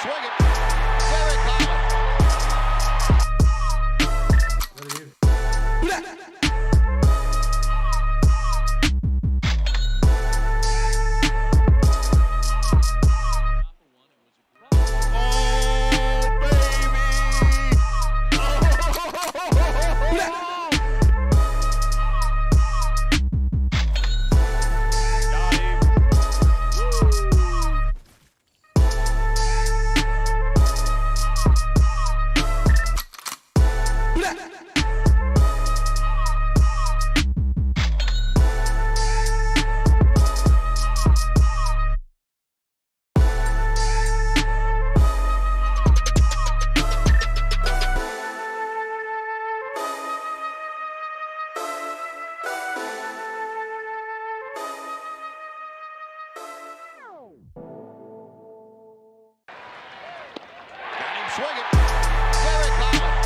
swinging. Derek Holland. Swinging. Derek Holland.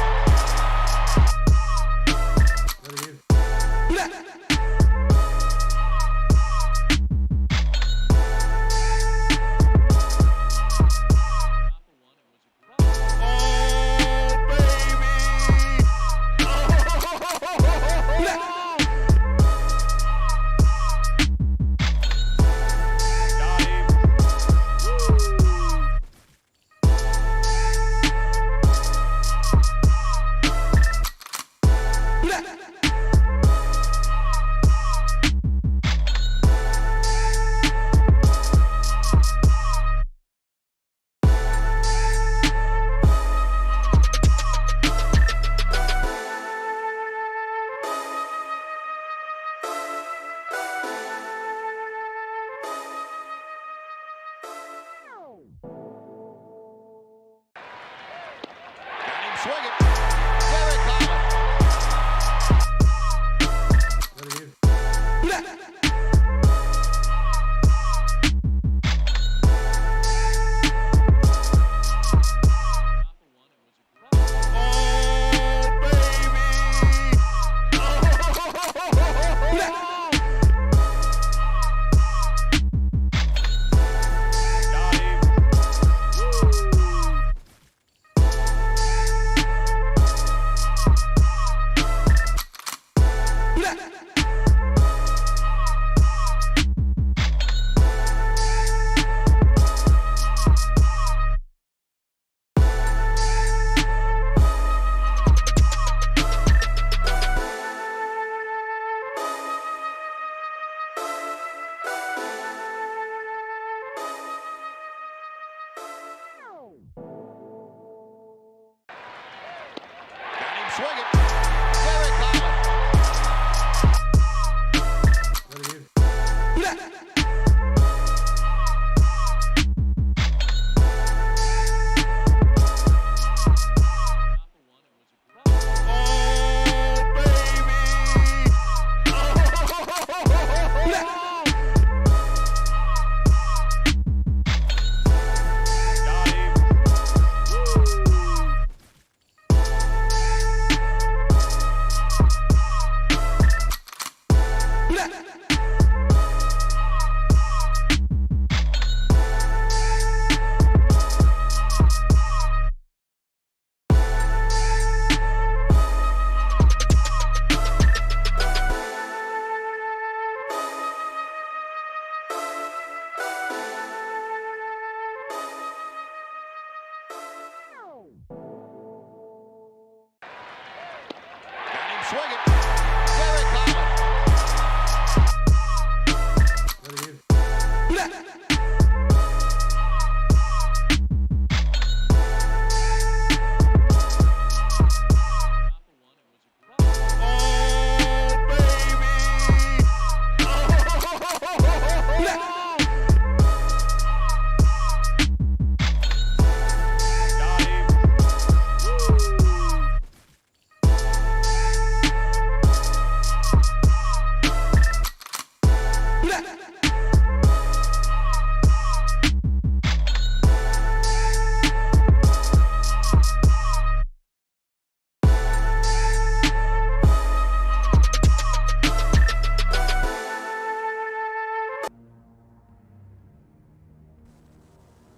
Swinging. Derek Holland. Swinging. Derek Holland.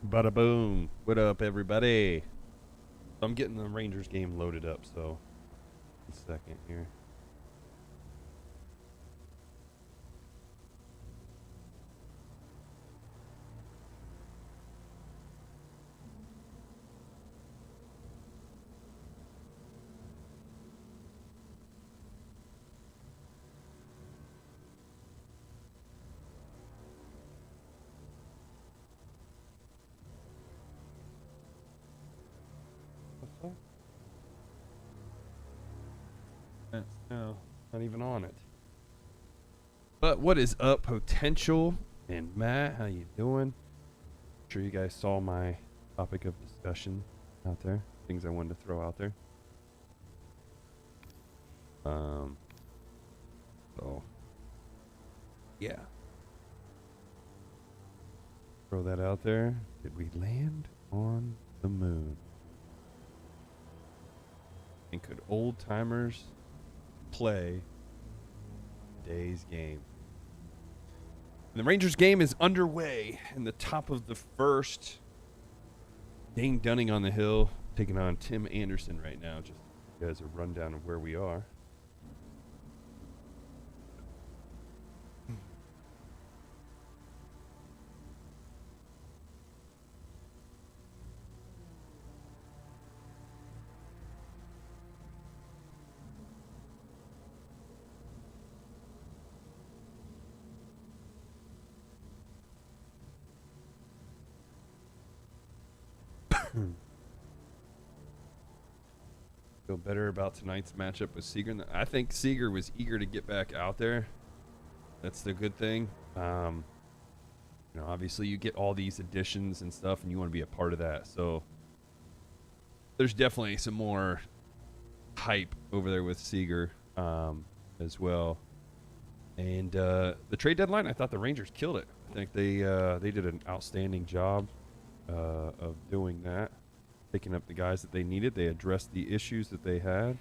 Bada boom. What up, everybody? I'm getting the Rangers game loaded up, so a second here. No, not even on it. But what is up, Potential and Matt? How you doing? I'm sure you guys saw my topic of discussion out there. Things I wanted to throw out there. So yeah. Throw that out there. Did we land on the moon? And could old timers play today's game? And the Rangers game is underway in the top of the first. Dane Dunning on the hill taking on Tim Anderson right now. Just to give you guys a rundown of where we are. Feel better about tonight's matchup with Seager. I think Seager was eager to get back out there. That's the good thing. You know, obviously you get all these additions and stuff, and you want to be a part of that. So there's definitely some more hype over there with Seager as well. And the trade deadline, I thought the Rangers killed it. I think they did an outstanding job of doing that. Picking up the guys that they needed. They addressed the issues that they had.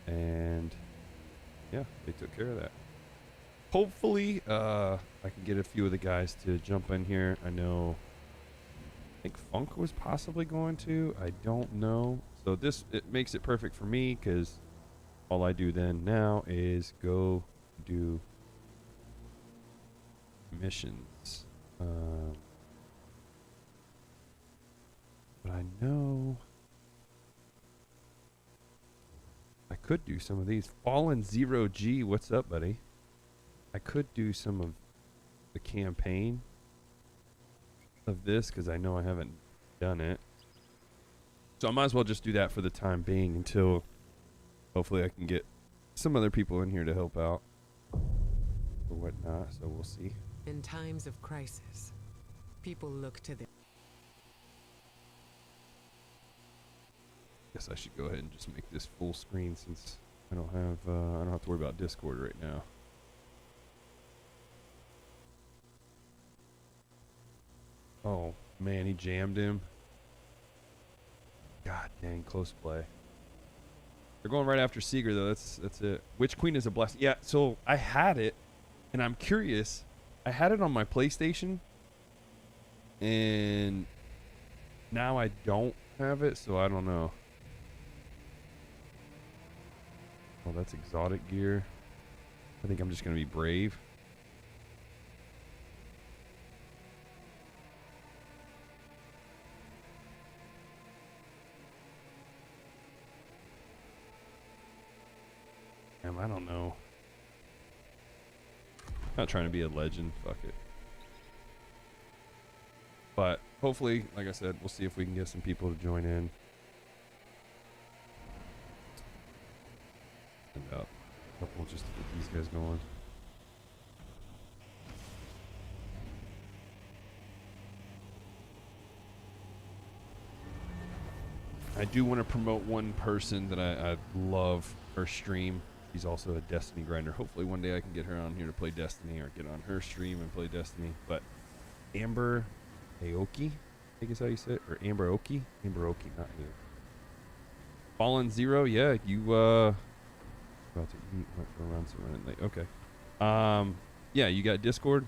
And yeah, they took care of that. Hopefully, I can get a few of the guys to jump in here. I think Funk was possibly going to. I don't know. So it makes it perfect for me, because all I do then now is go do missions. But I know I could do some of these. Fallen 0G, what's up, buddy? I could do some of the campaign of this, because I know I haven't done it. So I might as well just do that for the time being until hopefully I can get some other people in here to help out or whatnot. So we'll see. In times of crisis, people look to the... Guess I should go ahead and just make this full screen, since I don't have to worry about Discord right now. Oh man, he jammed him. God dang, close play. They're going right after Seager though. That's it. Witch Queen is a blessing. Yeah, so I had it, and I'm curious. I had it on my PlayStation, and now I don't have it, so I don't know. Oh, that's exotic gear. I think I'm just going to be brave. Damn, I don't know. Not trying to be a legend. Fuck it. But hopefully, like I said, we'll see if we can get some people to join in. And a couple just to get these guys going. I do want to promote one person that I love her stream. She's also a Destiny grinder. Hopefully one day I can get her on here to play Destiny, or get on her stream and play Destiny. But Amber Aoki, I think is how you say it, or Amber Oki? Amber Oki, not you. Fallen Zero, yeah, you about to eat, went for a run, so running late. Okay. Yeah, you got Discord.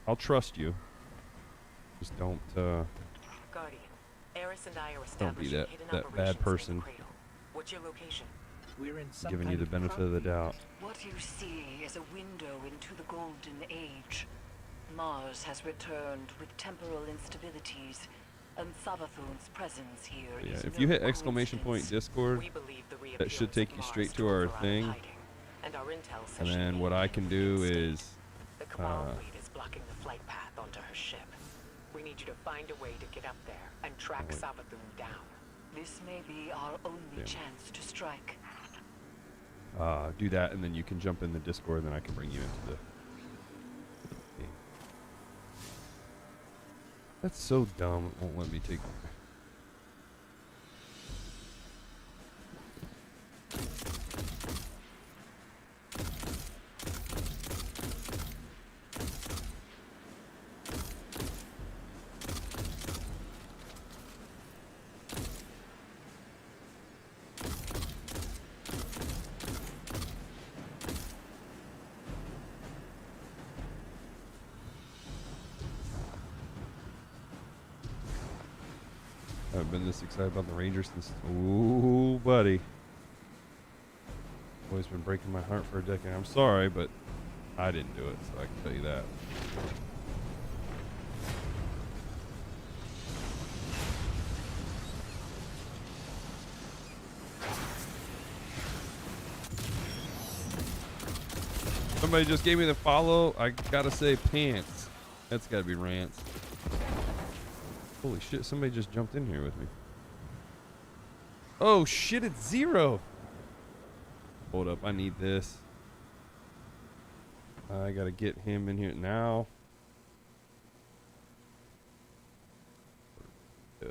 I'll trust you. Just don't Dennis and I are Don't be establishing that hidden bad operations near person. the cradle. What's your location? We're in some Giving you kind the of benefit crop of the field. doubt. What you see is a window into the Golden Age. Mars has returned with temporal instabilities, and Savathun's presence here Yeah, is if no you hit exclamation point coincidence. Discord, We believe the that should reappearance take of you Mars straight to drove our her out of thing. hiding, and our intel says And she then may what be I in can a do failed state. is The Cabal uh, fleet is blocking the flight path onto her ship. We need you to find a way to get up there and track wait. Savathun down. This may be our only Damn. chance to strike. do that, and then you can jump in the Discord, and then I can bring you into the game. That's so dumb. It won't let me take. I haven't been this excited about the Rangers since. Ooh, buddy. Always been breaking my heart for a decade. I'm sorry, but I didn't do it, so I can tell you that. Somebody just gave me the follow. I gotta say pants. That's gotta be Rants. Holy shit, somebody just jumped in here with me. Oh shit, it's Zero. Hold up, I need this. I gotta get him in here now. Yeah.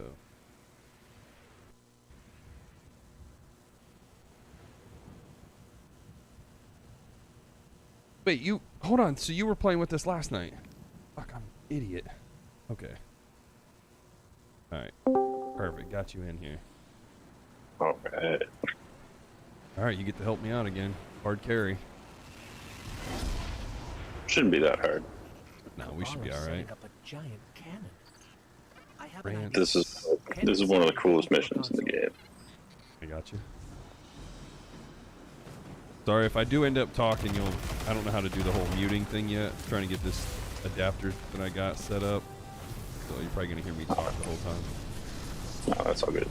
Wait, you hold on. So you were playing with this last night? Fuck, I'm an idiot. Okay. All right. Perfect. Got you in here. Alright. All right, you get to help me out again. Hard carry. Shouldn't be that hard. No, we should be Navarro's all right. setting up a giant cannon. I have an Rand. idea. This is one of the coolest missions in the game. I got you. Sorry if I do end up talking. I don't know how to do the whole muting thing yet. I'm trying to get this adapter that I got set up. So you're probably gonna hear me talk the whole time. No, that's all good.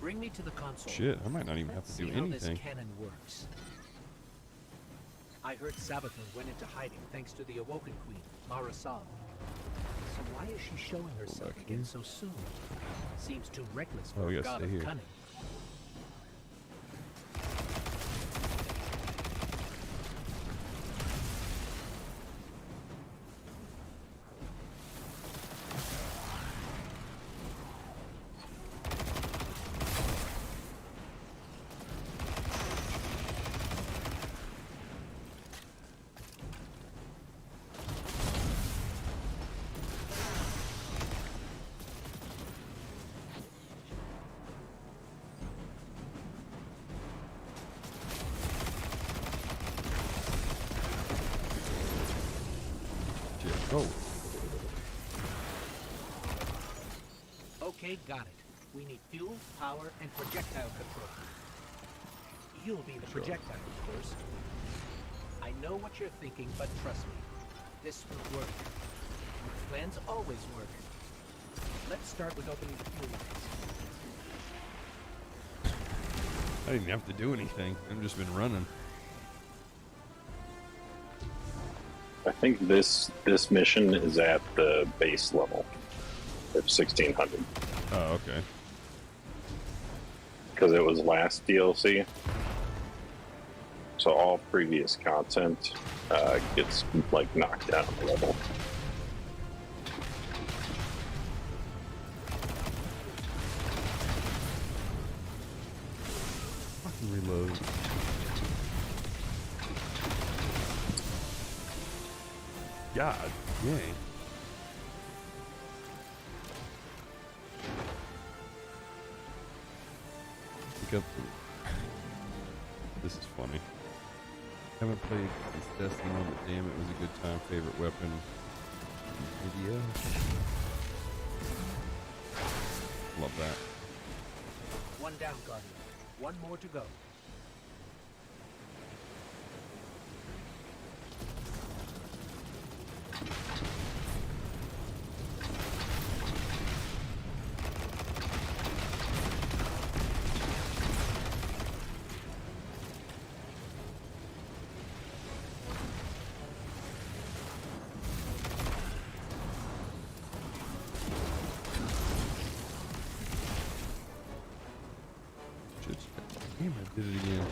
Bring me to the console. Shit, I might not even have Let's to do see how this anything. cannon works. I heard Savathun went into hiding thanks to the Awoken Queen, Marasal. So why is she showing herself back again here. so soon? Seems too reckless Oh, for we a gotta god stay of here. cunning. Shit. Oh, Okay, got it. We need fuel, power, and projectile control. You'll be the Sure. projectile, of course. I know what you're thinking, but trust me, this will work. Plans always work. Let's start with opening the fuel lines. I didn't have to do anything. I've just been running. I think this mission is at the base level of 1600 Oh, okay. because it was last DLC. So all previous content gets like knocked down a level. Fucking reload. God dang. wake up to. This is funny. Haven't played this Destiny one, but damn, it was a good time. Favorite weapon. Video. Love that. One down, Guardian. One more to go. Damn, I did it again.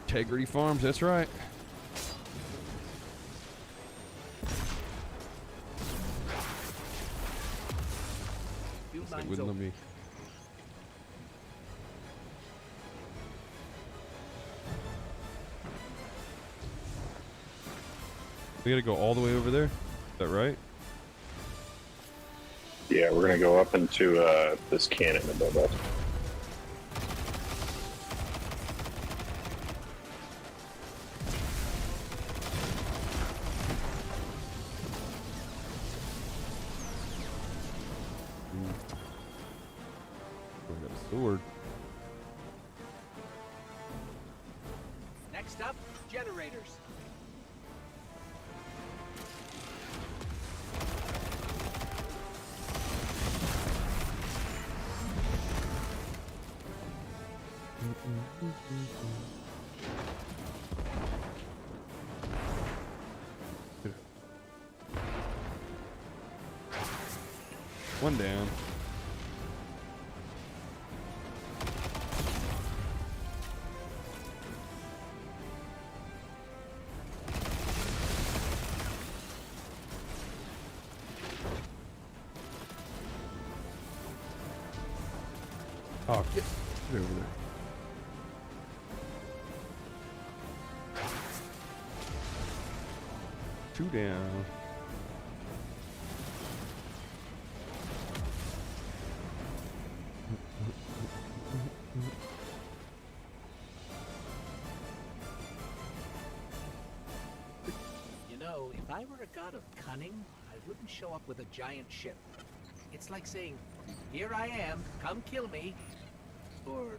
Integrity Farms, that's right. Fuel They lines wouldn't let open. me. We gotta go all the way over there? Is that right? Yeah, we're gonna go up into this cannon above us. I got a sword. Next up, generators. One down. Oh, get over there. Two down. You know, if I were a god of cunning, I wouldn't show up with a giant ship. It's like saying, "Here I am, come kill me." Or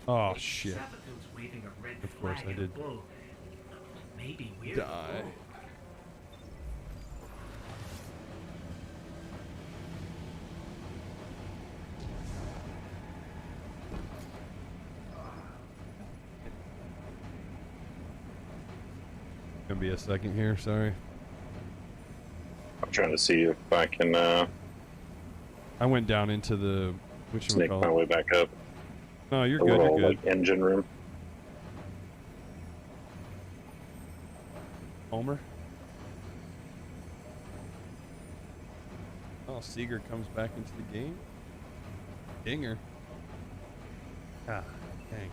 Oh shit. Savathun's waving a red Of course flag I at a did. bull. Maybe we're Die. Gonna be a second here, sorry. I'm trying to see if I can I went down into the snake my whatchamacallit. way back up. No, you're The good, little you're good. like engine room. Homer. Oh, Seeger comes back into the game. Dinger. Ah, dang.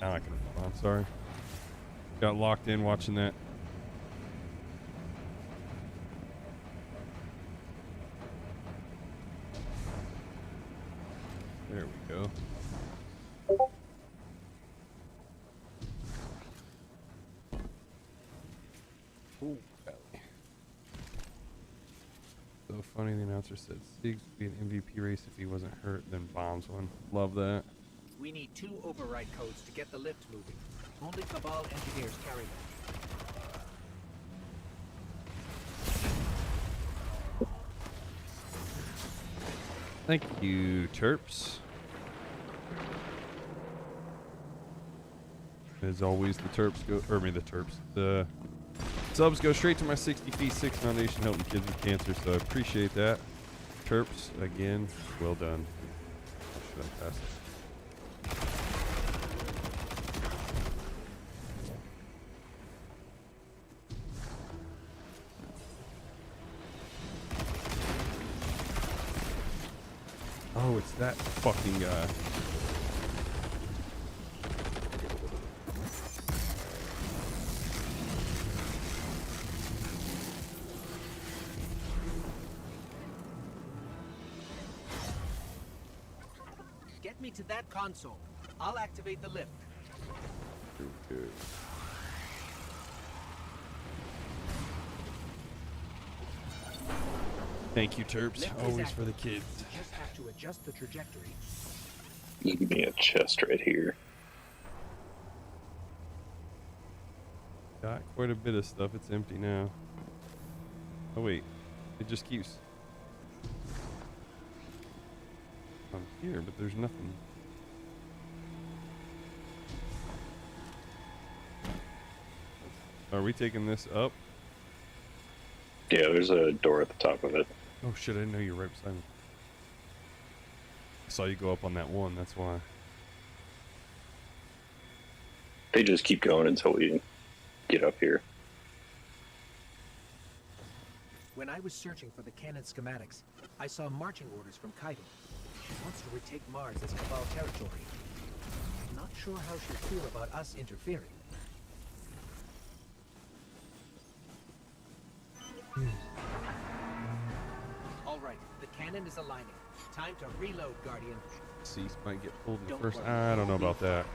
Now I can respond, sorry. Got locked in watching that. There we go. Ooh, belly. So funny, the announcer said Stiggs would be an MVP race if he wasn't hurt, then bombs one. Love that. We need 2 override codes to get the lift moving. Only Cabal engineers carry them. Thank you, Terps. As always, the Terps go, or I mean the Terps, the subs go straight to my 60 feet 6 foundation helping kids with cancer, so I appreciate that. Terps, again, well done. Should I pass it? Oh, it's that fucking guy. Get me to that console. I'll activate the lift. Okay. Thank you, Terps. Lift is Always for active. the kids. You just have to adjust the trajectory. Give me a chest right here. Got quite a bit of stuff. It's empty now. Oh wait, it just keeps. I'm here, but there's nothing. Are we taking this up? Yeah, there's a door at the top of it. Oh shit! I didn't know you were right beside me. I saw you go up on that one. That's why. They just keep going until we get up here. When I was searching for the cannon schematics, I saw marching orders from Kaido. She wants to retake Mars as Cabal territory. I'm not sure how she'll feel about us interfering. All right, the cannon is aligning. Time to reload, Guardian. Cease might get pulled in Don't first. worry. I don't know about that.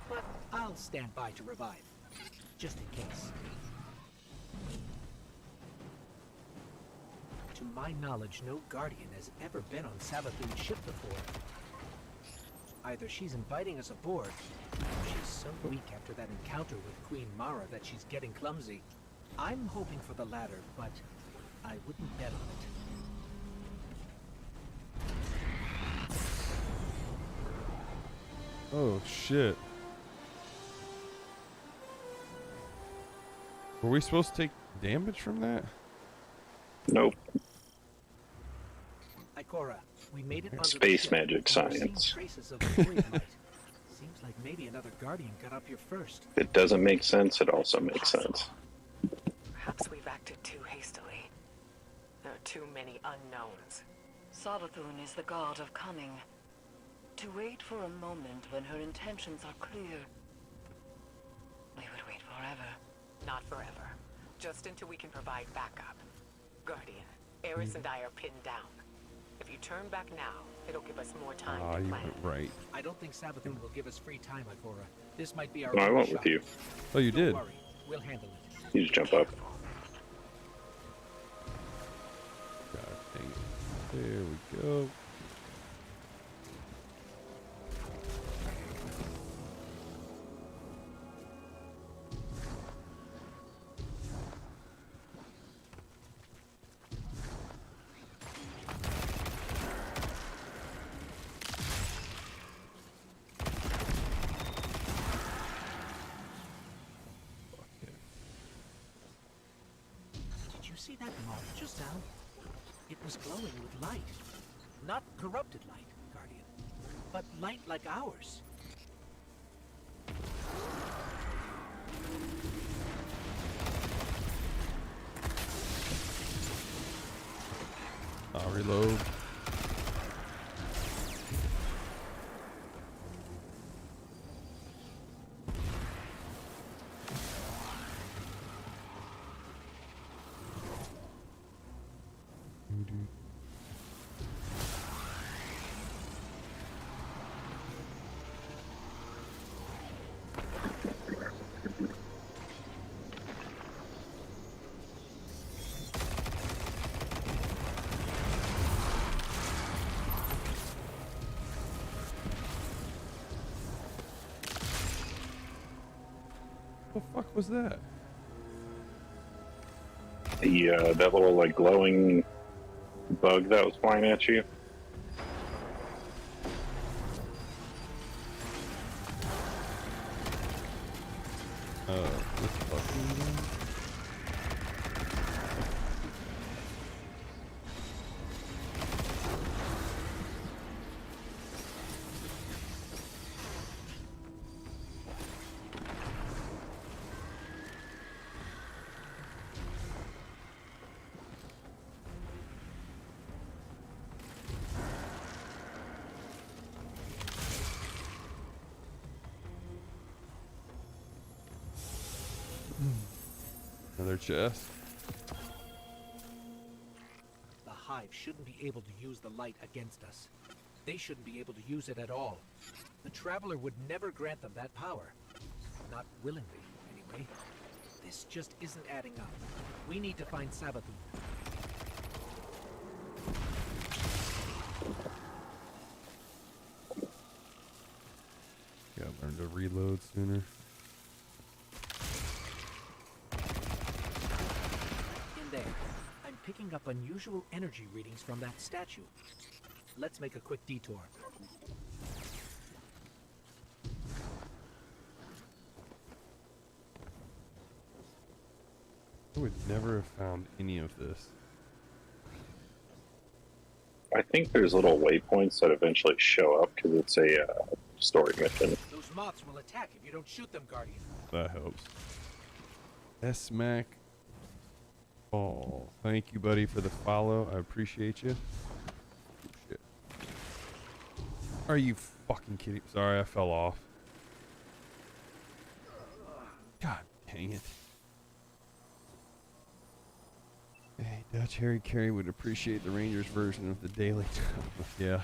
But I'll stand by to revive, just in case. To my knowledge, no Guardian has ever been on Savathun's ship before. Either she's inviting us aboard, or she's so weak after that encounter with Queen Mara that she's getting clumsy. I'm hoping for the latter, but I wouldn't bet on it. Oh shit. Were we supposed to take damage from that? Nope. Ikora, we made it onto the Space ship, magic and we're seeing science. traces of the void light. Seems like maybe another Guardian got up here first. It doesn't make sense. It also makes sense. Perhaps we've acted too hastily. There are too many unknowns. Savathun is the god of cunning. To wait for a moment when her intentions are clear, we would wait forever. Not forever. Just until we can provide backup. Guardian, Eris and I are pinned down. If you turn back now, it'll give us more time Ah, to you plan. went right. I don't think Savathun will give us free time, Ikora. This might be our No, I only went shot. with you. Oh, you Don't did. worry, we'll handle it. You just jump up. God dang it. There we go. Did you see that moth just now? It was glowing with light. Not corrupted light, Guardian, but light like ours. I'll reload. What the fuck was that? The that little like glowing bug that was flying at you. This fucking Another chest. The Hive shouldn't be able to use the light against us. They shouldn't be able to use it at all. The Traveler would never grant them that power. Not willingly, anyway. This just isn't adding up. We need to find Savathun. Gotta learn to reload sooner. In there, I'm picking up unusual energy readings from that statue. Let's make a quick detour. I would never have found any of this. I think there's little waypoints that eventually show up because it's a story mission. Those moths will attack if you don't shoot them, Guardian. That helps. S-Mac. Oh, thank you, buddy, for the follow. I appreciate you. Shit. Are you fucking kidding? Sorry, I fell off. God dang it. Hey, Dutch Harry Carey would appreciate the Rangers version of the Daily. Yeah.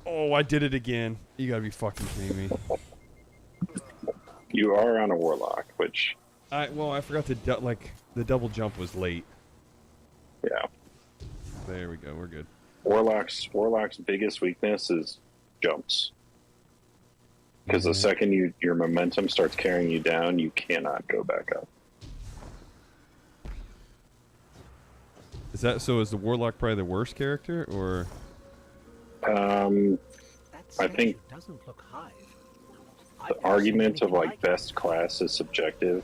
Oh, I did it again. You gotta be fucking kidding me. You are on a Warlock, which, Well, I forgot to the double jump was late. yeah. There we go. We're good. Warlock's biggest weakness is jumps. Because the second your momentum starts carrying you down, you cannot go back up. Is that so? Is the Warlock probably the worst character, or Um, That I think statue doesn't look Hive. the argument of like best class is subjective.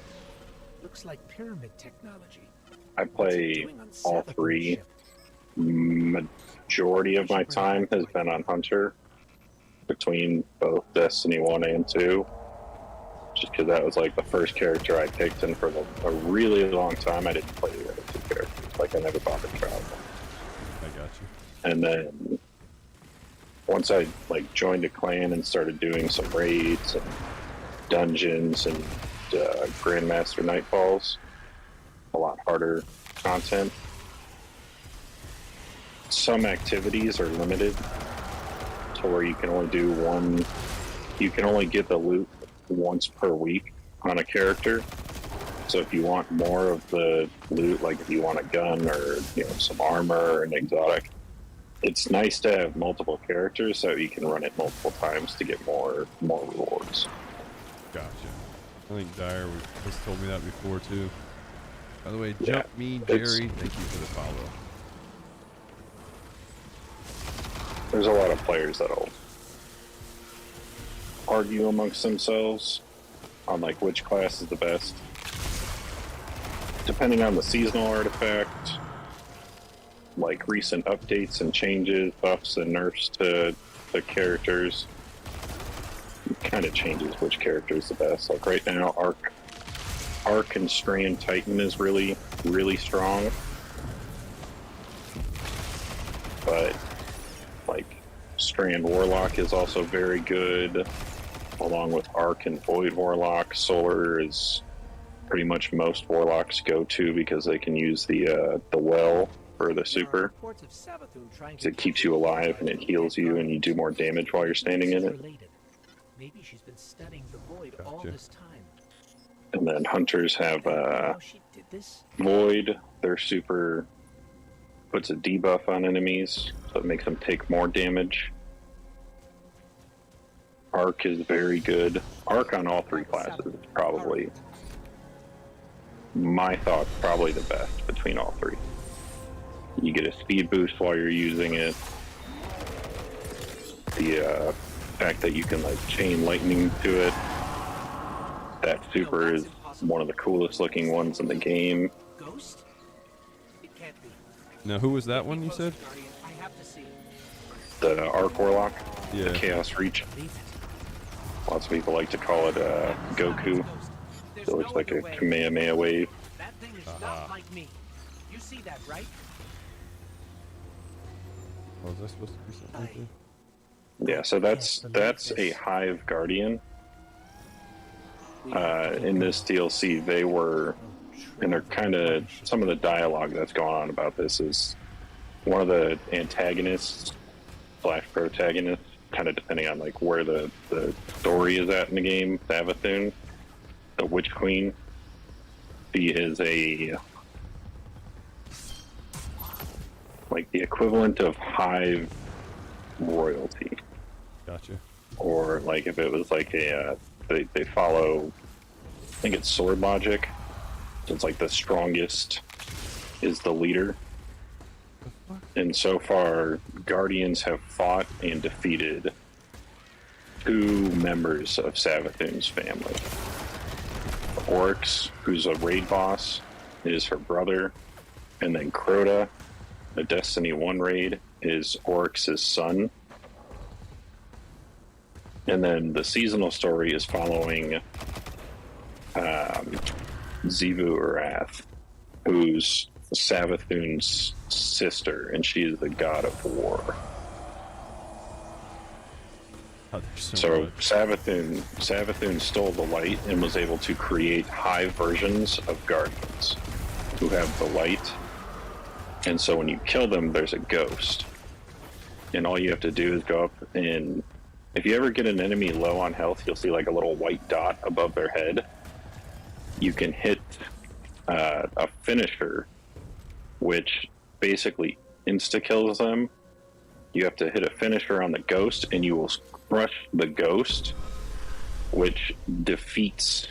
Looks like pyramid technology. I play Doing on all Savathun's three. ship. Majority of my time has been on Hunter, between both Destiny 1 and 2. Just because that was like the first character I picked, and for a really long time I didn't play the other two characters. Like I never bothered traveling. I got you. And then once I like joined a clan and started doing some raids and dungeons and Grandmaster Nightfalls, a lot harder content. Some activities are limited to where you can only do one. You can only get the loot once per week on a character. So if you want more of the loot, like if you want a gun or some armor or an exotic, it's nice to have multiple characters so you can run it multiple times to get more rewards. Gotcha. I think Dyer has told me that before too. By the way, Yeah, Jump Me it's- Jerry, thank you for the follow. There's a lot of players that'll argue amongst themselves on like which class is the best, depending on the seasonal artifact, like recent updates and changes, buffs and nerfs to the characters. It kind of changes which character is the best. Like right now, Arc and Strand Titan is really, really strong, but like Strand Warlock is also very good, along with Arc and Void Warlock. Solar is pretty much most Warlocks go to because they can use the well for the There are super. reports of Savathun trying It keeps you alive and it heals you and you do more damage while you're standing in it. Related. Maybe she's been studying the void all Gotcha. this time. And then Hunters have How she did this? Void. Their super puts a debuff on enemies, so it makes them take more damage. Arc is very good. Arc on all three classes is probably, my thought, probably the best between all three. You get a speed boost while you're using it. The fact that you can like chain lightning to it. That super is one of the coolest looking ones in the game. Ghost? It can't be. Now, who was that one you said? Guardian, I have to see. The Arc Warlock, Yeah. the Chaos Reach. Leave it. Lots of people like to call it Goku. There's It looks no like other a way. Kamehameha wave. That thing is not like me. You see that, right? Oh, was I supposed to do something like that? Yeah, so that's a Hive Guardian. in this DLC, they were, and they're kind of, some of the dialogue that's going on about this is one of the antagonists / protagonists, kind of depending on like where the story is at in the game, Savathun, the Witch Queen. She is like the equivalent of Hive royalty. Gotcha. Or like if it was like they follow, I think it's sword logic. So it's like the strongest is the leader. And so far, Guardians have fought and defeated 2 members of Savathun's family. Oryx, who's a raid boss, is her brother. And then Crota, the Destiny 1 raid, is Oryx's son. And then the seasonal story is following Xivu Arath, who's Savathun's sister, and she is the god of war. Oh, there's So much. Savathun stole the light and was able to create Hive versions of Guardians who have the light. And so when you kill them, there's a ghost. And all you have to do is go up and if you ever get an enemy low on health, you'll see like a little white dot above their head. You can hit a finisher, which basically insta-kills them. You have to hit a finisher on the ghost, and you will crush the ghost, which defeats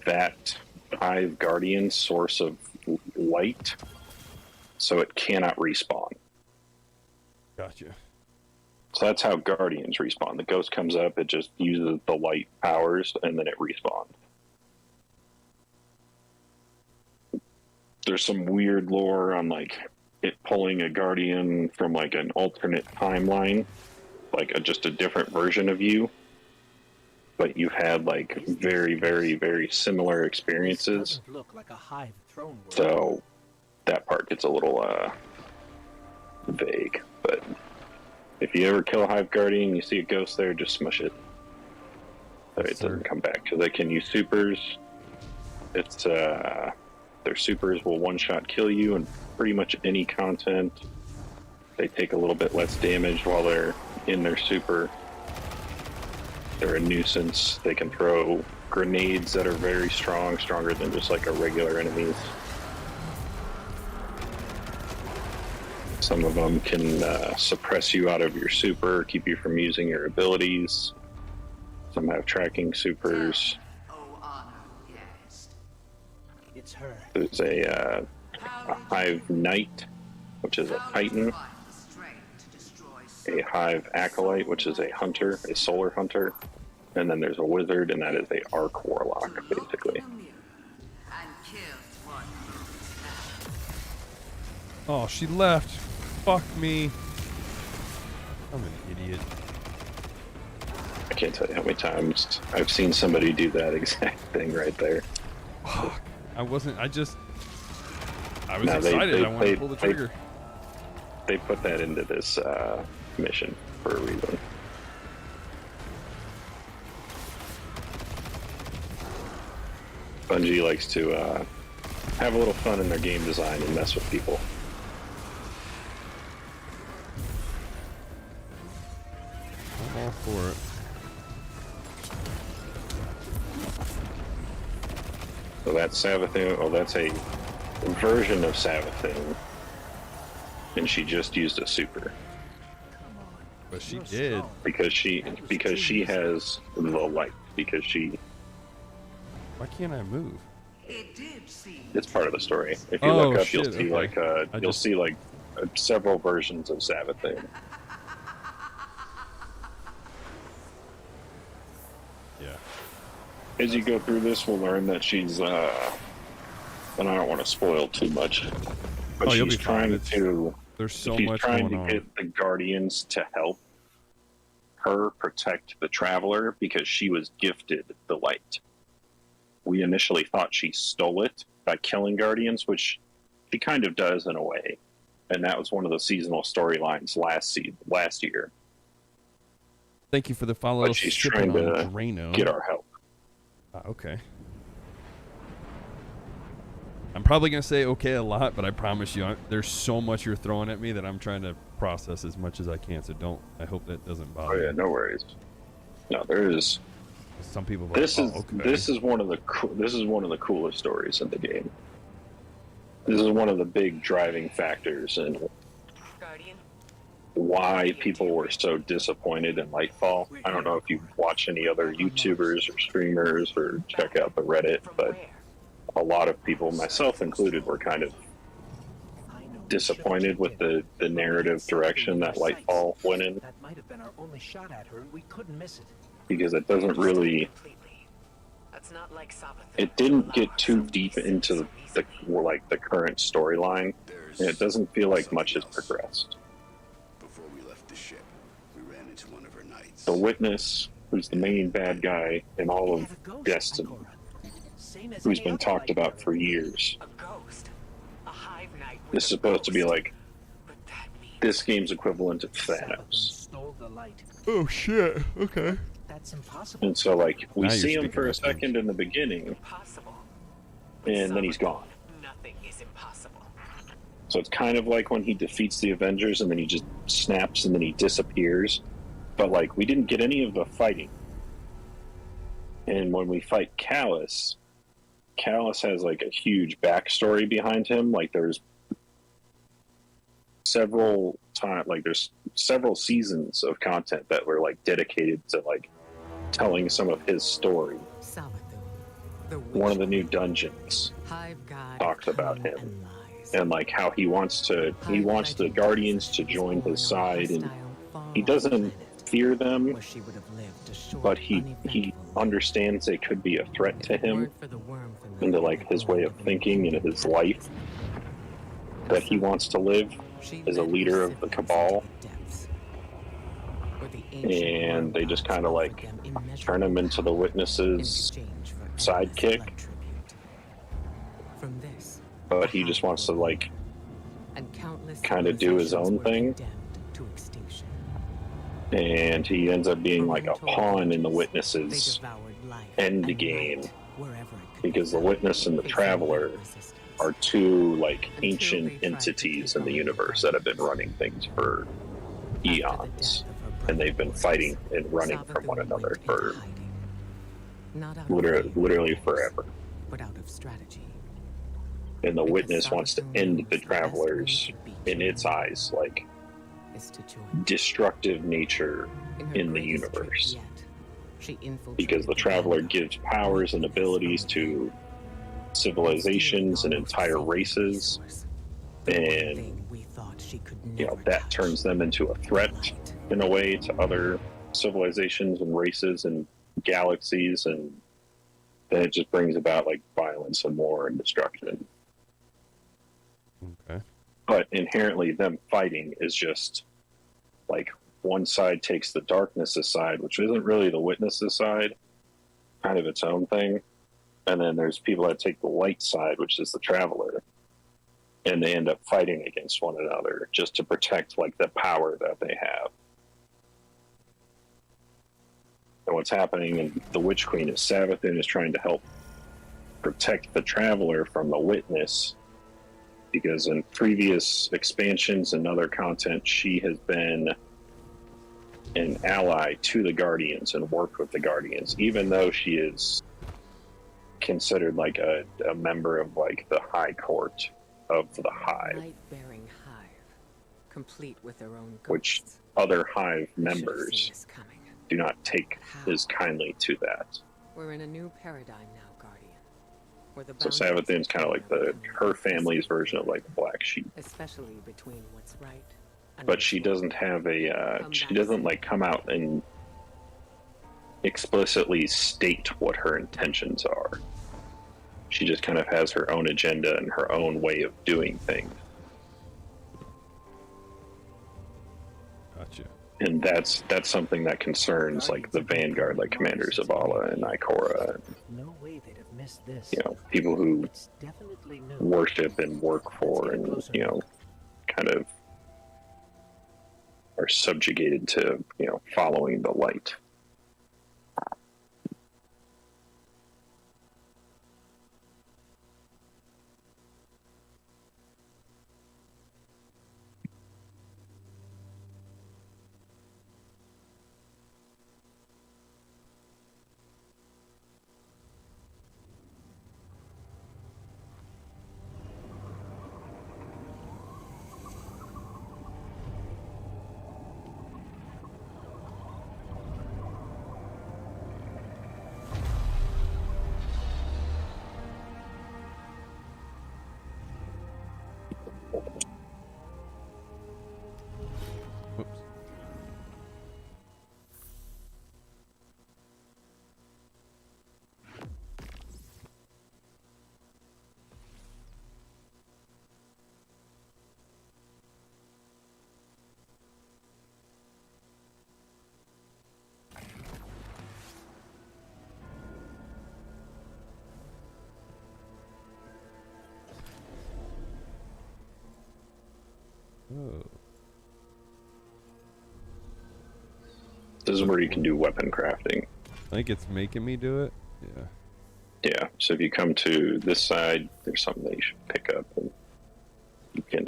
that Hive Guardian source of light, so it cannot respawn. Gotcha. So that's how Guardians respawn. The ghost comes up, it just uses the light powers, and then it respawns. There's some weird lore on like it pulling a Guardian from like an alternate timeline, like just a different version of you. But you've had like very, very, very similar experiences. Doesn't look like a Hive throne world. So that part gets a little vague. But if you ever kill a Hive Guardian, you see a ghost there, just smush it. So it doesn't come back. So they can use supers. It's their supers will one-shot kill you in pretty much any content. They take a little bit less damage while they're in their super. They're a nuisance. They can throw grenades that are very strong, stronger than just like a regular enemies. Some of them can suppress you out of your super, keep you from using your abilities. Some have tracking supers. It's her. There's a Hive Knight, which is a Titan. A Hive Acolyte, which is a hunter, a solar hunter. And then there's a wizard, and that is a Arc Warlock, basically. Oh, she left. Fuck me. I'm an idiot. I can't tell you how many times I've seen somebody do that exact thing right there. Fuck. I was No, excited. I wanted to pull the trigger. They put that into this mission for a reason. Bungie likes to have a little fun in their game design and mess with people. I'm all for it. So that's Savathun. Oh, that's a version of Savathun, and she just used a super But she You're did. strong. because she has the light. Because she, Why can't I move? it's part of the story. If you Oh, look up, shit, you'll see okay. like you'll see like several versions of Savathun. Yeah. As you go through this, we'll learn that she's, and I don't want to spoil too much, but Oh, you'll she's be fine. trying It's- to, There's so she's much trying going to on. get the Guardians to help her protect the Traveler because she was gifted the light. We initially thought she stole it by killing Guardians, which she kind of does in a way, and that was one of the seasonal storylines last year. Thank you for the follow. But she's Sipping trying on to Drano. get our help. Okay. I'm probably gonna say okay a lot, but I promise you, there's so much you're throwing at me that I'm trying to process as much as I can. So don't. I hope that doesn't bother. Oh yeah, you. no worries. No, there is. Some people. Are This like, is oh, okay. this is one of the coolest stories in the game. This is one of the big driving factors in Guardian, why people were so disappointed in Lightfall. I don't know if you watch any other YouTubers or streamers or check out the Reddit, from but where? a lot of people, myself included, were kind of I know we disappointed should've with checked the narrative direction that Lightfall went in, That might have been our only shot at her, and we couldn't miss it. because it doesn't really, Completely. That's not like Savathun it to didn't allow get too ourselves deep to be into so the easily. like the current storyline, and it doesn't feel like much has progressed. Before we left the ship, we ran into one of her knights. The Witness, who's the main bad guy in all It of had a ghost, Destiny, Ikora. Same as who's any been other talked light about bearer. for years. A ghost. A hive knight with This is a supposed to be ghost. like But that means this game's equivalent of Savathun Thanos. stole the light. Oh shit. Okay. That's impossible. And so, like, we Now you're see him speaking for a my speech. second in the beginning, impossible. With and then he's Savathun, gone. Nothing is impossible. So it's kind of like when he defeats the Avengers and then he just snaps and then he disappears. But, like, we didn't get any of the fighting. And when we fight Callus, Callus has, like, a huge backstory behind him. Like, there's several seasons of content that were, like, dedicated to, like, telling some of his story. Savathun, the One of the new dungeons hive god talks about cunning him. and lies. and like how he wants the Guardians to join his side, and he doesn't fear them, where she would have lived a short, but he uneventful understands they could be a threat to life. him Word for the worm from the into like his way of thinking and his life that he wants to live She as a led leader her of the siblings Cabal, into the depths, where the ancient and worm they just gods kind of offered like them immeasurable turn him into the power in Witness's exchange for endless sidekick. blood tribute. From this, But he just wants to like and countless kinda do his civilizations own were thing. condemned to extinction. and he ends up being like a Untold pawn in the ages, Witness's they devoured life end and game, light wherever it could because be the found, Witness and the facing Traveler resistance. are two like Until they ancient tried to entities take in the on the universe that have been Guardians. running things for After the eons, death of her and they've been brother fighting Orpheus, and running from one Savathun another went into for hiding. Not out of literally fear, forever. but out of strategy. And the Because Witness wants to Savathun end knows the best way Travelers to beat in its humanity eyes, like is to join. destructive nature, In her in the greatest trick universe. yet, she infiltrated because the Traveler Gandalf gives powers and abilities to civilizations and entire races, and that turns them into a threat in a way to other civilizations and races and galaxies, and then it just brings about like violence and war and destruction. Okay. But inherently them fighting is just like one side takes the darkness aside, which isn't really the Witness's side, kind of its own thing, and then there's people that take the light side, which is the Traveler, and they end up fighting against one another just to protect like the power that they have. And what's happening in the Witch Queen is Savathun is trying to help protect the Traveler from the Witness, because in previous expansions and other content, she has been an ally to the Guardians and worked with the Guardians, even though she is considered like a member of like the High Court of the Hive, Light-bearing hive, complete with their own which ghosts. other Hive You should have seen members this coming. do not take How? as kindly to that. We're in a new paradigm now, Guardian. Where the So boundaries Savathun's kind of like her family's version of like the Black Sheep. especially between what's right and But what's she wrong. doesn't have she doesn't like come out and explicitly state what her intentions are. She just kind of has her own agenda and her own way of doing things. Gotcha. And that's something that concerns like the Vanguard, like Commander Zavala and Ikora, and No way they'd have missed this. people who It's definitely new. worship and work for and kind of are subjugated to following the light. This is where you can do weapon crafting. I think it's making me do it. Yeah. Yeah, so if you come to this side, there's something that you should pick up, and you can,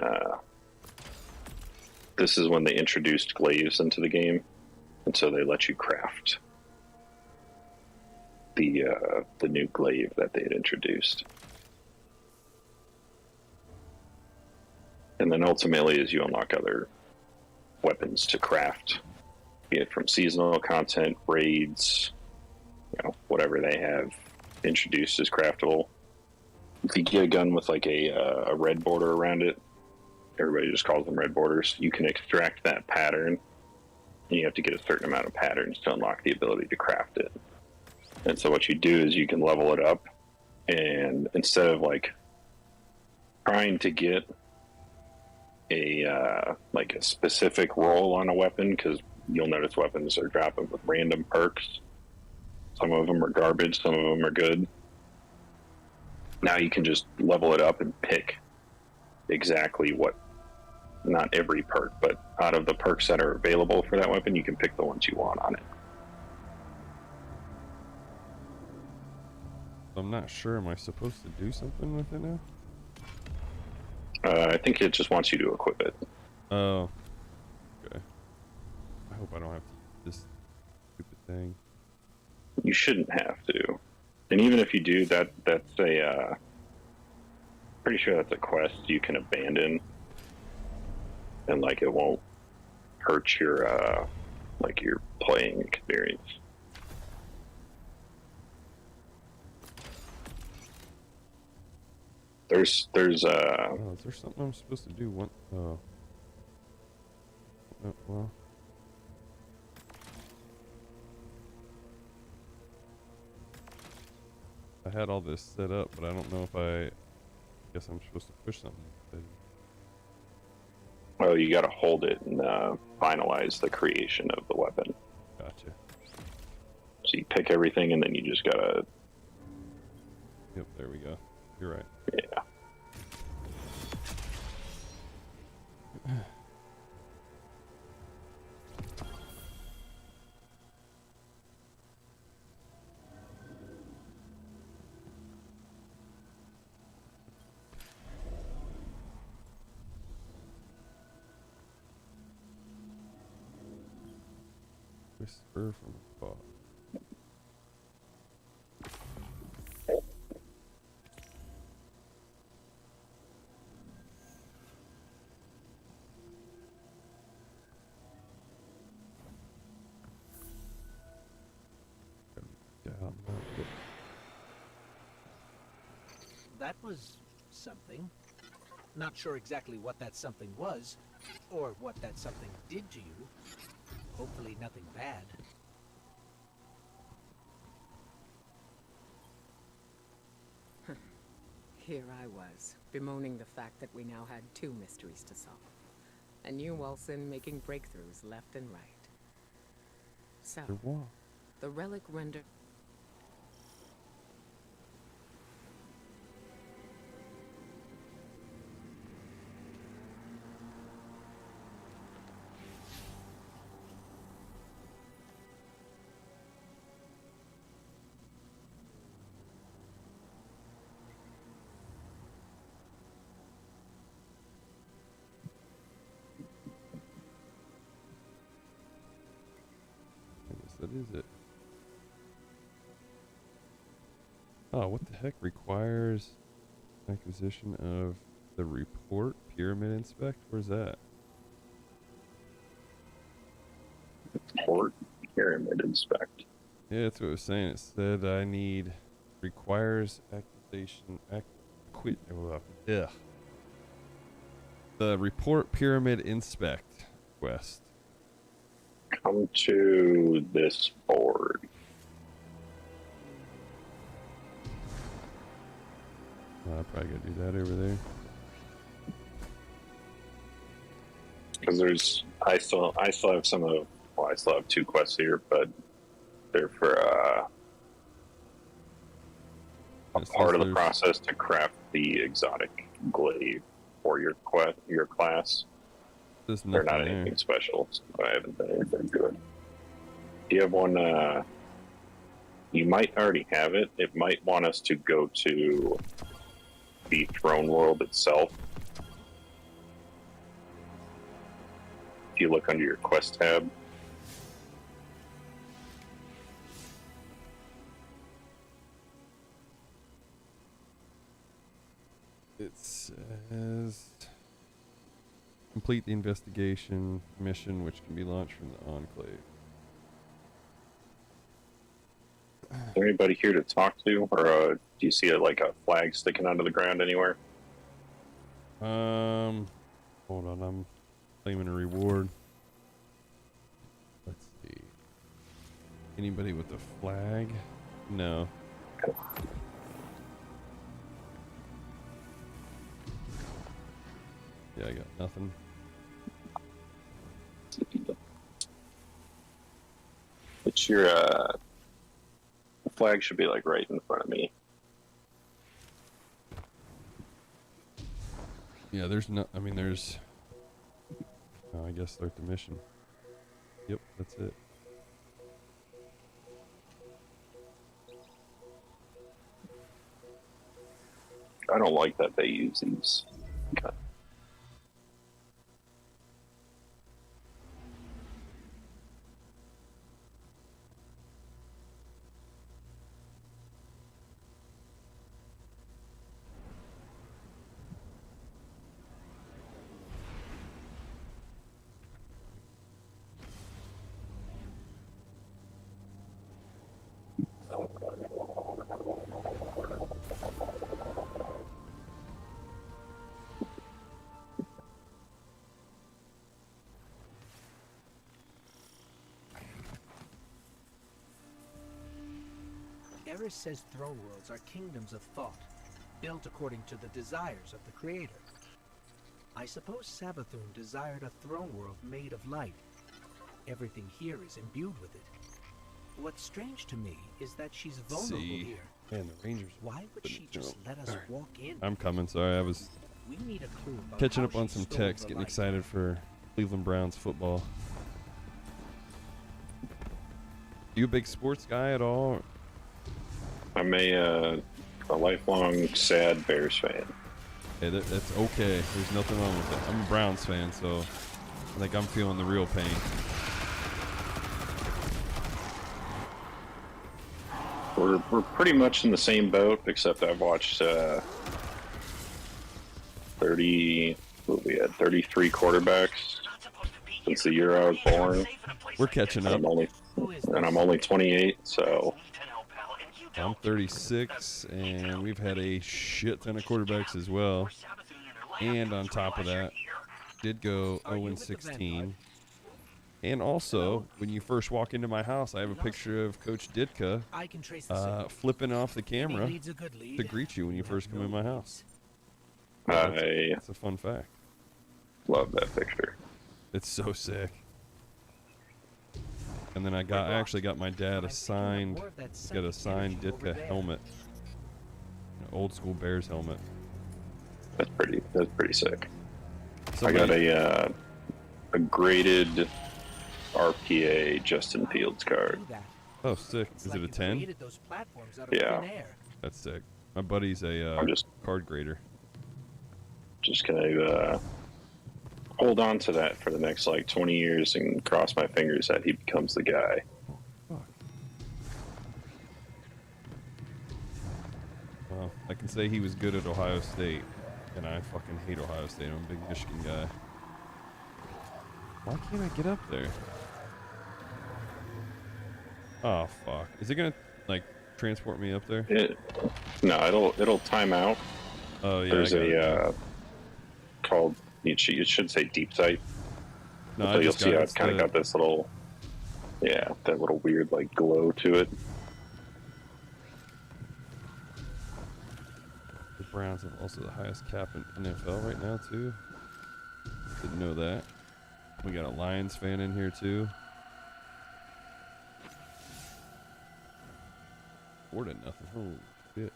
this is when they introduced glaives into the game, and so they let you craft the new glaive that they had introduced. And then ultimately, as you unlock other weapons to craft, be it from seasonal content, raids, you know, whatever they have introduced as craftable. If you get a gun with like a red border around it, everybody just calls them red borders, you can extract that pattern, and you have to get a certain amount of patterns to unlock the ability to craft it. And so what you do is you can level it up, and instead of like trying to get a like a specific roll on a weapon, because you'll notice weapons are dropping with random perks. Some of them are garbage, some of them are good. Now you can just level it up and pick exactly what, not every perk, but out of the perks that are available for that weapon, you can pick the ones you want on it. I'm not sure. Am I supposed to do something with it now? I think it just wants you to equip it. Oh. Okay. I hope I don't have to use this stupid thing. You shouldn't have to. And even if you do, that's a pretty sure that's a quest you can abandon, and like it won't hurt your like your playing experience. There's Oh, is there something I'm supposed to do? Oh. Well. I had all this set up, but I don't know if I guess I'm supposed to push something. well, you got to hold it and finalize the creation of the weapon. Gotcha. So you pick everything, and then you just gotta, Yep, there we go. You're right. yeah. Whisper from afar. That was something. Not sure exactly what that something was, or what that something did to you. Hopefully nothing bad. Here I was, bemoaning the fact that we now had 2 mysteries to solve. And you, Wilson, making breakthroughs left and right. So, the relic rendered... That is it. Oh, what the heck requires acquisition of the report pyramid inspect? Where's that? Port pyramid inspect. Yeah, that's what it was saying. It said I need requires acquisition the report pyramid inspect quest. Come to this board. I probably gotta do that over there. Because I still have some of, well, I still have 2 quests here, but they're for a Yes, part of the there's- process to craft the exotic glaive for your class. There's They're nothing not there. anything special, so I haven't done anything good. Do you have one? You might already have it. It might want us to go to the throne world itself. If you look under your quest tab, It says complete the investigation mission, which can be launched from the Enclave. is there anybody here to talk to, or do you see like a flag sticking out of the ground anywhere? Hold on, I'm claiming a reward. Let's see. Anybody with a flag? No. Yeah, I got nothing. It's your the flag should be like right in front of me. Yeah, there's no. I mean, there's. Oh, I guess start the mission. Yep, that's it. I don't like that they use these. Okay. Eris says throne worlds are kingdoms of thought, built according to the desires of the creator. I suppose Savathun desired a throne world made of light. Everything here is imbued with it. What's strange to me is that she's vulnerable here. Man, the Rangers. Why would she just let us walk in? I'm coming. Sorry, I was We need a clue about catching how up on she some stole text, the getting light. excited for Cleveland Browns football. You a big sports guy at all? I'm a lifelong sad Bears fan. Hey, that's okay. There's nothing wrong with it. I'm a Browns fan, so I think I'm feeling the real pain. We're pretty much in the same boat, except I've watched 33 quarterbacks since the year I was born. We're catching up. I'm only 28, so I'm 36, and we've had a shit ton of quarterbacks as well. And on top of that, did go 0-16. And also, when you first walk into my house, I have a picture of Coach Ditka I can trace the signal. flipping off the camera He leads a good lead. to greet you when you first come in my house. I That's a fun fact. love that picture. It's so sick. And then I actually got my dad a signed, got a signed Ditka helmet, an old school Bears helmet. That's pretty sick. Somebody, I got a graded RPA Justin Fields card. oh, sick. Is it a 10? Yeah. That's sick. My buddy's a I'm just card grader. gonna hold on to that for the next like 20 years and cross my fingers that he becomes the guy. Well, I can say he was good at Ohio State, and I fucking hate Ohio State. I'm a big Michigan guy. Why can't I get up there? Oh, fuck. Is it gonna, like, transport me up there? No, it'll time out. Oh, yeah. There's I got it. a called it should say deep sight. No, So I you'll just see how got it's kind of got this little, that little weird like glow to it. The Browns have also the highest cap in NFL right now, too. Didn't know that. We got a Lions fan in here, too. 4-0. Holy shit.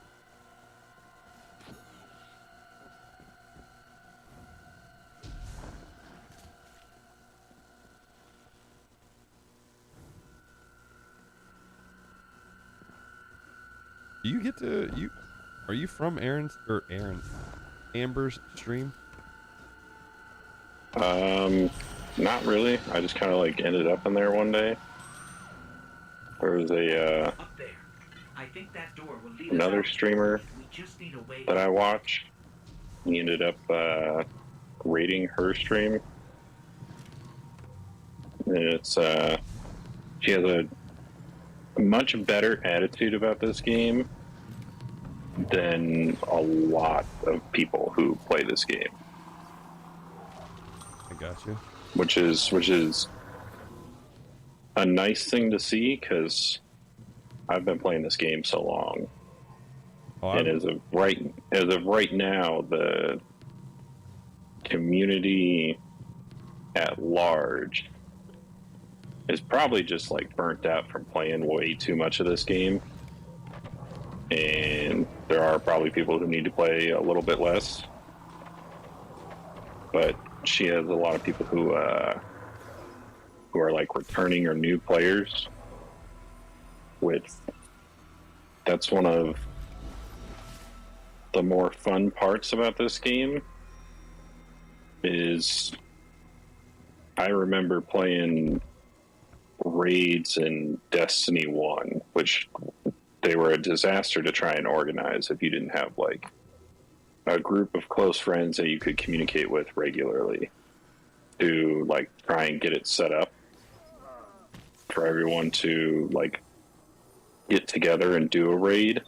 Do you get to you? Are you from Amber's stream? Not really. I just kind of like ended up in there one day. There was a Up there. I think that door will lead another us out. streamer We just need a way. that I watch. He ended up rating her stream. And it's she has a much better attitude about this game than a lot of people who play this game, I got you. which is a nice thing to see because I've been playing this game so long. Oh, And as of right now, the community at large is probably just like burnt out from playing way too much of this game. And there are probably people who need to play a little bit less. But she has a lot of people who are like returning or new players, which that's one of the more fun parts about this game. Is I remember playing raids in Destiny 1, which they were a disaster to try and organize if you didn't have like a group of close friends that you could communicate with regularly to like try and get it set up for everyone to like get together and do a raid.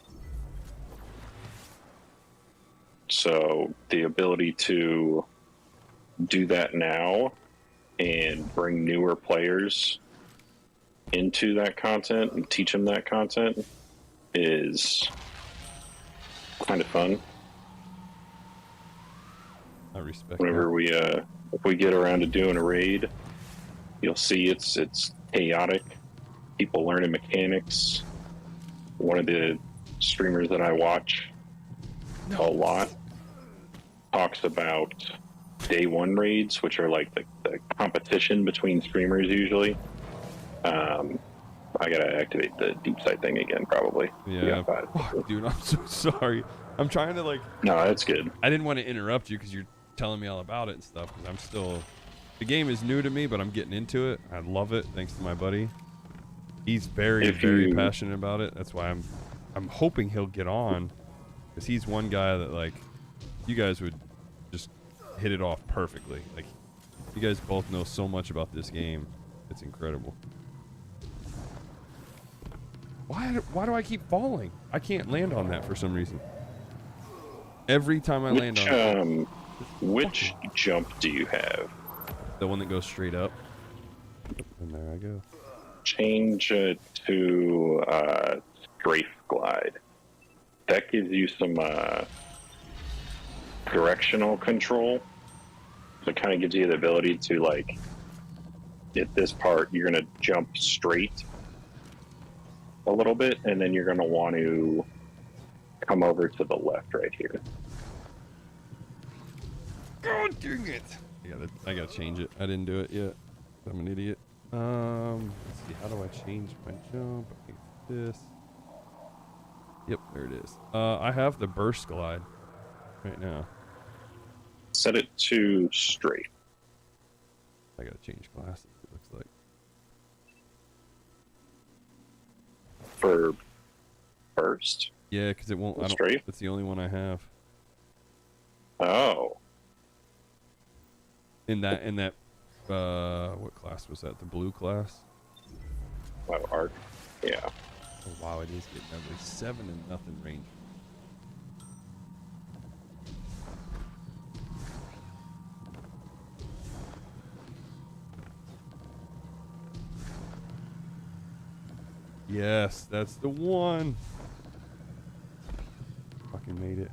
So the ability to do that now and bring newer players into that content and teach them that content is kind of fun. I respect Whenever that. if we get around to doing a raid, you'll see it's chaotic. People learning mechanics. One of the streamers that I watch a lot talks about day one raids, which are like the competition between streamers usually. I gotta activate the deep sight thing again, probably. Yeah, fuck, dude, I'm so sorry. I'm trying to like. No, that's good. I didn't want to interrupt you because you're telling me all about it and stuff. Because I'm still, the game is new to me, but I'm getting into it. I love it, thanks to my buddy. He's very passionate about it. That's why I'm hoping he'll get on, because he's one guy that like, you guys would just hit it off perfectly. Like, you guys both know so much about this game. It's incredible. Why do I keep falling? I can't land on that for some reason. Every time I land on it. Which jump do you have? The one that goes straight up. And there I go. Change it to strafe glide. That gives you some directional control. So it kind of gives you the ability to, like, at this part, you're going to jump straight a little bit, and then you're going to want to come over to the left right here. God dang it! I gotta change it. I didn't do it yet. I'm an idiot. Let's see. How do I change my jump? I think this. Yep, there it is. I have the burst glide right now. Set it to straight. I gotta change glasses. It looks like. For burst? Yeah, because it won't. I don't. Straight? It's the only one I have. Oh. In that, what class was that? The blue class? Oh, arc. Yeah. Oh wow, it is getting ugly. 7-0 range. Yes, that's the one. Fucking made it.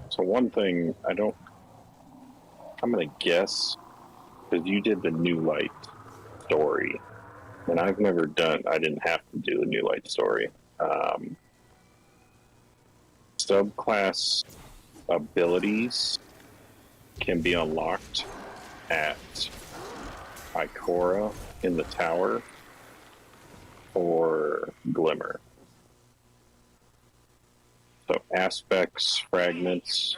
So one thing I'm gonna guess, because you did the New Light story, and I didn't have to do the New Light story. Subclass abilities can be unlocked at Ikora in the tower, for Glimmer. So aspects, fragments.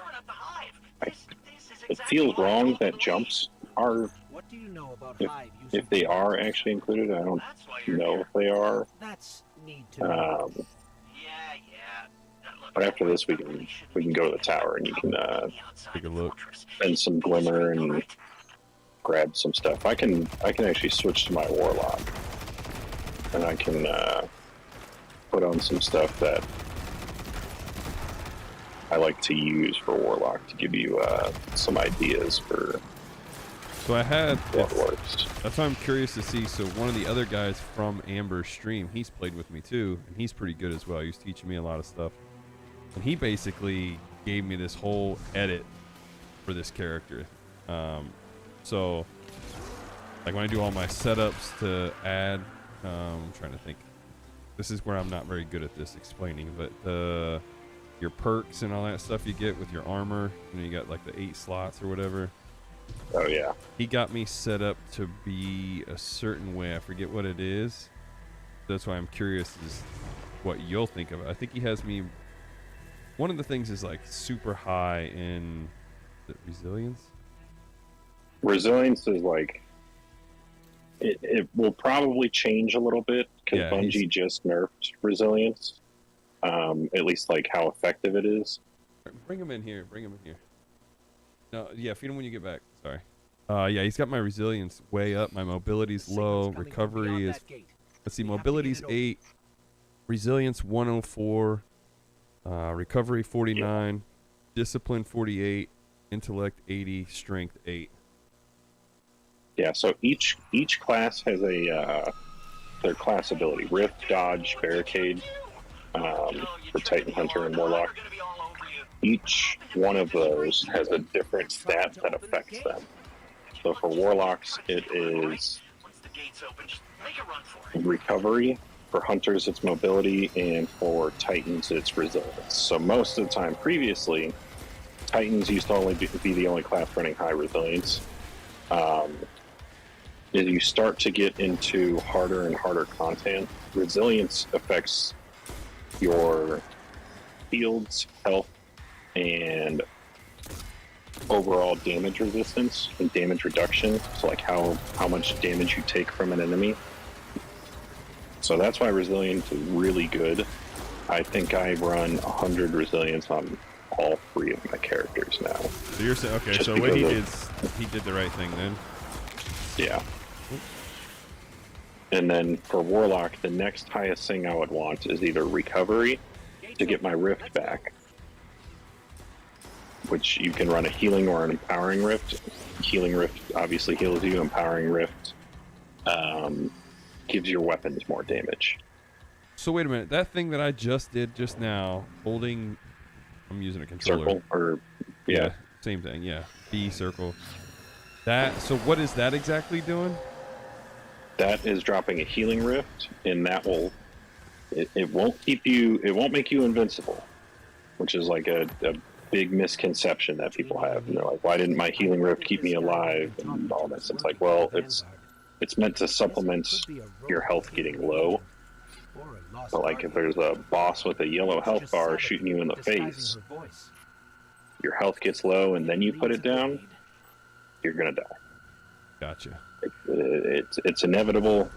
It feels wrong that jumps are, What do you know about if, Hive using if they are actually included. I don't know if they are. That's need to know. But after this, we can go to the tower and you can Take a look. spend some Glimmer and grab some stuff. I can actually switch to my Warlock, and I can put on some stuff that I like to use for Warlock to give you some ideas for So I had. what works. That's why I'm curious to see. So one of the other guys from Amber's stream, he's played with me too, and he's pretty good as well. He's teaching me a lot of stuff, and he basically gave me this whole edit for this character. So like when I do all my setups to add, I'm trying to think. This is where I'm not very good at this explaining, but your perks and all that stuff you get with your armor, and you got like the 8 slots or whatever. Oh yeah, He got me set up to be a certain way. I forget what it is. That's why I'm curious is what you'll think of it. I think he has me. One of the things is like super high in resilience. resilience is like it will probably change a little bit because Yeah, Bungie just nerfed resilience. At least like how effective it is. Bring him in here. Bring him in here. No, yeah, feed him when you get back. Sorry. Yeah, he's got my resilience way up. My mobility's low. Signals coming from Recovery beyond is. that gate. Let's see. We have to Mobility's get it 8. Resilience 104. Recovery 49. Discipline 48. Intellect 80. Strength 8. Yeah, so each class has a their class ability: Rift, Dodge, Barricade, for Titan Hunter and Warlock. Each one of those has a different stat that affects them. So for Warlocks, it is Recovery. For Hunters, it's Mobility, and for Titans, it's Resilience. So most of the time, previously, Titans used to only be the only class running high Resilience. As you start to get into harder and harder content, Resilience affects your fields, health, and overall damage resistance and damage reduction. So like how much damage you take from an enemy. So that's why Resilience is really good. I think I run 100 Resilience on all 3 of my characters now. So you're saying, okay, Just so what because he did the right thing then. Yeah. And then for Warlock, the next highest thing I would want is either Recovery to get my Rift back, which you can run a Healing or an Empowering Rift. Healing Rift obviously heals you. Empowering Rift gives your weapons more damage. So wait a minute, that thing that I just did just now, holding, I'm using a controller. Circle or yeah. Same thing, yeah. B circle. That, so what is that exactly doing? That is dropping a Healing Rift, and that will it won't keep you, it won't make you invincible, which is like a big misconception that people have. And they're like, why didn't my Healing Rift keep me alive and all this? It's like, well, it's meant to supplement your health getting low. But like if there's a boss with a yellow health bar shooting you in the face, your health gets low and then you put it down, you're gonna die. Gotcha. It's inevitable.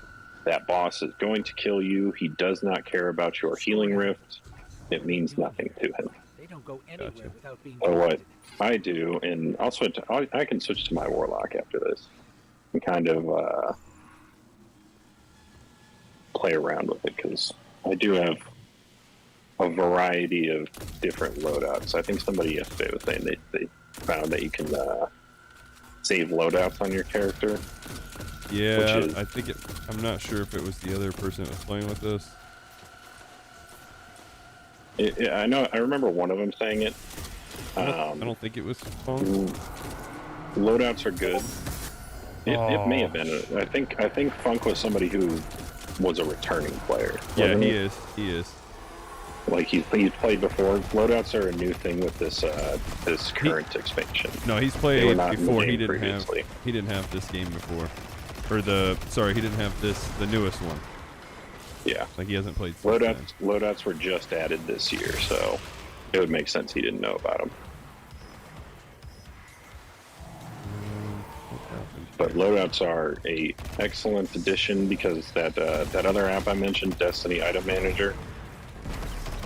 That boss is going to kill you. He does not care about your Healing Rift. It means nothing to him. They don't go anywhere without being So what directed. I do, and I'll switch. I can switch to my Warlock after this, and kind of play around with it because I do have a variety of different loadouts. I think somebody yesterday was saying they found that you can save loadouts on your character. Yeah, Which is- I think I'm not sure if it was the other person that was playing with us. I know. I remember one of them saying it. I don't think it was phone. Loadouts are good. It may have been. Oh, I think Funk was somebody who was a returning player. Yeah, wasn't he is. He is. Like he's played before. Loadouts are a new thing with this this current expansion. No, he's They played were not in the before. game previously. He didn't have this game before, or he didn't have the newest one. Yeah. Like he hasn't played since then. Loadouts were just added this year, so it would make sense he didn't know about them. But loadouts are a excellent addition because that other app I mentioned, Destiny Item Manager,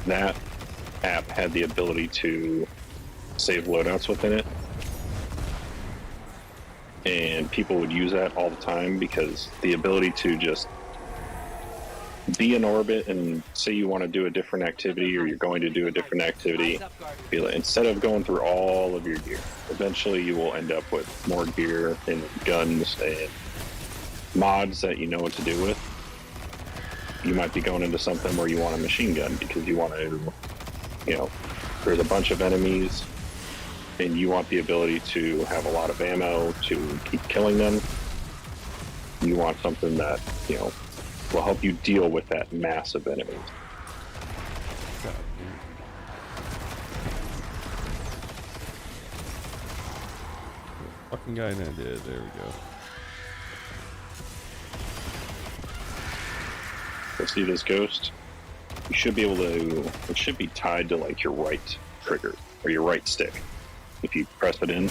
that app had the ability to save loadouts within it, and people would use that all the time because the ability to just be in orbit and say you want to do a different activity or you're going to do a different activity, instead of going through all of your gear, eventually you will end up with more gear and guns and mods that you know what to do with. You might be going into something where you want a machine gun because you want to, there's a bunch of enemies and you want the ability to have a lot of ammo to keep killing them. You want something that, will help you deal with that mass of enemies. Fucking guy in that did. There we go. Let's see this ghost. You should be able to. It should be tied to like your right trigger or your right stick. If you press it in.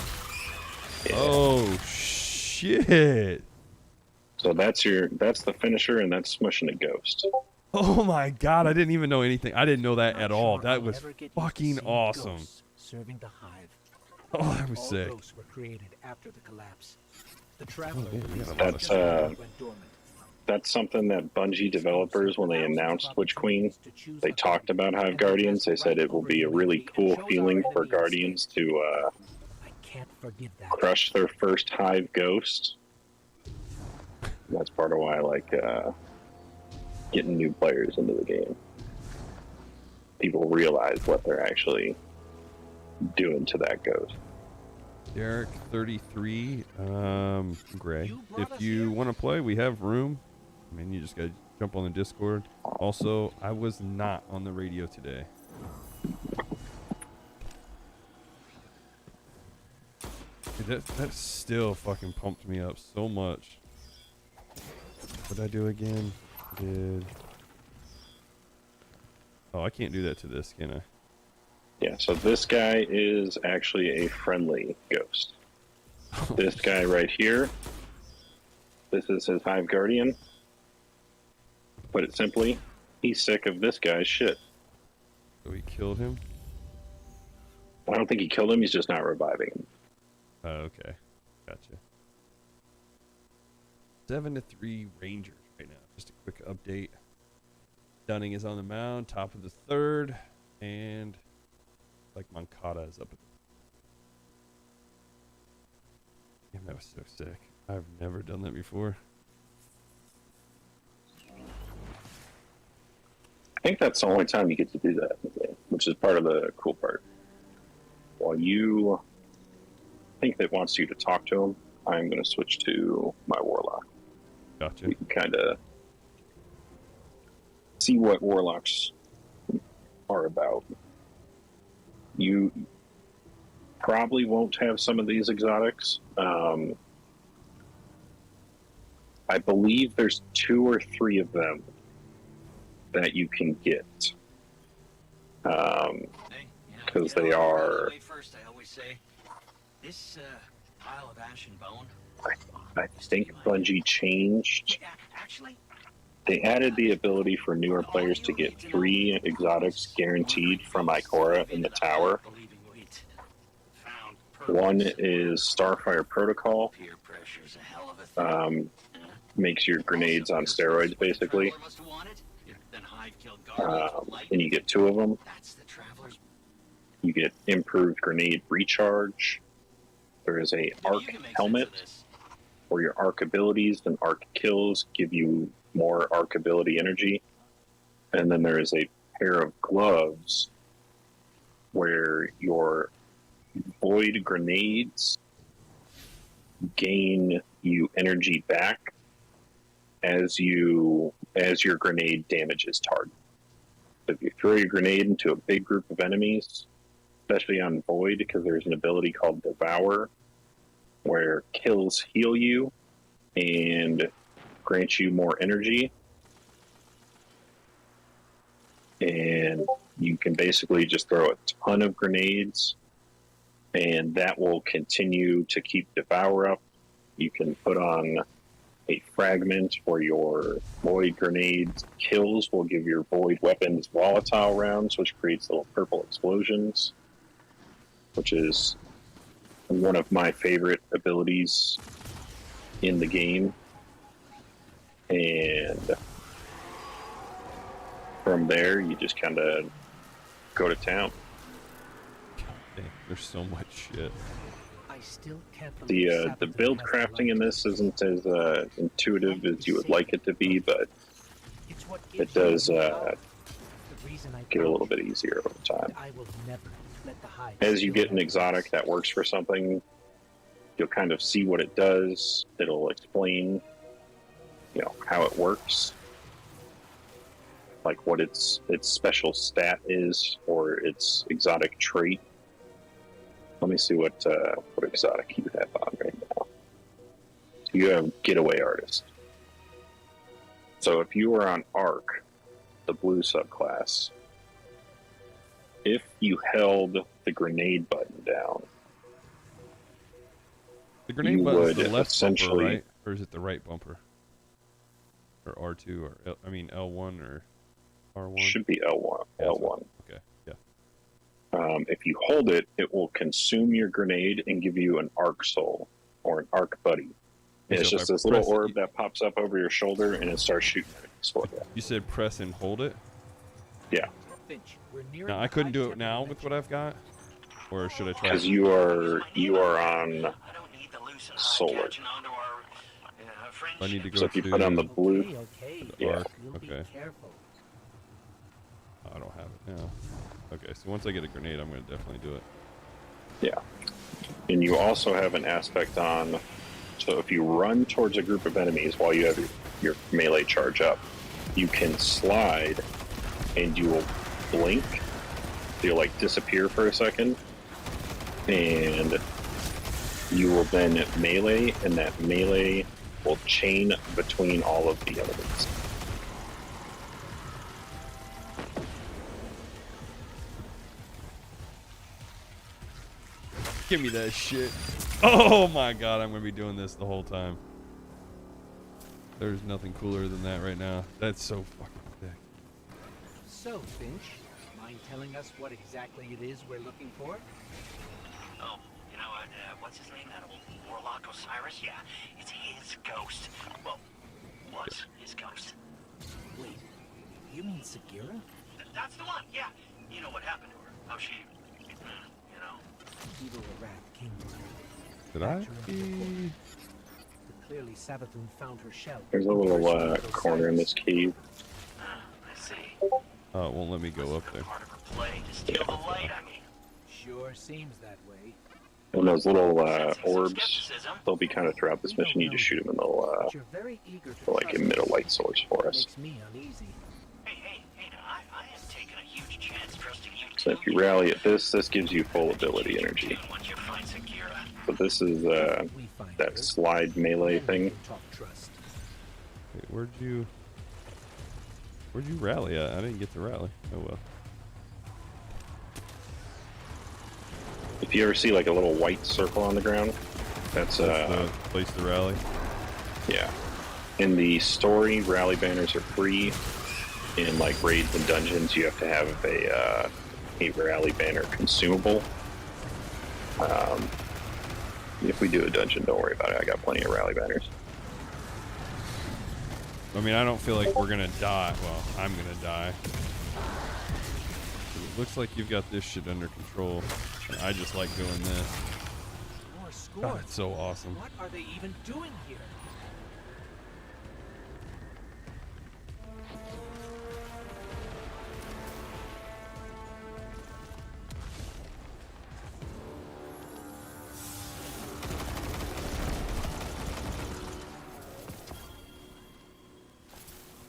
Yeah. Oh shit! So that's the finisher, and that's smushing a ghost. Oh my god! I didn't even know anything. I didn't know that at all. That was fucking awesome. Serving the hive. Oh, that was All sick. ghosts were created after the collapse. The traveler That's something that Bungie developers, when they announced Witch Queen, they talked about Hive Guardians. They said it will be a really cool feeling for Guardians to I can't forgive that. crush their first Hive ghost. That's part of why I like getting new players into the game. People realize what they're actually doing to that ghost. Derek 33, Gray. If you want to play, we have room. I mean, you just gotta jump on the Discord. Also, I was not on the radio today. Dude, that still fucking pumped me up so much. What did I do again? Oh, I can't do that to this, can I? Yeah, so this guy is actually a friendly ghost. This guy right here, this is his Hive Guardian. Put it simply, he's sick of this guy's shit. So we killed him? I don't think he killed him, he's just not reviving him. Oh, okay. Gotcha. 7-3 Rangers right now. Just a quick update. Dunning is on the mound, top of the third, and like Moncada is up at the... Damn, that was so sick. I've never done that before. I think that's the only time you get to do that in the game, which is part of the cool part. While you think that wants you to talk to him, I'm going to switch to my Warlock. Gotcha. We can kind of see what Warlocks are about. You probably won't have some of these exotics. I believe there's 2 or 3 of them that you can get. Because they are... First, I always say, this pile of ash and bone. I think Bungie changed. Actually, They added the ability for newer players to get 3 exotics guaranteed from Ikora in the tower. One is Starfire Protocol. Makes your grenades on steroids, basically. And you get 2 of them. You get improved grenade recharge. There is a arc helmet, where your arc abilities and arc kills give you more arc ability energy. And then there is a pair of gloves where your void grenades gain you energy back as your grenade damages target. So if you throw your grenade into a big group of enemies, especially on void, because there's an ability called Devour, where kills heal you and grant you more energy. you can basically just throw a ton of grenades, and that will continue to keep Devour up. You can put on a fragment for your void grenades. Kills will give your void weapons volatile rounds, which creates little purple explosions, which is one of my favorite abilities in the game. And from there, you just kind of go to town. Dang, there's so much shit. I still can't believe The build crafting in this isn't as intuitive as you would like it to be, but it does get a little bit easier over time. As you get an exotic that works for something, you'll kind of see what it does. It'll explain, how it works, like what its special stat is or its exotic trait. Let me see what exotic you have on right now. You have Getaway Artist. So if you are on Arc, the blue subclass, if you held the grenade button down, The grenade you button's the would left bumper, essentially- right? Or is it the right bumper? Or R2 or L1 or R1? should be L1. Yeah, that's L1. Okay, yeah. If you hold it, it will consume your grenade and give you an Arc Soul or an Arc Buddy. And it's So if just I this little press it- orb that pops up over your shoulder and it starts shooting at explode. You said press and hold it? Yeah, Finch, we're nearing Now, the I couldn't high do it temp now with what I've got? Or should I try because it? you are on I don't need the loose and Solar. catching onto our friendship. I need to go So if you to... put on the blue, Okay. Yeah. You'll be Okay. careful. I don't have it now. Okay, so once I get a grenade, I'm going to definitely do it. yeah. And you also have an aspect on, so if you run towards a group of enemies while you have your melee charge up, you can slide and you will blink. So you'll like disappear for a second, and you will then melee, and that melee will chain between all of the enemies. Give me that shit. Oh my god, I'm going to be doing this the whole time. There's nothing cooler than that right now. That's so fucking sick. So, Finch, mind telling us what exactly it is we're looking for? Oh, what's his name? That old warlock Osiris? Yeah, it's his ghost. Well, was his ghost. Wait, you mean Sagira? That's the one, yeah. You know what happened to her. How she, Evil rat king. Did I? But clearly Savathun found her shell. There's a little corner in this cave. I see. Oh, it won't let me go up there. Part of her play to steal the light, I mean. Sure seems that way. And those little Sensing some orbs, skepticism. they'll be kind of throughout this mission. You just shoot them and But you're very eager to they'll trust emit a us. light source for us. Makes me uneasy. Hey, now, I am taking a huge chance trusting you So if you rally at this gives you full ability energy. Once you find Sagira. But this is We find that her, slide melee then we thing. can talk trust. Wait, where'd you rally at? I didn't get to rally. Oh well. If you ever see like a little white circle on the ground, that's That's the place to rally. yeah. In the story, rally banners are free. In like raids and dungeons, you have to have a rally banner consumable. If we do a dungeon, don't worry about it. I got plenty of rally banners. I mean, I don't feel like we're gonna die. Well, I'm gonna die. It looks like you've got this shit under control. And I just like doing this. More score. God, it's so awesome. What are they even doing here?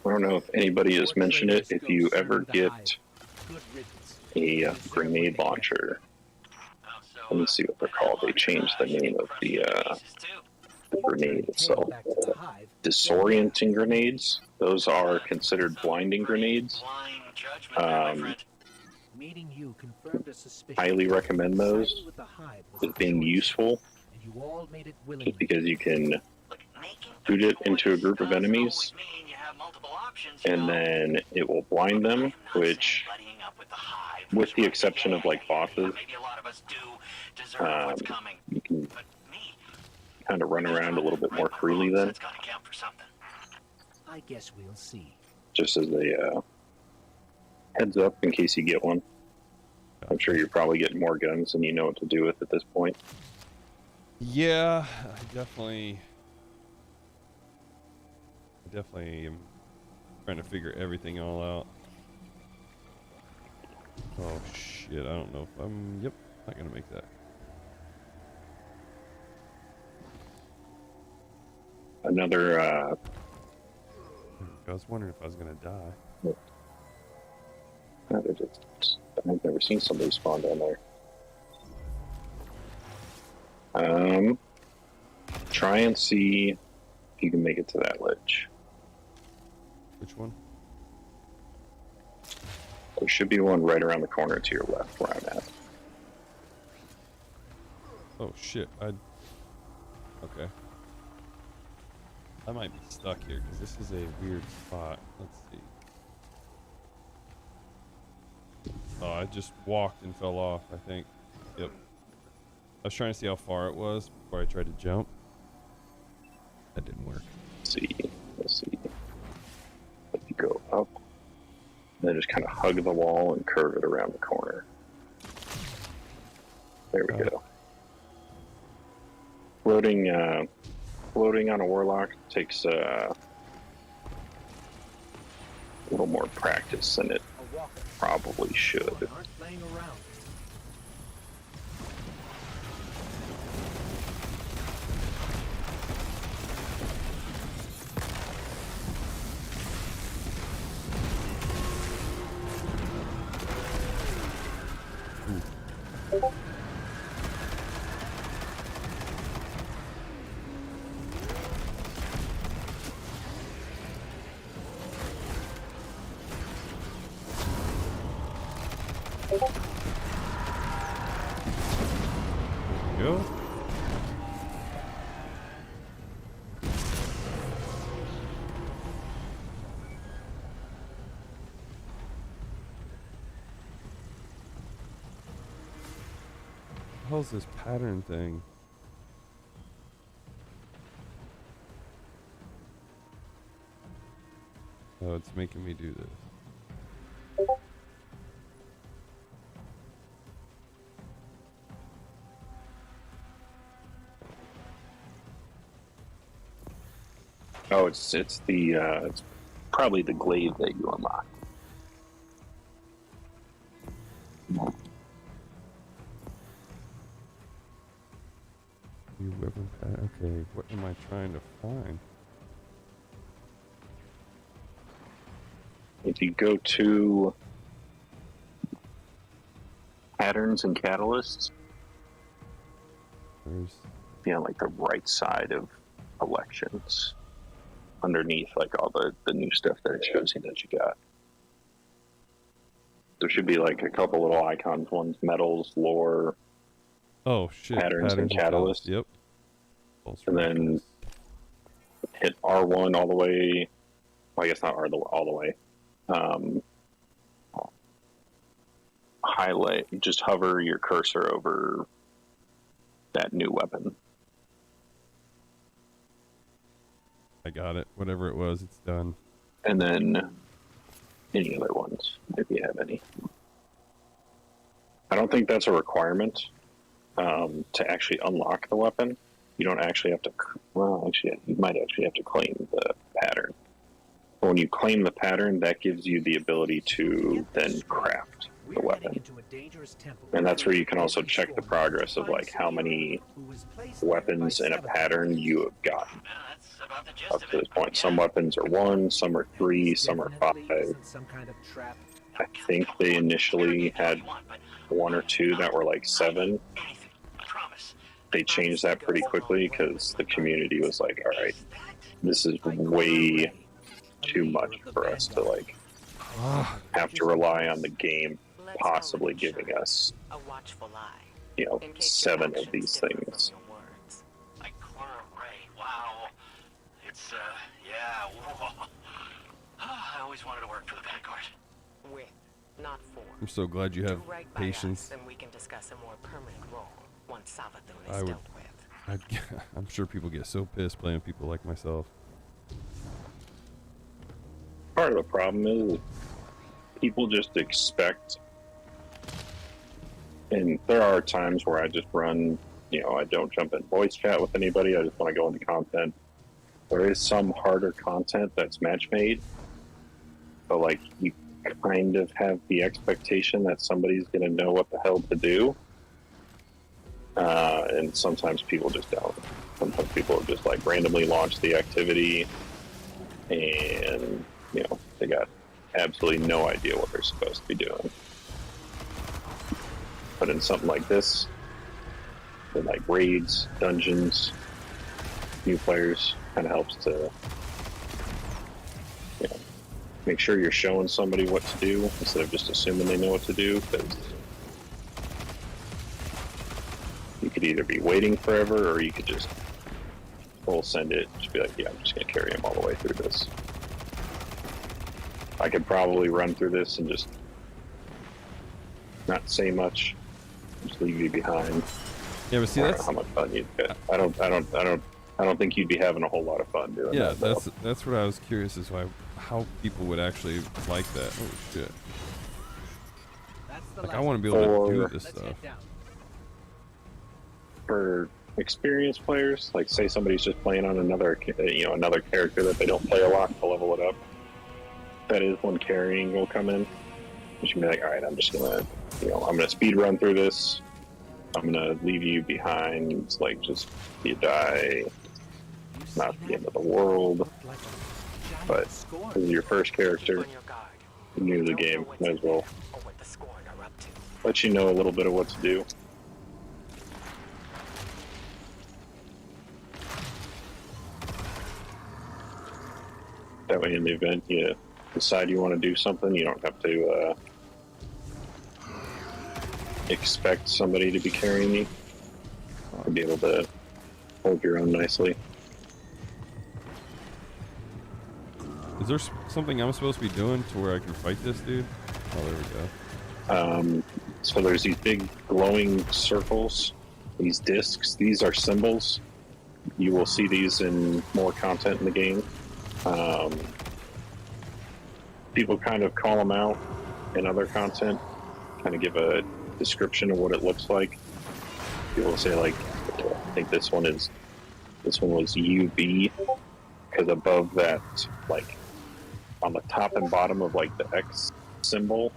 I don't know if anybody has mentioned it. If you ever get Good riddance. a grenade launcher, let me see what they're called. They changed the name of the grenade itself. Back to the hive. Disorienting grenades. Those are considered blinding grenades. Blind judgment, my friend. Meeting you confirmed a suspicion. highly recommend those Siding with the Hive was as a being choice, useful, and you all made it willingly. just because you can Look, making shoot it good into a choices group of doesn't enemies, always mean you have multiple options, you and know? then it will blind I them, am not which, saying buddying up with the Hive with was the right. exception of like bosses, Maybe a lot of us do deserve what's coming. you can But me, kind of run around a little bit more freely then, that's gotta count for something. I guess we'll see. just as a heads up in case you get one. I'm sure you're probably getting more guns than you know what to do with at this point. Yeah, I definitely am trying to figure everything all out. Oh shit, I don't know if I'm, yep, not gonna make that. Another, I was wondering if I was gonna die. I've never seen somebody spawn down there. Try and see if you can make it to that ledge. Which one? There should be one right around the corner to your left where I'm at. Oh shit, okay. I might be stuck here because this is a weird spot. Let's see. Oh, I just walked and fell off, I think. Yep. I was trying to see how far it was before I tried to jump. That didn't work. Let's see. If you go up, then just kind of hug the wall and curve it around the corner. There we go. Floating on a warlock takes a little more practice than it A walker. probably should. Aren't playing around. Go. What the hell's this pattern thing? Oh, it's making me do this. Oh, it's probably the glaive that you unlock. New weapon pattern. Okay, what am I trying to find? If you go to patterns and catalysts, Where's be on like the right side of elections, underneath like all the new stuff that it shows you that you got. There should be like a couple little icons, one's medals, lore, oh shit? Patterns and catalysts. Yep. Pulse and then reflex. hit R1 all the way. Well, I guess not all the way. Highlight, just hover your cursor over that new weapon. I got it. Whatever it was, it's done. And then any other ones, if you have any. I don't think that's a requirement to actually unlock the weapon. You don't actually have to, well, actually, you might actually have to claim the pattern. But when you claim the pattern, that gives you the ability to then craft the We're heading weapon. into a dangerous temple. And that's where you can also check the progress of like how many Who was placed there weapons by in a Sabathun. pattern you have gotten Well, that's about the gist up of to it. this point. Some weapons are 1, some are 3, some are 5. Definitely isn't some kind of trap. I think they initially had 1 or 2 that were like 7. Anything, I promise. They changed that pretty quickly because the community was like, all right, this is way too much for us to like have to rely on the game Let's possibly call it giving insurance. us, A watchful eye. you know, In case your 7 of actions these differ things. from your words. Like Clara Ray. Wow. It's, yeah. Whoa. I always wanted to work for the Vanguard. With, not for. I'm so glad you Do have right by us, patience. and we can discuss a more permanent role once Savathun I is would- dealt with. I'm sure people get so pissed playing people like myself. Part of the problem is people just expect, and there are times where I just run, you know, I don't jump in voice chat with anybody. I just want to go into content. There is some harder content that's match made, but like you kind of have the expectation that somebody's going to know what the hell to do. And sometimes people just don't. Sometimes people just like randomly launch the activity and, you know, they got absolutely no idea what they're supposed to be doing. But in something like this, in like raids, dungeons, new players, kind of helps to, you know, make sure you're showing somebody what to do instead of just assuming they know what to do, because you could either be waiting forever or you could just full send it, just be like, yeah, I'm just going to carry him all the way through this. I could probably run through this and just not say much, just leave you behind. Yeah, but see, I don't know that's how much fun you'd get. I don't think you'd be having a whole lot of fun doing yeah, that. though. that's what I was curious is how people would actually like that. Oh shit! That's the Like last I want to be able to do Or- this Let's stuff. head down. For experienced players, like say somebody's just playing on another character that they don't play a lot to level it up. That is when carrying will come in. You should be like, all right, I'm gonna speed run through this. I'm gonna leave you behind. It's like just you die, You not see the that? end of the world. Looked like a giant But scorn. this is your first character. Keep on your guard. New to the You don't know game, what's might in as well there or what the Scorn are up to. let you know a little bit of what to do. That way, in the event you decide you want to do something, you don't have to expect somebody to be carrying you. You'll be able to hold your own nicely. Is there something I'm supposed to be doing to where I can fight this dude? Oh, there we go. So there's these big glowing circles, these discs. These are symbols. You will see these in more content in the game. People kind of call them out in other content, kind of give a description of what it looks like. People say like, I think this one was UV, because above that, like on the top and bottom of like the X symbol,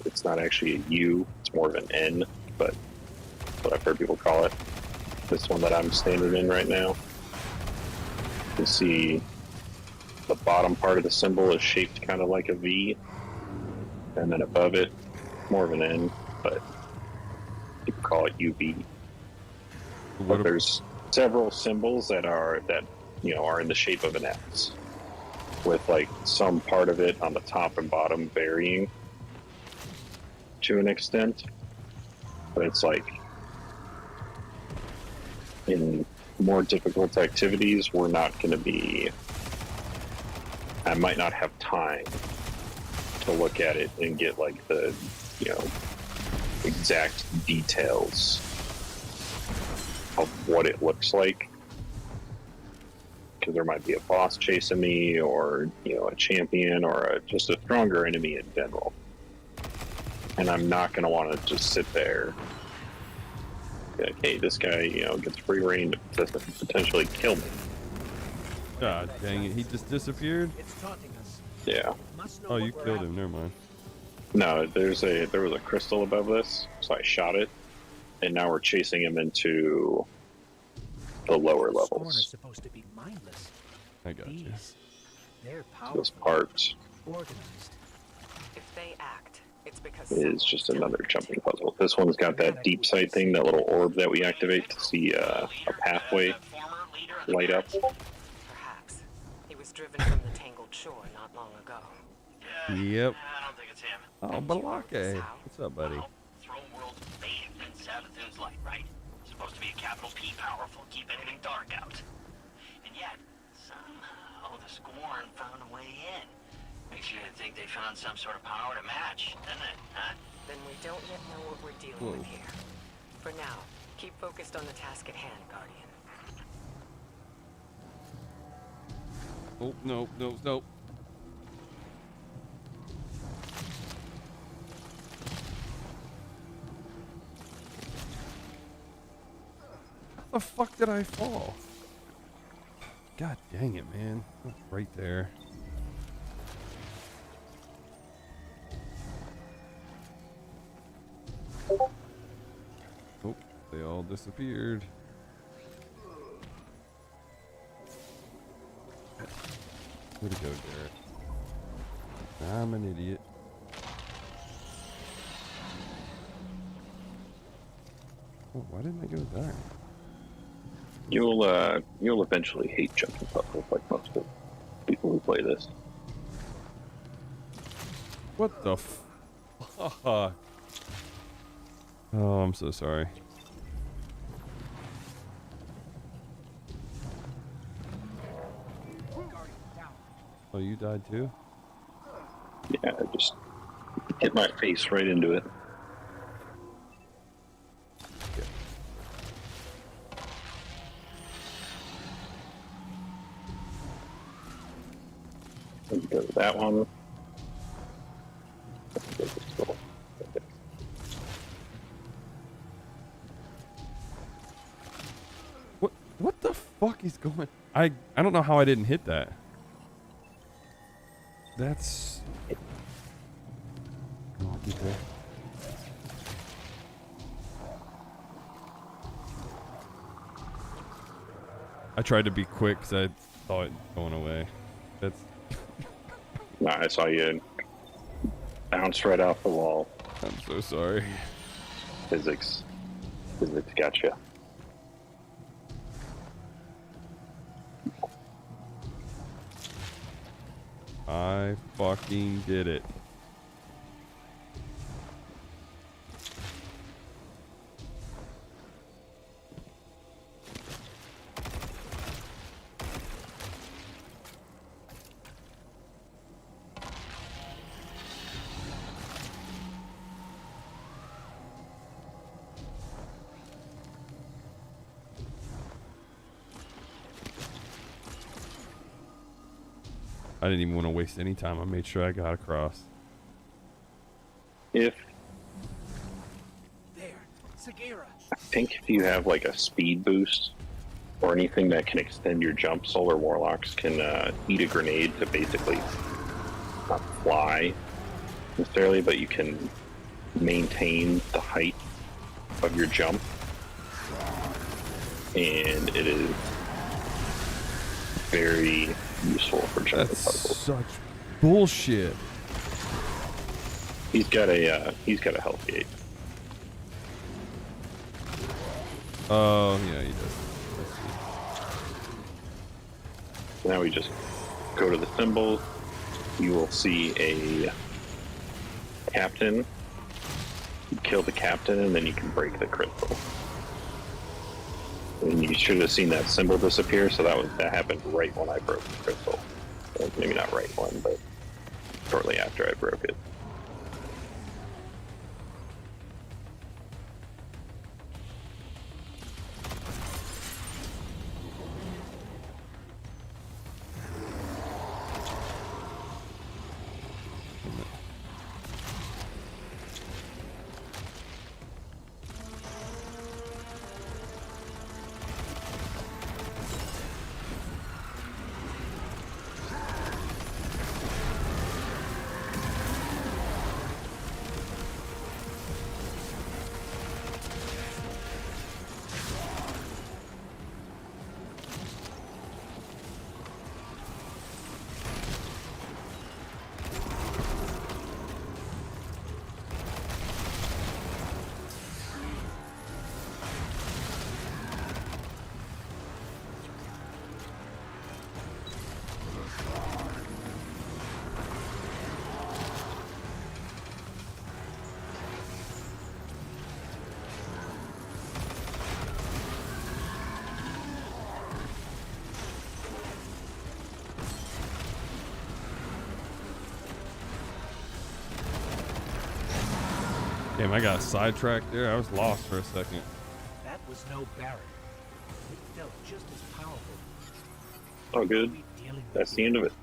it's not actually a U, it's more of an N, but that's what I've heard people call it. This one that I'm standing in right now, you can see the bottom part of the symbol is shaped kind of like a V, and then above it, more of an N, but people call it UV. What But ab- there's several symbols that are in the shape of an X, with like some part of it on the top and bottom varying to an extent. But it's like in more difficult activities, we're not going to be. I might not have time to look at it and get like the, exact details of what it looks like, because there might be a boss chasing me, or a champion, or just a stronger enemy in general, and I'm not going to want to just sit there like, hey, this guy gets free reign to potentially kill me. God dang it! He just disappeared. It's taunting us. Yeah. Must know Oh, what you we're killed after. him. Never mind. No, there was a crystal above this, so I shot it, and now we're chasing him into the lower Scorn are levels. supposed to be mindless. I got you. These, they're powerful, This part organized. If they act, it's because is someone just telling another them jumping to. puzzle. This one's got that deep sight thing, that little orb that we activate to see a pathway light up. Perhaps. He was driven from the tangled shore not long ago. Yep. I don't think it's him. Oh, Balake. What's up, buddy? Well, Throne World's bathed in Savathun's light, right? Supposed to be a capital P powerful, keep anything dark out. And yet, somehow the Scorn found a way in. Makes you think they found some sort of power to match, doesn't it? Huh? Then we don't yet know what we're dealing with here. For now, keep focused on the task at hand, Guardian. Oh, no, no, no. How the fuck did I fall? God dang it, man. Right there. Oh, they all disappeared. Way to go, Garrett. I'm an idiot. Oh, why didn't I go there? You'll eventually hate jumping puzzles like most of people who play this. What the fuck? Oh, I'm so sorry. Oh, you died too? Yeah, I just hit my face right into it. Let's go to that one. Let's go to this little- What the fuck is going? I don't know how I didn't hit that. That's. Oh, I'll get there. I tried to be quick because I saw it going away. That's. Nah, I saw you bounce right off the wall. I'm so sorry. Physics gotcha. I fucking did it. I didn't even want to waste any time. I made sure I got across. If There, Sagira. I think if you have like a speed boost or anything that can extend your jump, Solar Warlocks can eat a grenade to basically not fly necessarily, but you can maintain the height of your jump, and it is very useful for jumping That's puzzles. such bullshit. He's got a health gate. Oh, yeah, he does. Now we just go to the symbols. You will see a captain. You kill the captain, and then you can break the crystal. And you should have seen that symbol disappear. So that happened right when I broke the crystal. Well, maybe not right when, but shortly after I broke it. Damn, I got sidetracked there. I was lost for a second. That was no Baron. It felt just as powerful. Oh, What are good. we dealing with That's the here? end of it.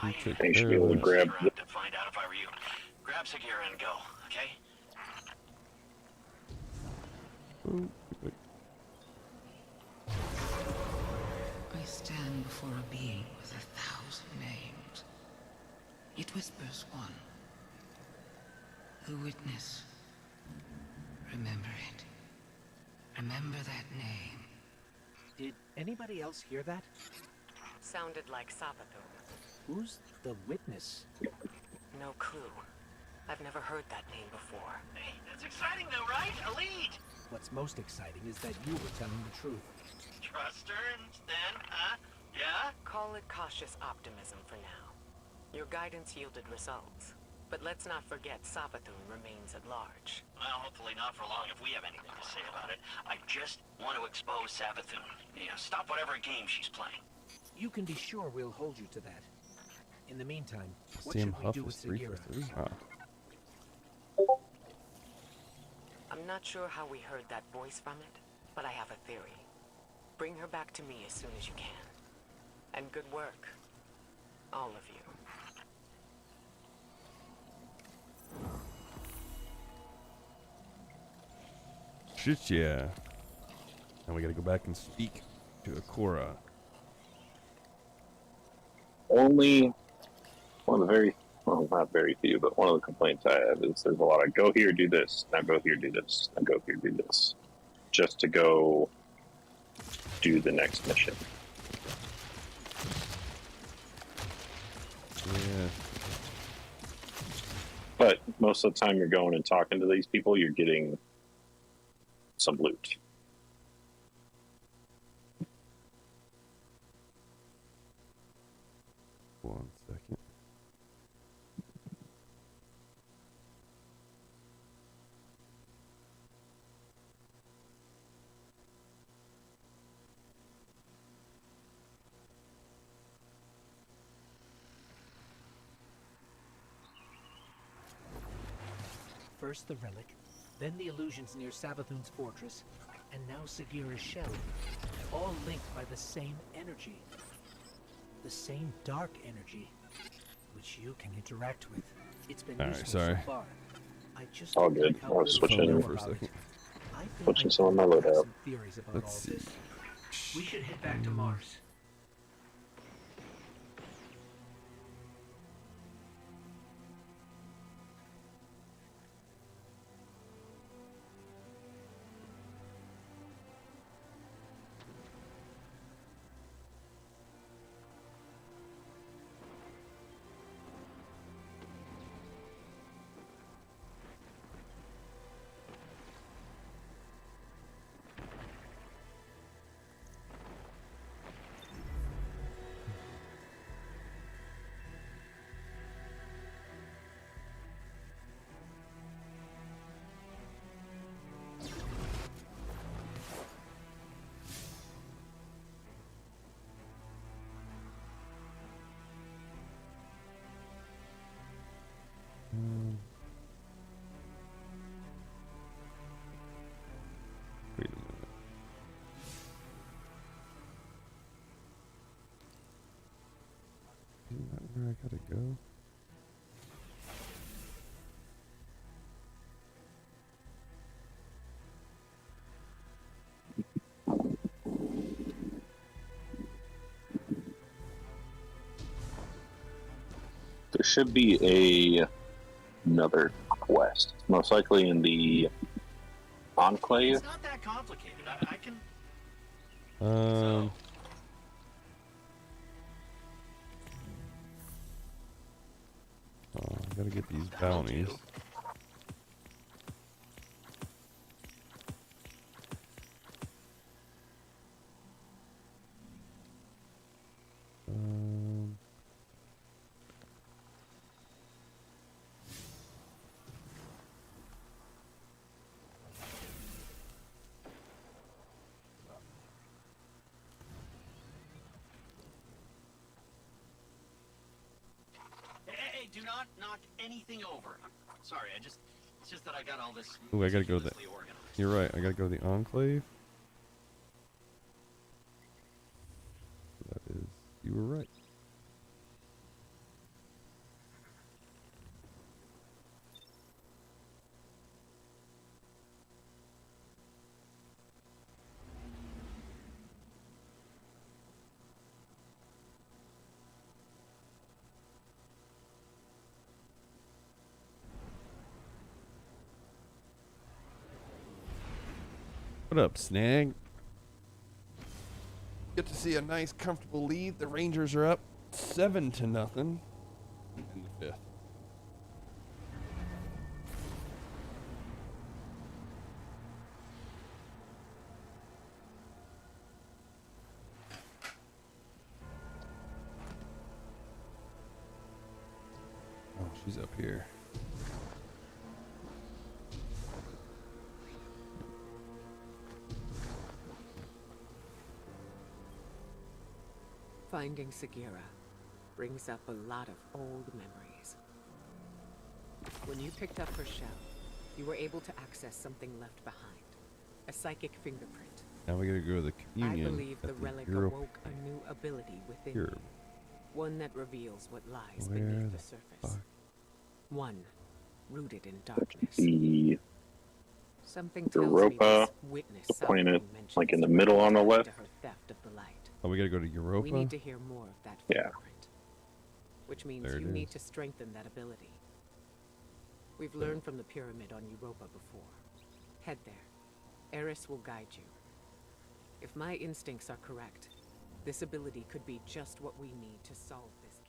You took I should care be of able to that. grab the To find out if I were you. Grab Sagira and go, okay? Ooh, I stand before a being with 1,000 names. It whispers one. The witness. Remember it. Remember that name. Did anybody else hear that? Sounded like Savathun. Who's the witness? No clue. I've never heard that name before. Hey, that's exciting though, right? A lead! What's most exciting is that you were telling the truth. Trust her, then, huh? Yeah? Call it cautious optimism for now. Your guidance yielded results. But let's not forget Savathun remains at large. Well, hopefully not for long if we have anything to say about it. I just want to expose Savathun. Yeah, stop whatever game she's playing. You can be sure we'll hold you to that. In the meantime, what Sam should we Huff do is with 3 for Sagira? 3. Huh. I'm not sure how we heard that voice from it, but I have a theory. Bring her back to me as soon as you can. And good work. All of you. Shit, yeah. Now we gotta go back and speak to Akora. only one of the very, well, not very few, but one of the complaints I have is there's a lot of go here, do this, now go here, do this, now go here, do this, just to go do the next mission. Yeah. But most of the time you're going and talking to these people, you're getting some loot. One second. First the relic, then the illusions near Savathun's fortress, and now Sagira's shell. All linked by the same energy. The same dark energy, which you can interact with. It's been Alright, useful sorry. so far. I just All don't good. like how I was little we switching know for a about it. second. I think Switching I some of my have loadout. some theories about Let's all see. this. We should head back to Mars. Wait a minute. Isn't that where I gotta go? There should be another quest, most likely in the Enclave. It's not that complicated. I can. Um. Oh, I gotta get these That'll do. bounties. Um. Hey, do not knock anything over. I'm sorry, I just It's just that I got all this. Ooh, I gotta go to the. meticulously organized. You're right. I gotta go to the Enclave. That is. You were right. What up, Snag? Get to see a nice, comfortable lead. The Rangers are up 7-0 in the 5th. Oh, she's up here. Finding Sagira brings up a lot of old memories. When you picked up her shell, you were able to access something left behind. A psychic fingerprint. Now we gotta go to the communion. I believe the at relic Euro- awoke a new ability within Here. you. One that reveals what lies Where beneath the the surface. fuck? One rooted in darkness. The Something tells me Europa, this witness the planet, Salomon mentions like in the middle on the tied to left. her theft of the light. Oh, we gotta go to Europa? We need to hear more of that Yeah. fingerprint. Which means There it you need is. to strengthen that ability. We've learned from the pyramid on Europa before. Head there. Eris will guide you. If my instincts are correct, this ability could be just what we need to solve this.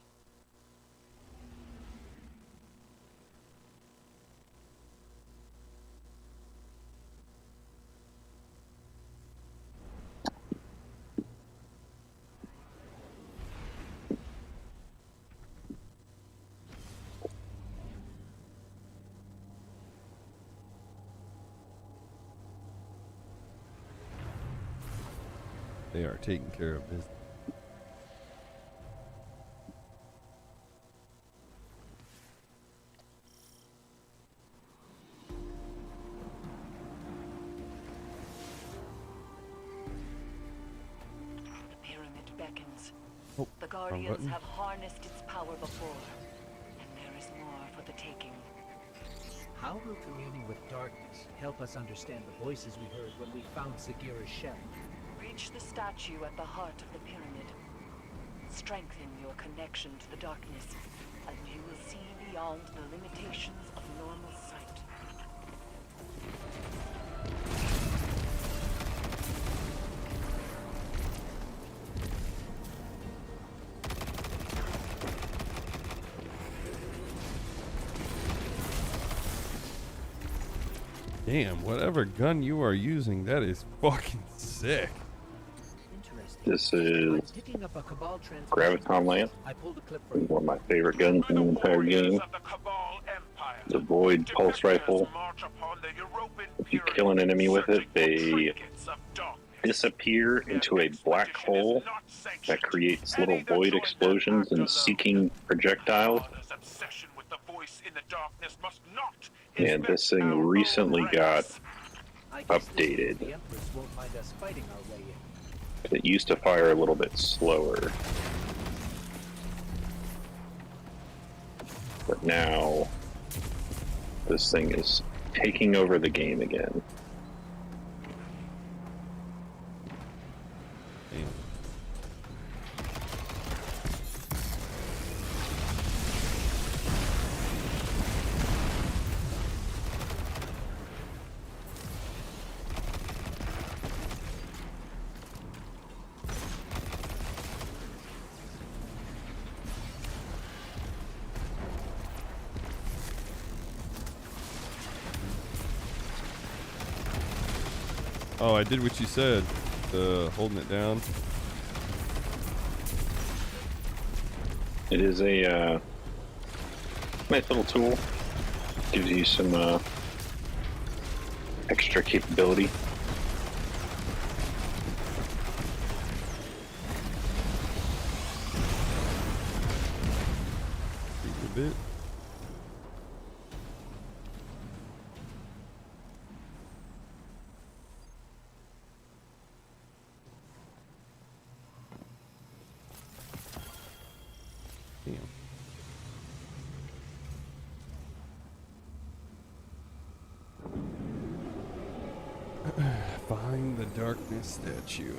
They are taking care of business. The pyramid beckons. Oh, The wrong Guardians button. have harnessed its power before, and there is more for the taking. How will communing with darkness help us understand the voices we heard when we found Sagira's shell? Reach the statue at the heart of the pyramid. Strengthen your connection to the darkness, and you will see beyond the limitations of normal sight. Damn, whatever gun you are using, that is fucking sick. Interesting. This I'm is picking up a Cabal transmission. Graviton Lance. I pulled a clip for you. One of my favorite guns in the entire game. The Void Pulse Rifle. If you kill an enemy with it, they disappear into a black hole that creates little void explosions and seeking projectiles. And this thing recently got I guess this means updated. The Empress won't mind us fighting our way in. It used to fire a little bit slower. But now, this thing is taking over the game again. Damn. Oh, I did what you said. Holding it down. It is a nice little tool. Gives you some extra capability. Creep a bit. Darkness statue.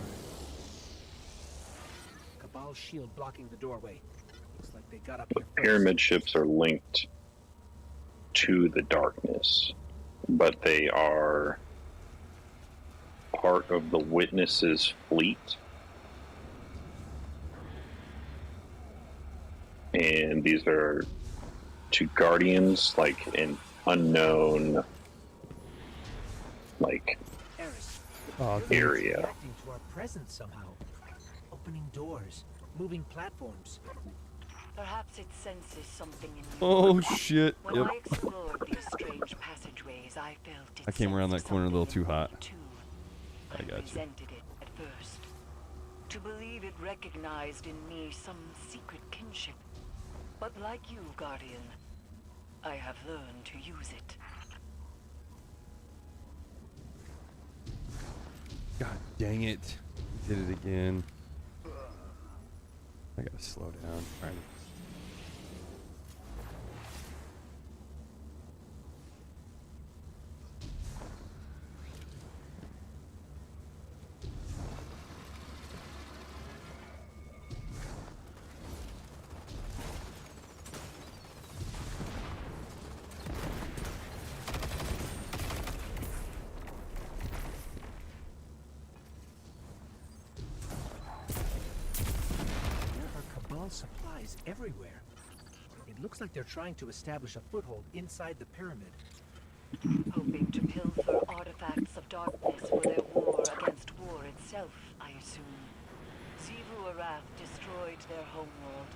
Cabal's shield blocking the doorway. Looks like they got up here first. Pyramid ships are linked to the darkness, but they are part of the Witness's fleet. And these are two guardians, like an unknown, like, Eris, Oh, they're area. reacting to our presence somehow. Opening doors, moving platforms. Perhaps it senses something in you. Oh shit. When Yep. I explored these strange passageways, I felt it. I came around sensed that corner a little something too in me, hot. too. I got you. resented it at first. To believe it recognized in me some secret kinship. But like you, Guardian, I have learned to use it. God dang it. Did it again. I gotta slow down. Alright. There are Cabal supplies everywhere. It looks like they're trying to establish a foothold inside the pyramid. Hoping to pilfer artifacts of darkness for their war against war itself, I assume. Xivu Arath destroyed their homeworld,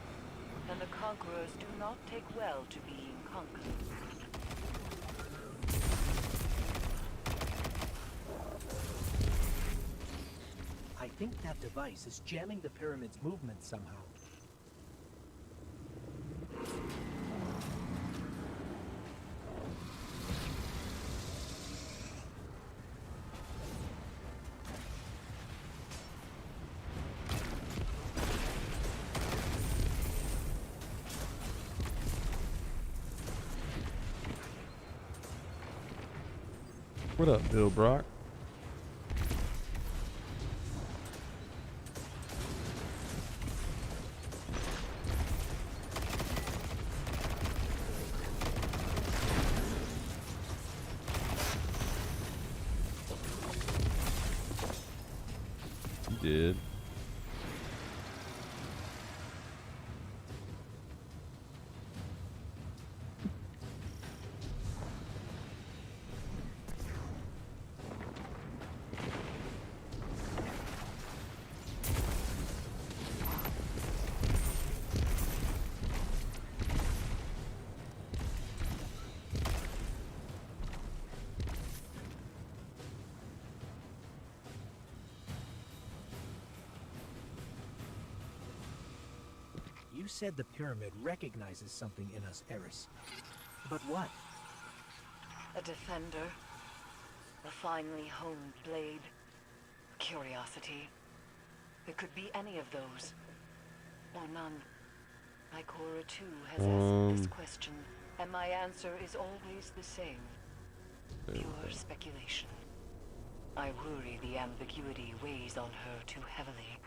and the conquerors do not take well to being conquered. I think that device is jamming the pyramid's movement somehow. What up, Bill Brock? You did. You said the pyramid recognizes something in us, Eris. But what? A defender, a finely honed blade, curiosity. It could be any of those, or none. Ikora too has asked this question, and my answer is always the same. Pure speculation. I worry the ambiguity weighs on her too heavily.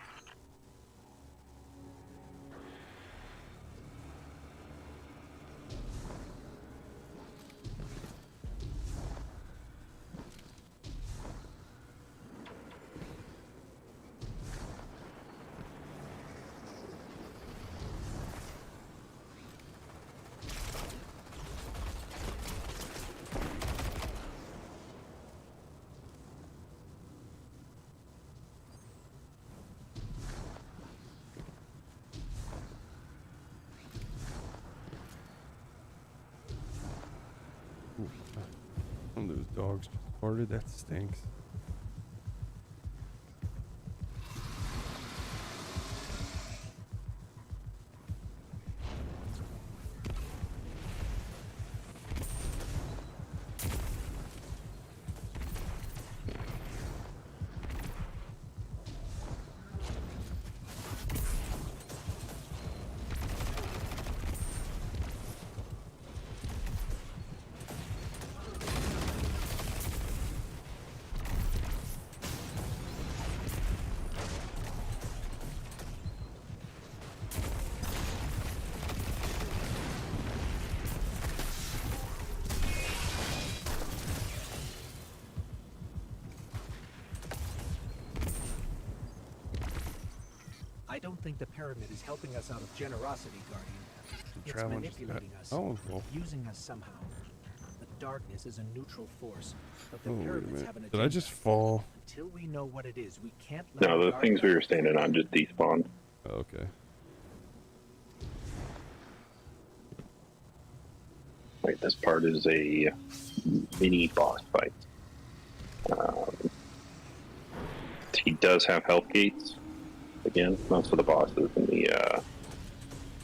One of those dogs just farted. That stinks. think the pyramid is helping us out of generosity, Guardian. It's Traveling just manipulating us, oh, well. using us somehow. The darkness is a neutral force, but the Oh, wait a pyramids minute. have an Did agenda. I just fall? Until we know what it is, we can't let No, our the guard things we down. were standing on just despawned. Oh, okay. Right, this part is a mini boss fight. He does have health gates. Again, most of the bosses in the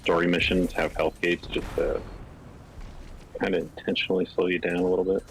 story missions have health gates just to kind of intentionally slow you down a little bit.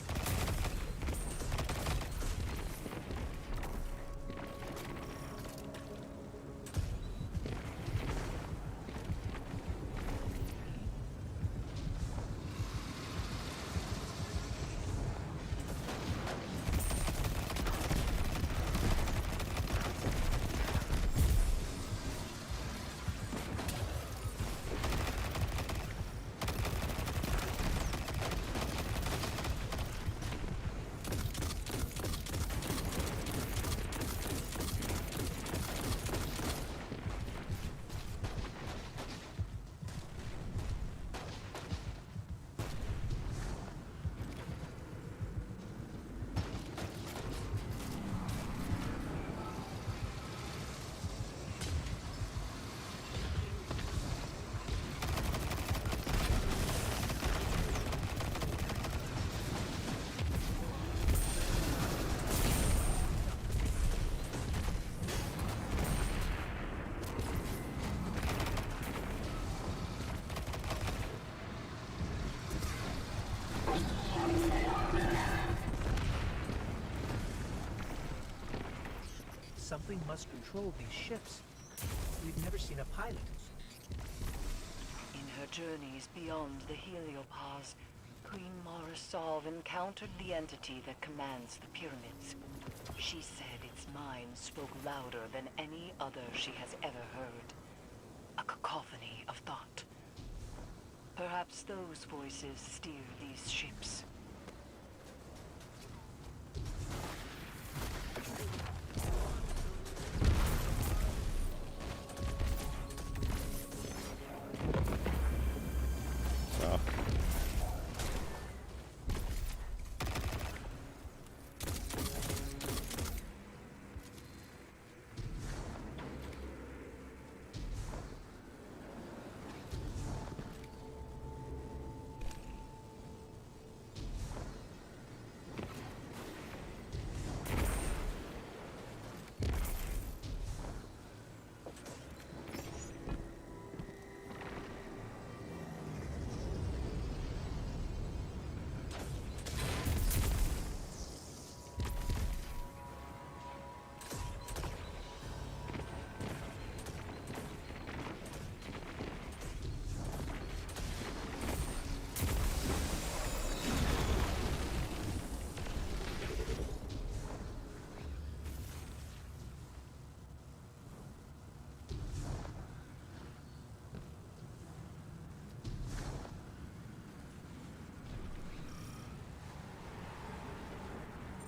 Something must control these ships. We've never seen a pilot. In her journeys beyond the Heliopause, Queen Mara Sov encountered the entity that commands the pyramids. She said its mind spoke louder than any other she has ever heard. A cacophony of thought. Perhaps those voices steer these ships. Ah.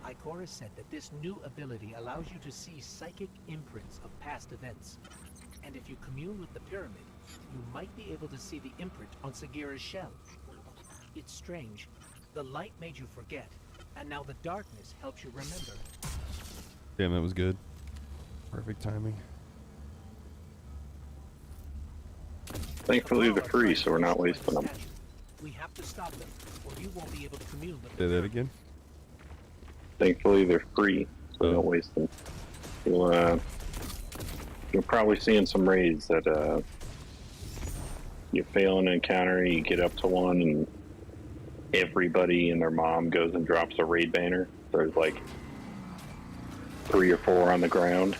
Ikora said that this new ability allows you to see psychic imprints of past events. And if you commune with the pyramid, you might be able to see the imprint on Sagira's shell. It's strange. The light made you forget, and now the darkness helps you remember. Damn, that was good. Perfect timing. Thankfully, they're free, so we're not wasting them. We have to stop them, or you won't be able to commune with Say the that again. Thankfully, they're free, so we don't waste them. You'll probably see in some raids that you fail an encounter, you get up to one, and everybody and their mom goes and drops a raid banner. There's like 3 or 4 on the ground.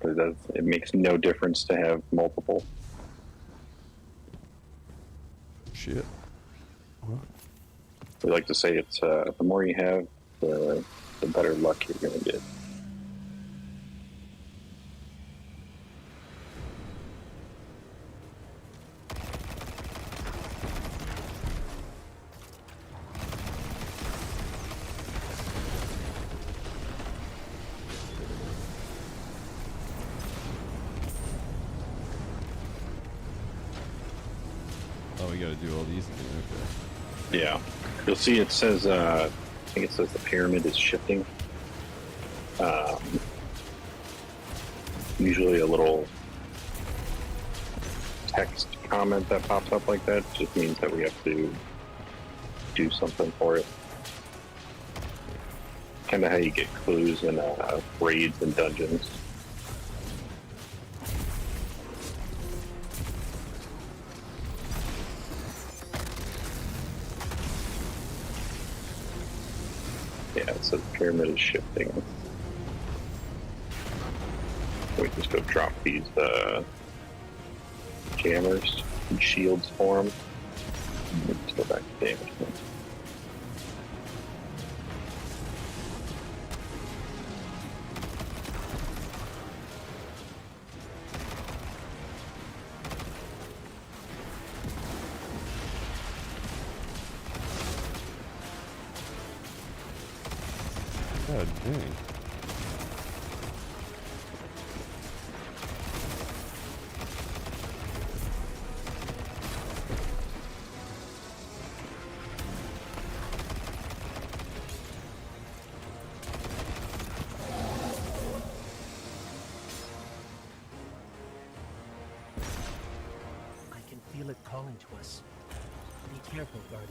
But it makes no difference to have multiple. Shit. What? We like to say it's the more you have, the better luck you're going to get. Oh, we gotta do all these again. Okay. Yeah. You'll see it says, I think it says the pyramid is shifting. Usually a little text comment that pops up like that just means that we have to do something for it. Kind of how you get clues in raids and dungeons. Yeah, it says the pyramid is shifting. We just go drop these jammers and shields for them. Let's go back to damage. God dang. I can feel it calling to us. Be careful, Guardian.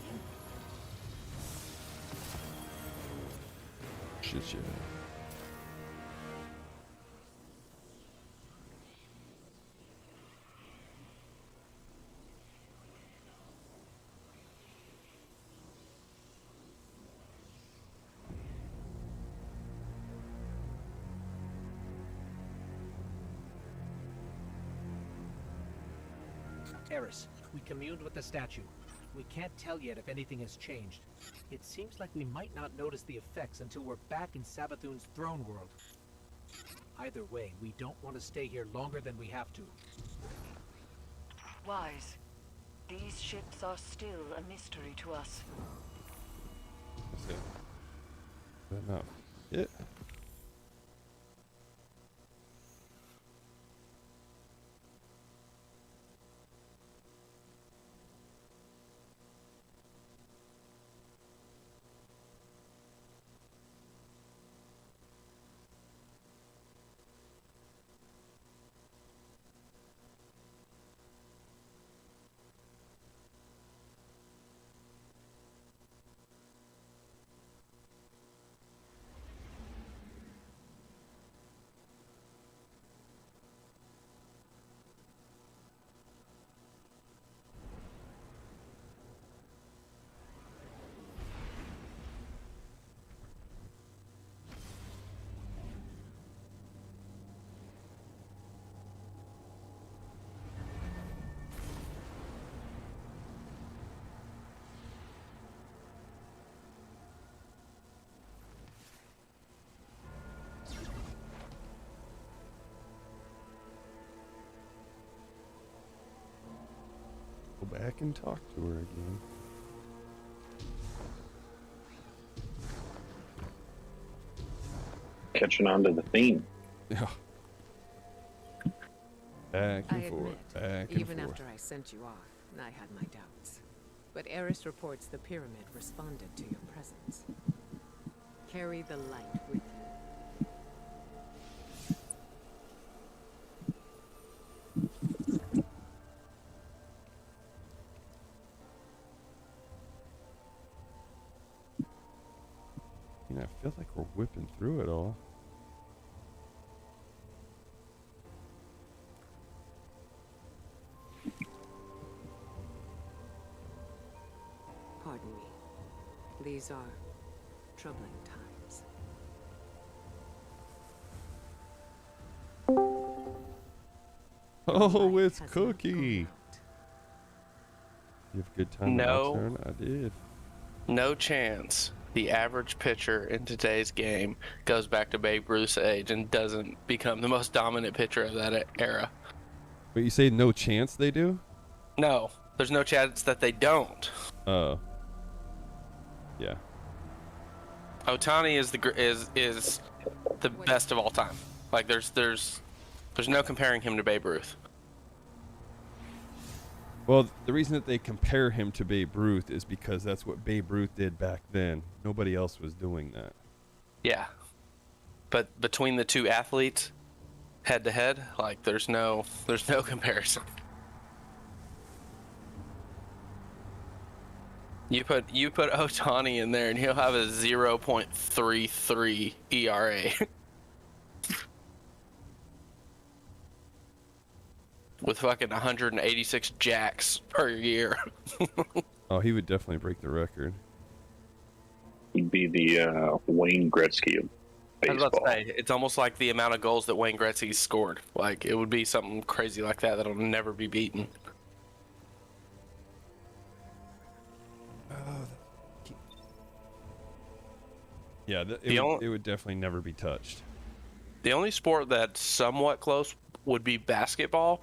Shit, yeah. Eris, we communed with the statue. We can't tell yet if anything has changed. It seems like we might not notice the effects until we're back in Savathun's throne world. Either way, we don't want to stay here longer than we have to. Wise, these ships are still a mystery to us. Is that enough? Yeah. Go back and talk to her again. Catching on to the theme. Yeah. Back I and forth, admit, back and even forth. after I sent you off, I had my doubts. But Eris reports the pyramid responded to your presence. Carry the light with you. I mean, I feel like we're whipping through it all. Pardon me. These are troubling times. Oh, it's Has not Cookie. gone out. You have a good time? No. My turn? I did. No chance the average pitcher in today's game goes back to Babe Ruth's age and doesn't become the most dominant pitcher of that era. But you say no chance they do? No, there's no chance that they don't. Oh. Yeah. Otani is the best of all time. Like there's no comparing him to Babe Ruth. Well, the reason that they compare him to Babe Ruth is because that's what Babe Ruth did back then. Nobody else was doing that. Yeah. But between the two athletes, head to head, like there's no comparison. You put Ohtani in there and he'll have a 0.33 ERA. With fucking 186 jacks per year. Oh, he would definitely break the record. He'd be the Wayne Gretzky of I was baseball. about to say, it's almost like the amount of goals that Wayne Gretzky scored. Like, it would be something crazy like that that'll never be beaten. Yeah, it would definitely never be touched. The only sport that's somewhat close would be basketball,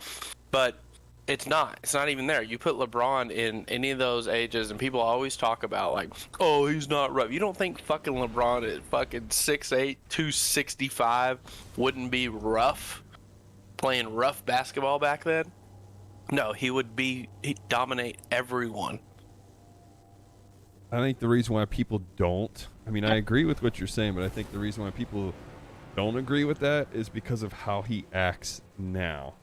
but it's not. It's not even there. You put LeBron in any of those ages, and people always talk about, like, oh, he's not rough. You don't think fucking LeBron at fucking 6'8", 265 wouldn't be rough? Playing rough basketball back then? No, he'd dominate everyone. I think the reason why people don't, I mean, I agree with what you're saying, but I think the reason why people don't agree with that is because of how he acts now.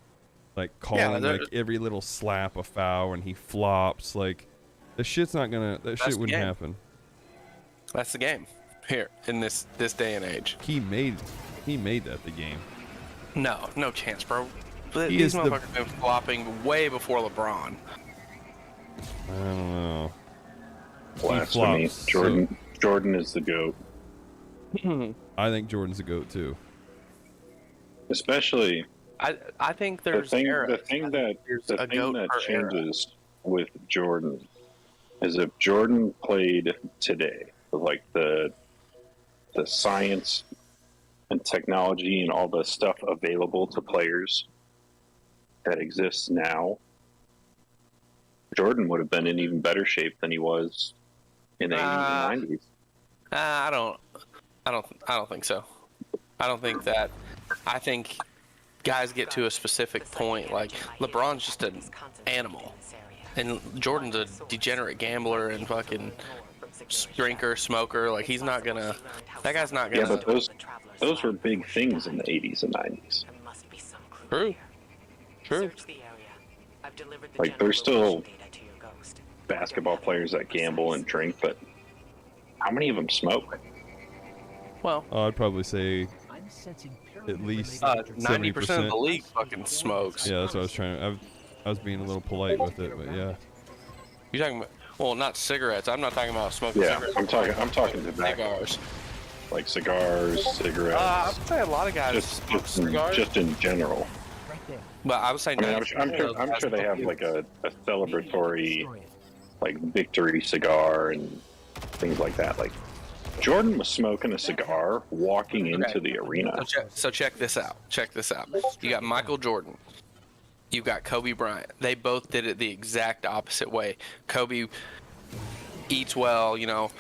Like, calling like every little slap a foul and he flops. Like, that shit wouldn't happen. That's the game here in this day and age. He made that the game. No chance, bro. These motherfuckers have been flopping way before LeBron. I don't know. Blasphemy. Jordan is the GOAT. I think Jordan's the GOAT too. Especially, I think there's the thing that changes with Jordan is if Jordan played today, with like the science and technology and all the stuff available to players that exists now, Jordan would have been in even better shape than he was in the 80s and 90s. I don't think so. I don't think that. I think guys get to a specific point. Like, LeBron's just an animal, and Jordan's a degenerate gambler and fucking drinker, smoker. Like, he's not gonna. That guy's not gonna. Yeah, but those were big things in the 80s and 90s. True. Like, there's still basketball players that gamble and drink, but how many of them smoke? Well, I'd probably say at least 90% of the league fucking smokes. Yeah, that's what I was trying. I was being a little polite with it, but yeah. You're talking about, well, not cigarettes. I'm not talking about smoking. Yeah, cigarettes. I'm talking tobacco. Cigars. Like cigars, cigarettes. I would say a lot of guys smoke cigars. Just in general. But I was saying, I mean, I'm sure they have like a celebratory, like, victory cigar and things like that. Like, Jordan was smoking a cigar walking into the arena. So check this out. You got Michael Jordan. You got Kobe Bryant. They both did it the exact opposite way. Kobe eats well,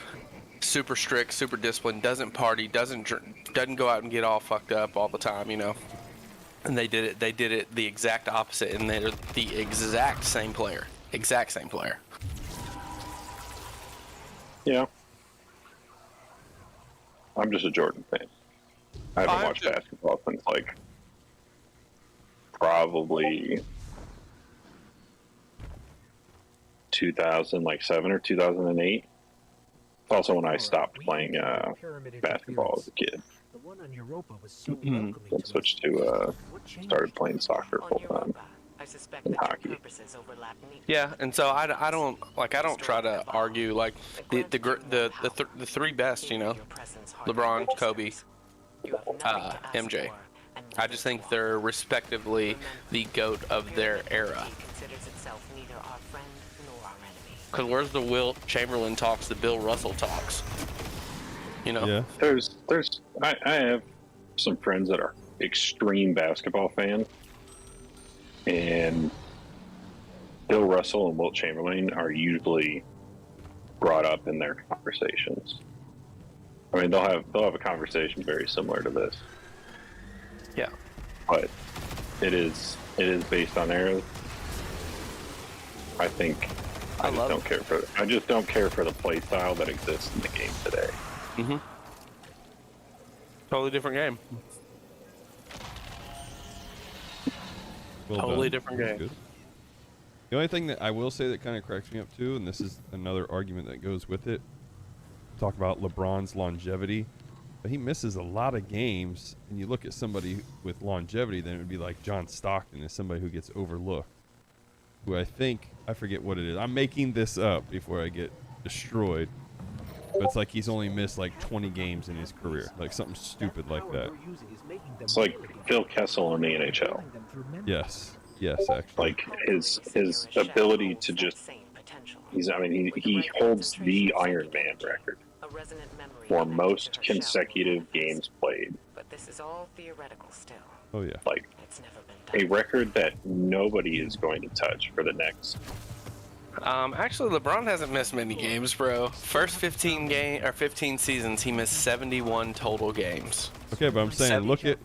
super strict, super disciplined, doesn't party, doesn't go out and get all fucked up all the time, And they did it the exact opposite, and they're the exact same player. Yeah. I'm just a Jordan fan. I haven't watched basketball since, like, probably 2007 or 2008. It's also when I stopped playing basketball as a kid. And switched to started playing soccer full time and hockey. Yeah, and so I don't try to argue like the three best, LeBron, Kobe, MJ. I just think they're respectively the GOAT of their era. Because where's the Wilt Chamberlain talks, the Bill Russell talks? Yeah. I have some friends that are extreme basketball fans, and Bill Russell and Wilt Chamberlain are usually brought up in their conversations. I mean, they'll have a conversation very similar to this. Yeah. But it is based on era. I think I just don't care for. I just don't care for the play style that exists in the game today. Mm-hmm. Totally different game. Well Totally done. different That's game. good. The only thing that I will say that kind of cracks me up too, and this is another argument that goes with it, talk about LeBron's longevity, but he misses a lot of games, and you look at somebody with longevity, then it would be like John Stockton is somebody who gets overlooked, who I forget what it is. I'm making this up before I get destroyed, but it's like he's only missed like 20 games in his career, like something stupid like that. It's like Phil Kessel in the NHL. Yes, actually. Like his ability to just. He holds the Iron Man record for most consecutive games played. But this is all theoretical still. Oh yeah. Like It's never been a done. record that nobody is going to touch for the next. Actually, LeBron hasn't missed many games, bro. First 15 seasons, he missed 71 total games. Okay, but I'm saying look at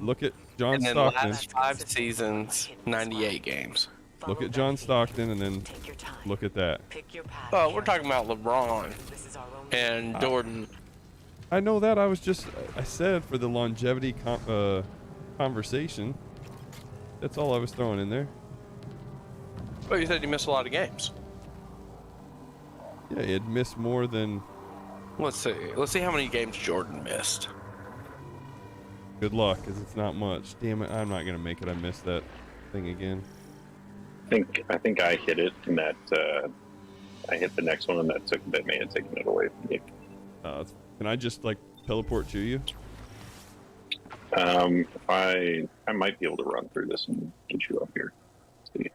John And then Stockton. last 5 seasons, 98 games. Look at John Stockton, and then Take your time. look at that. Pick your path. Oh, we're talking about LeBron This is our own and Jordan. I know that. I said for the longevity conversation. That's all I was throwing in there. Well, you said you missed a lot of games. Yeah, he had missed more than. Let's see. Let's see how many games Jordan missed. Good luck, because it's not much. Damn it, I'm not gonna make it. I missed that thing again. I think I hit it, and that I hit the next one, and that may have taken it away from me. Can I just like teleport to you? I might be able to run through this and get you up here. Let's see.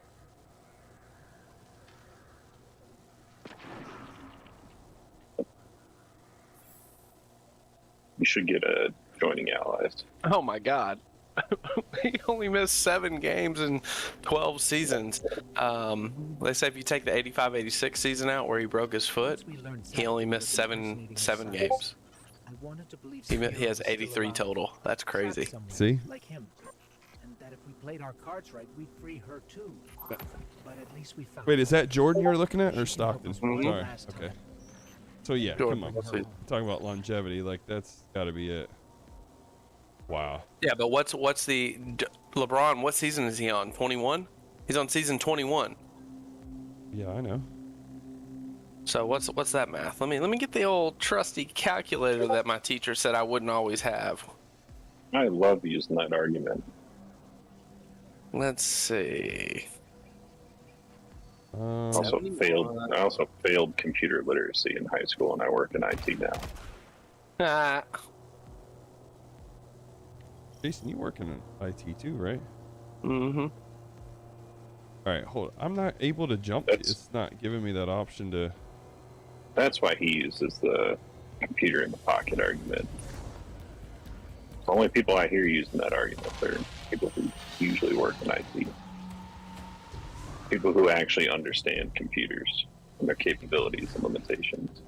You should get a joining allies. Oh my God. He only missed 7 games in 12 seasons. They say if you take the 85-86 season out where he broke his foot, he only missed seven games. He has 83 total. That's crazy. See? Like him. And that if we played our cards right, we'd free her too. But at least we found. Wait, is that Jordan you're looking at, or She can help Stockton? us more Sorry. last time. Okay. So yeah, Jordan, come on. let's see. Talking about longevity, like that's got to be it. Wow. Yeah, but what's the LeBron? What season is he on? 21? He's on season 21. Yeah, I know. So what's that math? Let me get the old trusty calculator that my teacher said I wouldn't always have. I love using that argument. Let's see. I also failed computer literacy in high school, and I work in IT now. Ah, Jason, you work in IT too, right? mm-hmm. All right, hold on. I'm not able to jump. That's- It's not giving me that option to. That's why he uses the computer in the pocket argument. The only people I hear using that argument are people who usually work in IT. People who actually understand computers and their capabilities and limitations.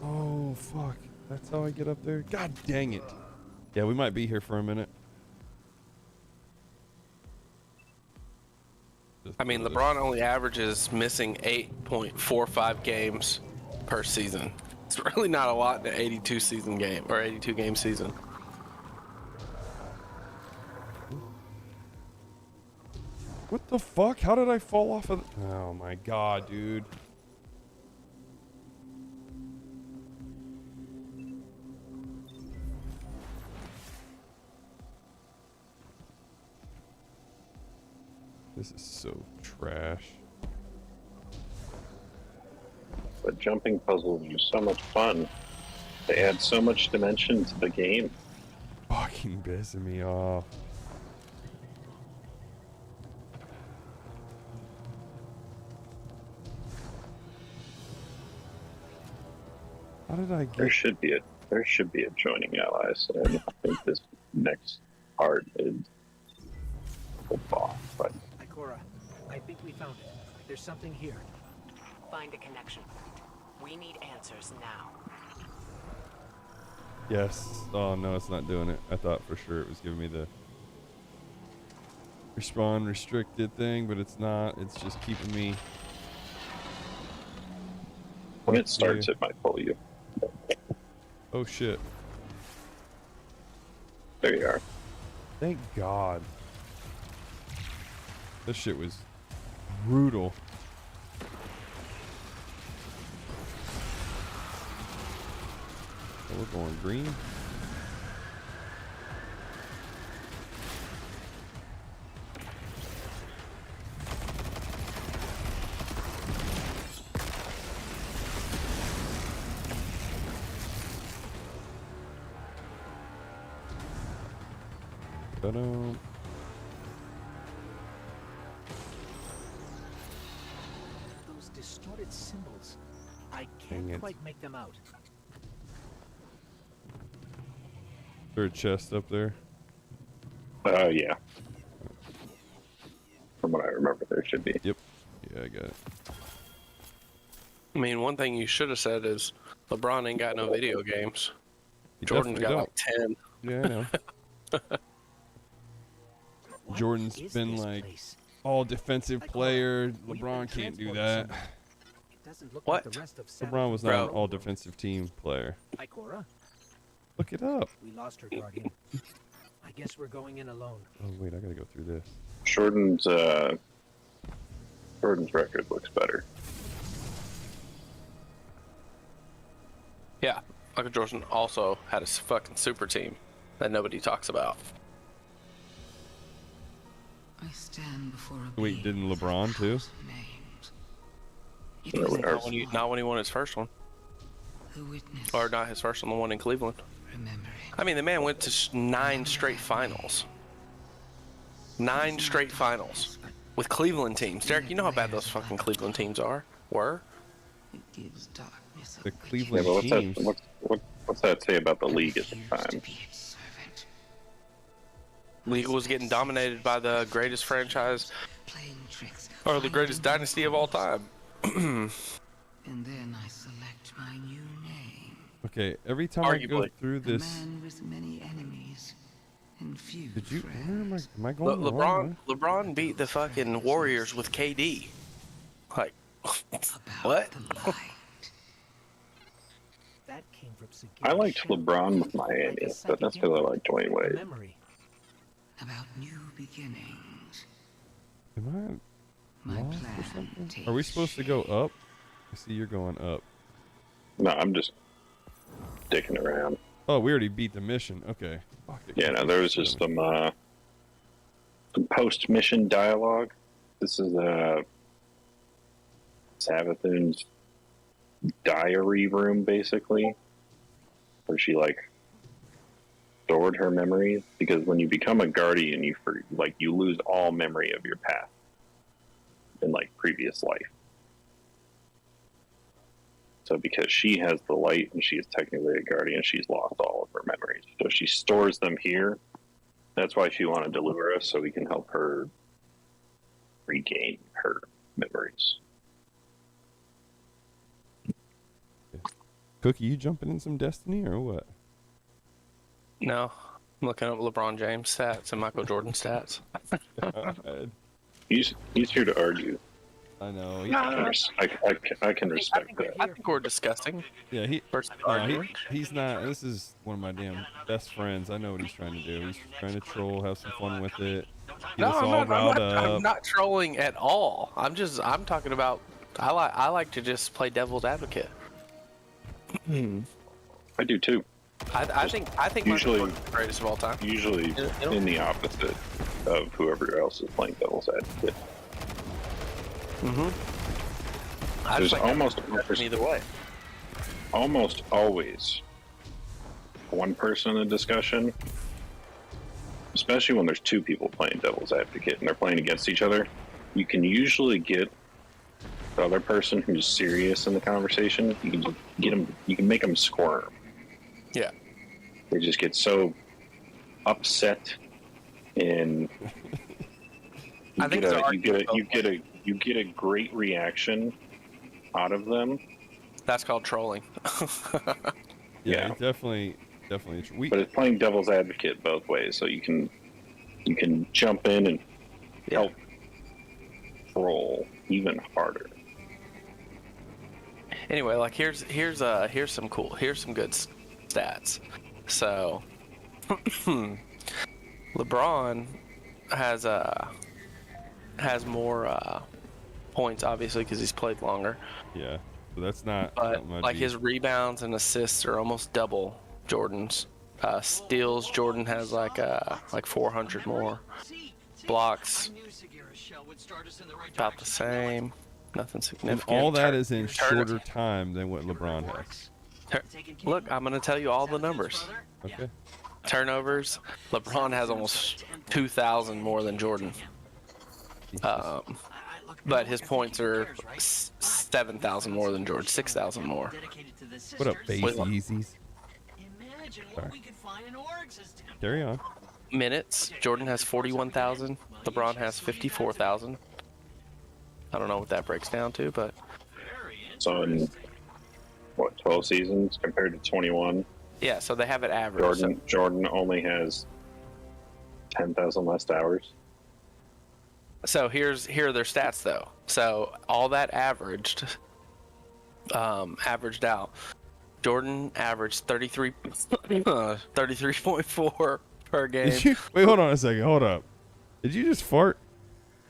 Oh fuck! That's how I get up there. God dang it! Yeah, we might be here for a minute. I mean, LeBron only averages missing 8.45 games per season. It's really not a lot in an 82 season game or 82 game season. What the fuck? How did I fall off of? Oh my god, dude. This is so trash. But jumping puzzles are so much fun. They add so much dimension to the game. Fucking pissing me off. How did I There get? should be a joining allies, and I think this next part is the boss. But Ikora, I think we found it. There's something here. Find a connection point. We need answers now. Yes. Oh no, it's not doing it. I thought for sure it was giving me the. respawn restricted thing, but it's not. It's just keeping me. When it starts, it might pull you. Oh shit! There you are. Thank God. This shit was brutal. Oh, we're going green. Ta-da. Those distorted symbols. I Dang can't it. quite make them out. Is there a chest up there? Yeah. From what I remember, there should be. Yep. Yeah, I got it. I mean, one thing you should have said is LeBron ain't got no video games. You Jordan's got definitely like 10. Yeah, I know. What Jordan's is been this like place? all defensive player. We've been LeBron can't do transported that. somewhere. It doesn't look What? like the rest of LeBron was not an Bro. all defensive team player. Hi, Cora. Look it up. We lost her guardian. I guess we're going in alone. Oh wait, I gotta go through this. Jordan's record looks better. Yeah, Michael Jordan also had a fucking super team that nobody talks about. I stand before a Wait, being didn't with LeBron too? 1,000 names. It Yeah, was we are. Not when he won his first one. who witnessed, Or not his first one, the one in Cleveland. remembering. I mean, the man went to 9 straight finals. 9 straight finals with Cleveland teams. Derek, you know how bad those fucking Cleveland teams were? It gives darkness a The witch Yeah, Cleveland but what's teams. that? What's that say about the and league at the refused to time? be its servant. League was getting dominated by the greatest franchise, Playing tricks, or the greatest finding dynasty of all time. And then I select my new name. Okay, every time I go Arguably. through A this, man with many enemies and few did you? Where friends. am I going? the wrong way? LeBron beat the fucking Warriors with KD. Like, About what? the light. That came from Sagir I liked Shell. LeBron with Like Miami, a but that's psychic because I input, like Dwayne a Wade. memory. About new beginnings. Am My I lost or plan something? takes Are we supposed to go shape. up? I see you're going up. No, I'm just dicking around. Oh, we already beat the mission. Okay. Fuck it. Yeah, no, there was just some post-mission dialogue. This is Savathun's diary room, basically, where she like stored her memories. Because when you become a guardian, you lose all memory of your past in like previous life. So because she has the light and she is technically a guardian, she's lost all of her memories. So she stores them here. That's why she wanted to lure us, so we can help her regain her memories. Cookie, you jumping in some Destiny or what? No. I'm looking up LeBron James stats and Michael Jordan stats. He's here to argue. I know. I can respect that. I think we're discussing. Yeah, Versus no, arguing. he's not. This is one of my damn best friends. I know what he's trying to do. He's trying to troll, have some fun with it, get us all riled up. I'm not trolling at all. I'm talking about. I like to just play devil's advocate. I do too. I think Usually- Michael Jordan's the greatest of all time. Usually in the opposite of whoever else is playing devil's advocate. I There's just like either way. almost always one person in a discussion, especially when there's two people playing devil's advocate and they're playing against each other. You can usually get the other person who's serious in the conversation. You can just get them. You can make them squirm. Yeah. They just get so upset, and I think it's you get a great reaction out of them. That's called trolling. Yeah, Yeah. definitely. We But it's playing devil's advocate both ways, so you can jump in and help troll even harder. Anyway, like here's some good stats. So LeBron has more points, obviously, because he's played longer. Yeah, so that's not. But something I'd like be- his rebounds and assists are almost double Jordan's. Steals, Jordan has like 400 more. Blocks, about the same. Nothing and significant. all that is in Turn- shorter time than what LeBron has. Look, I'm gonna tell you all the numbers. Okay. Turnovers, LeBron has almost 2,000 more than Jordan. But his points are 7,000 more than Jordan, 6,000 more. What up, base With- Yeezys? Sorry. Carry on. Minutes, Jordan has 41,000. LeBron has 54,000. I don't know what that breaks down to, but So in what 12 seasons compared to 21, yeah, so they have it averaged. Jordan only has 10,000 less hours. So here are their stats though. So all that averaged out. Jordan averaged 33.4 per game. Did you wait? Hold on a second. Hold up. Did you just fart?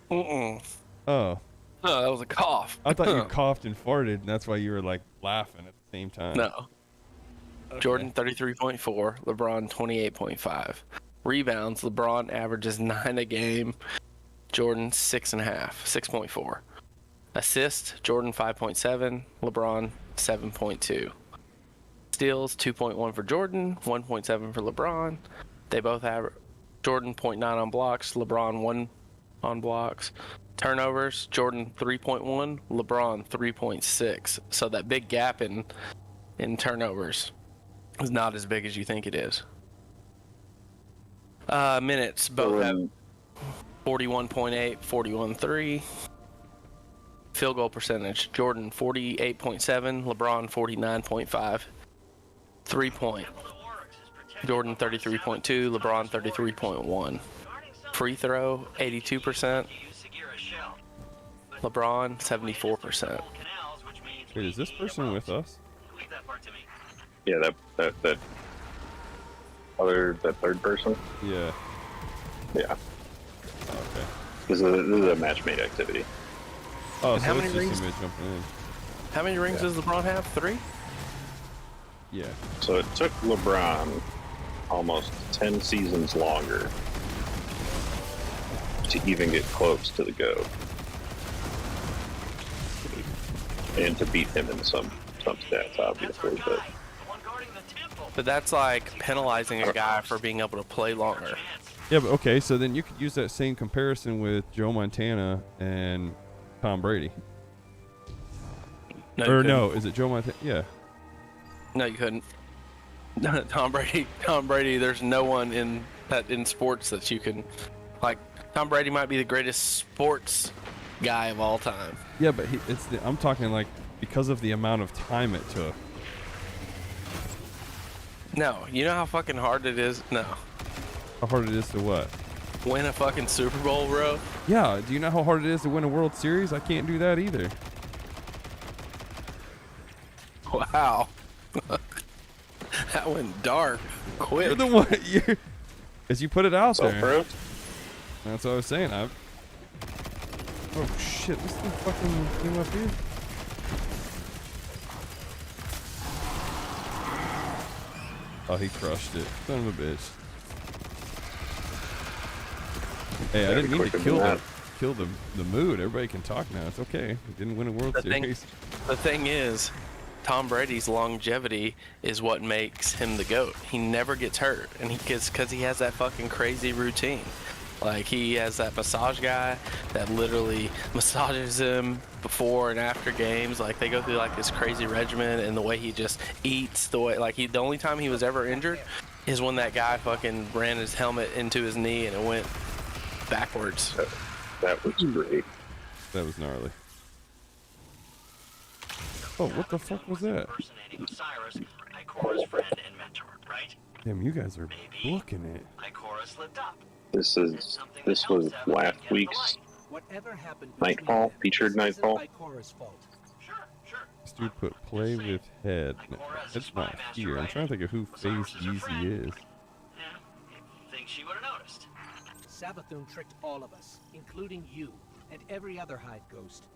Mm-mm. Oh, No, that was a cough. I thought you coughed and farted, and that's why you were like laughing at the same time. No. Jordan 33.4, LeBron 28.5. Rebounds, LeBron averages 9 a game. Jordan 6.4. Assists, Jordan 5.7, LeBron 7.2. Steals, 2.1 for Jordan, 1.7 for LeBron. They both have Jordan 0.9 on blocks, LeBron 1 on blocks. Turnovers, Jordan 3.1, LeBron 3.6. So that big gap in turnovers is not as big as you think it is. Minutes, both have 41.8, 41.3. Field goal percentage, Jordan 48.7, LeBron 49.5. 3-point, Jordan 33.2, LeBron 33.1. Free throw 82%, LeBron 74%. Wait, is this person with us? Yeah, that third person. Yeah. Yeah, Okay. this is a match made activity. Oh, And so how it's many just rings? somebody jumping in. How many rings does LeBron have? 3? Yeah. So it took LeBron almost 10 seasons longer to even get close to the GOAT. And to beat him in some stats, obviously, But that's like penalizing a guy for being able to play longer. Yeah, but okay, so then you could use that same comparison with Joe Montana and Tom Brady. No, you Or couldn't. no, is it Joe Montana? Yeah. No, you couldn't. Tom Brady, there's no one in sports that you can, like, Tom Brady might be the greatest sports guy of all time. Yeah, but I'm talking like because of the amount of time it took. No, you know how fucking hard it is? No. How hard it is to what? Win a fucking Super Bowl, bro? Yeah, do you know how hard it is to win a World Series? I can't do that either. Wow. That went dark quick. You're the one. Because you put it out there. Self-proved? That's what I was saying. Oh shit! This thing fucking came up here. Oh, he crushed it. Son of a bitch. Hey, I Gotta didn't be mean to quicker than kill the mood. Everybody can talk now. It's okay. We didn't win a World Series. The thing is, Tom Brady's longevity is what makes him the GOAT. He never gets hurt, and because he has that fucking crazy routine. Like, he has that massage guy that literally massages him before and after games. Like, they go through like this crazy regimen, and the way he just eats, the only time he was ever injured is when that guy fucking ran his helmet into his knee and it went backwards. That was great. That was gnarly. Oh, what the fuck was that? Impersonating Osiris, Ikora's friend and mentor, right? Damn, you guys are booking it. Ikora slipped up. This was last week's Whatever happened Nightfall, between them, featured this isn't Nightfall. Ikora's fault. Sure, sure. This dude put play with head. It's not here. I'm trying to think of who FaZe Yeezy is. Yeah, you think she would have noticed? Savathun tricked all of us, including you and every other Hive ghost.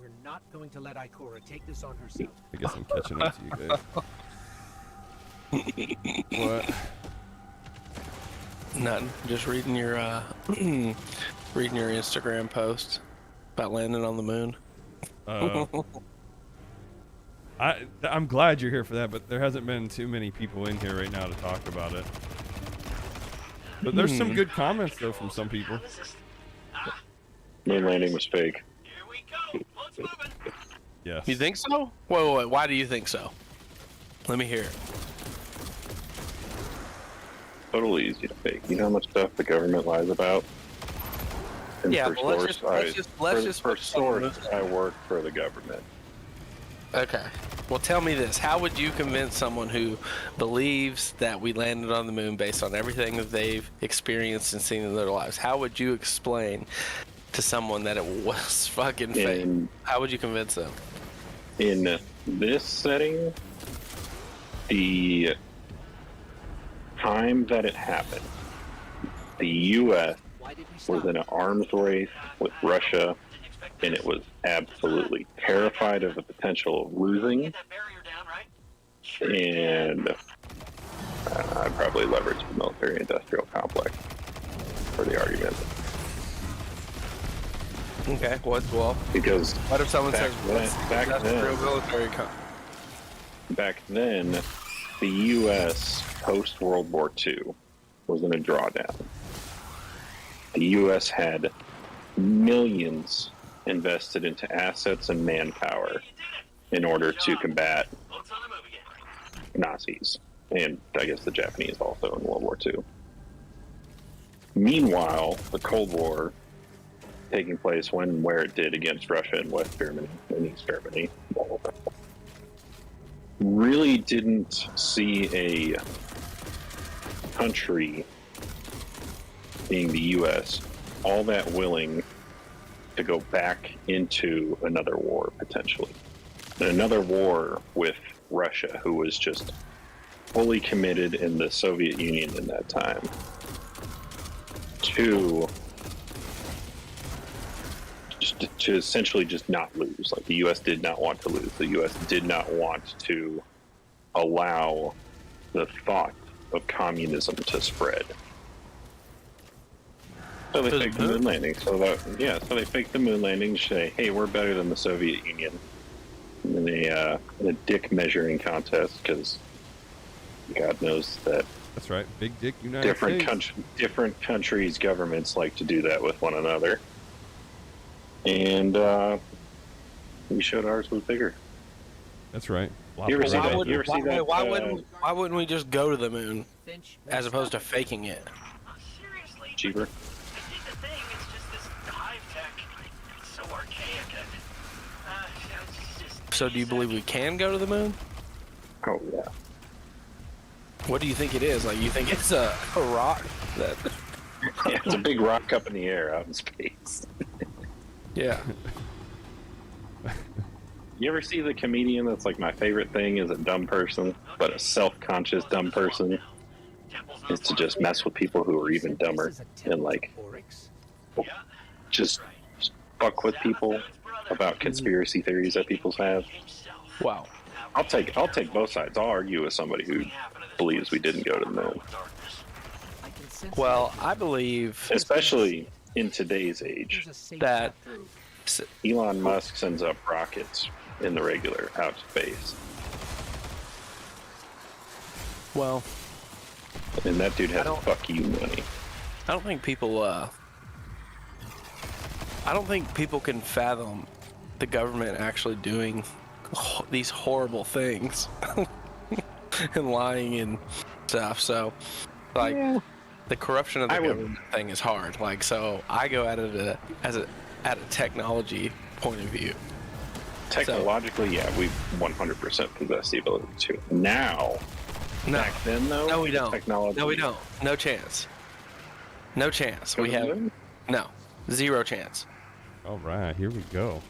We're not going to let Ikora take this on herself. I guess I'm catching up to you guys. What? Nothing. Just reading your reading your Instagram post about landing on the moon. I'm glad you're here for that, but there hasn't been too many people in here right now to talk about it. But there's some good comments though from some people. Moon landing was fake. Here we go. Let's move it. Yes. You think so? Wait. Why do you think so? Let me hear it. Totally easy to fake. You know how much stuff the government lies about? And Yeah, for but let's just for put someone source, I work for the government. Okay. Well, tell me this. How would you convince someone who believes that we landed on the moon based on everything that they've experienced and seen in their lives? How would you explain to someone that it was fucking fake? How would you convince them? In this setting, the time that it happened, the U.S. was in an arms race with Russia, and it was absolutely terrified of the potential of losing. And I'd probably leverage the military-industrial complex for the argument. Okay. Well, Because what if someone says back that's then, real military? back then, the U.S. post World War II was in a drawdown. The U.S. had millions invested into assets and manpower in order to combat Nazis, and I guess the Japanese also in World War II. Meanwhile, the Cold War taking place when and where it did against Russia and West Germany and East Germany, really didn't see a country, being the U.S., all that willing to go back into another war, potentially. And another war with Russia, who was just fully committed in the Soviet Union in that time, to essentially just not lose. Like, the U.S. did not want to lose. The U.S. did not want to allow the thought of communism to spread. So they faked the moon landing. So they faked the moon landing to say, "Hey, we're better than the Soviet Union." In a dick measuring contest, because God knows that. That's right, big dick United States. Different countries' governments like to do that with one another, and we showed ours was bigger. That's right. You ever see that? Why wouldn't we just go to the moon as opposed to faking it? Cheaper. The thing is just this hive tech. It's so archaic. It's just... So do you believe we can go to the moon? Oh yeah. What do you think it is? Like, you think it's a rock that? Yeah, it's a big rock up in the air out in space. Yeah. You ever see the comedian that's like, my favorite thing is a dumb person, but a self-conscious dumb person is to just mess with people who are even dumber and like just fuck with people about conspiracy theories that people have. Wow. I'll take both sides. I'll argue with somebody who believes we didn't go to the moon. Well, I believe, especially in today's age, that Elon Musk sends up rockets in the regular out to space. Well, and that dude has fuck you money. I don't think people can fathom the government actually doing these horrible things and lying and stuff. So, like, the corruption of the government thing is hard. Like, so I go at it at a technology point of view. Technologically, yeah, we 100% possess the ability to. Now, back then though, no, we don't. Technology, no, we don't. No chance. No chance. We have no, 0 chance. All right, here we go.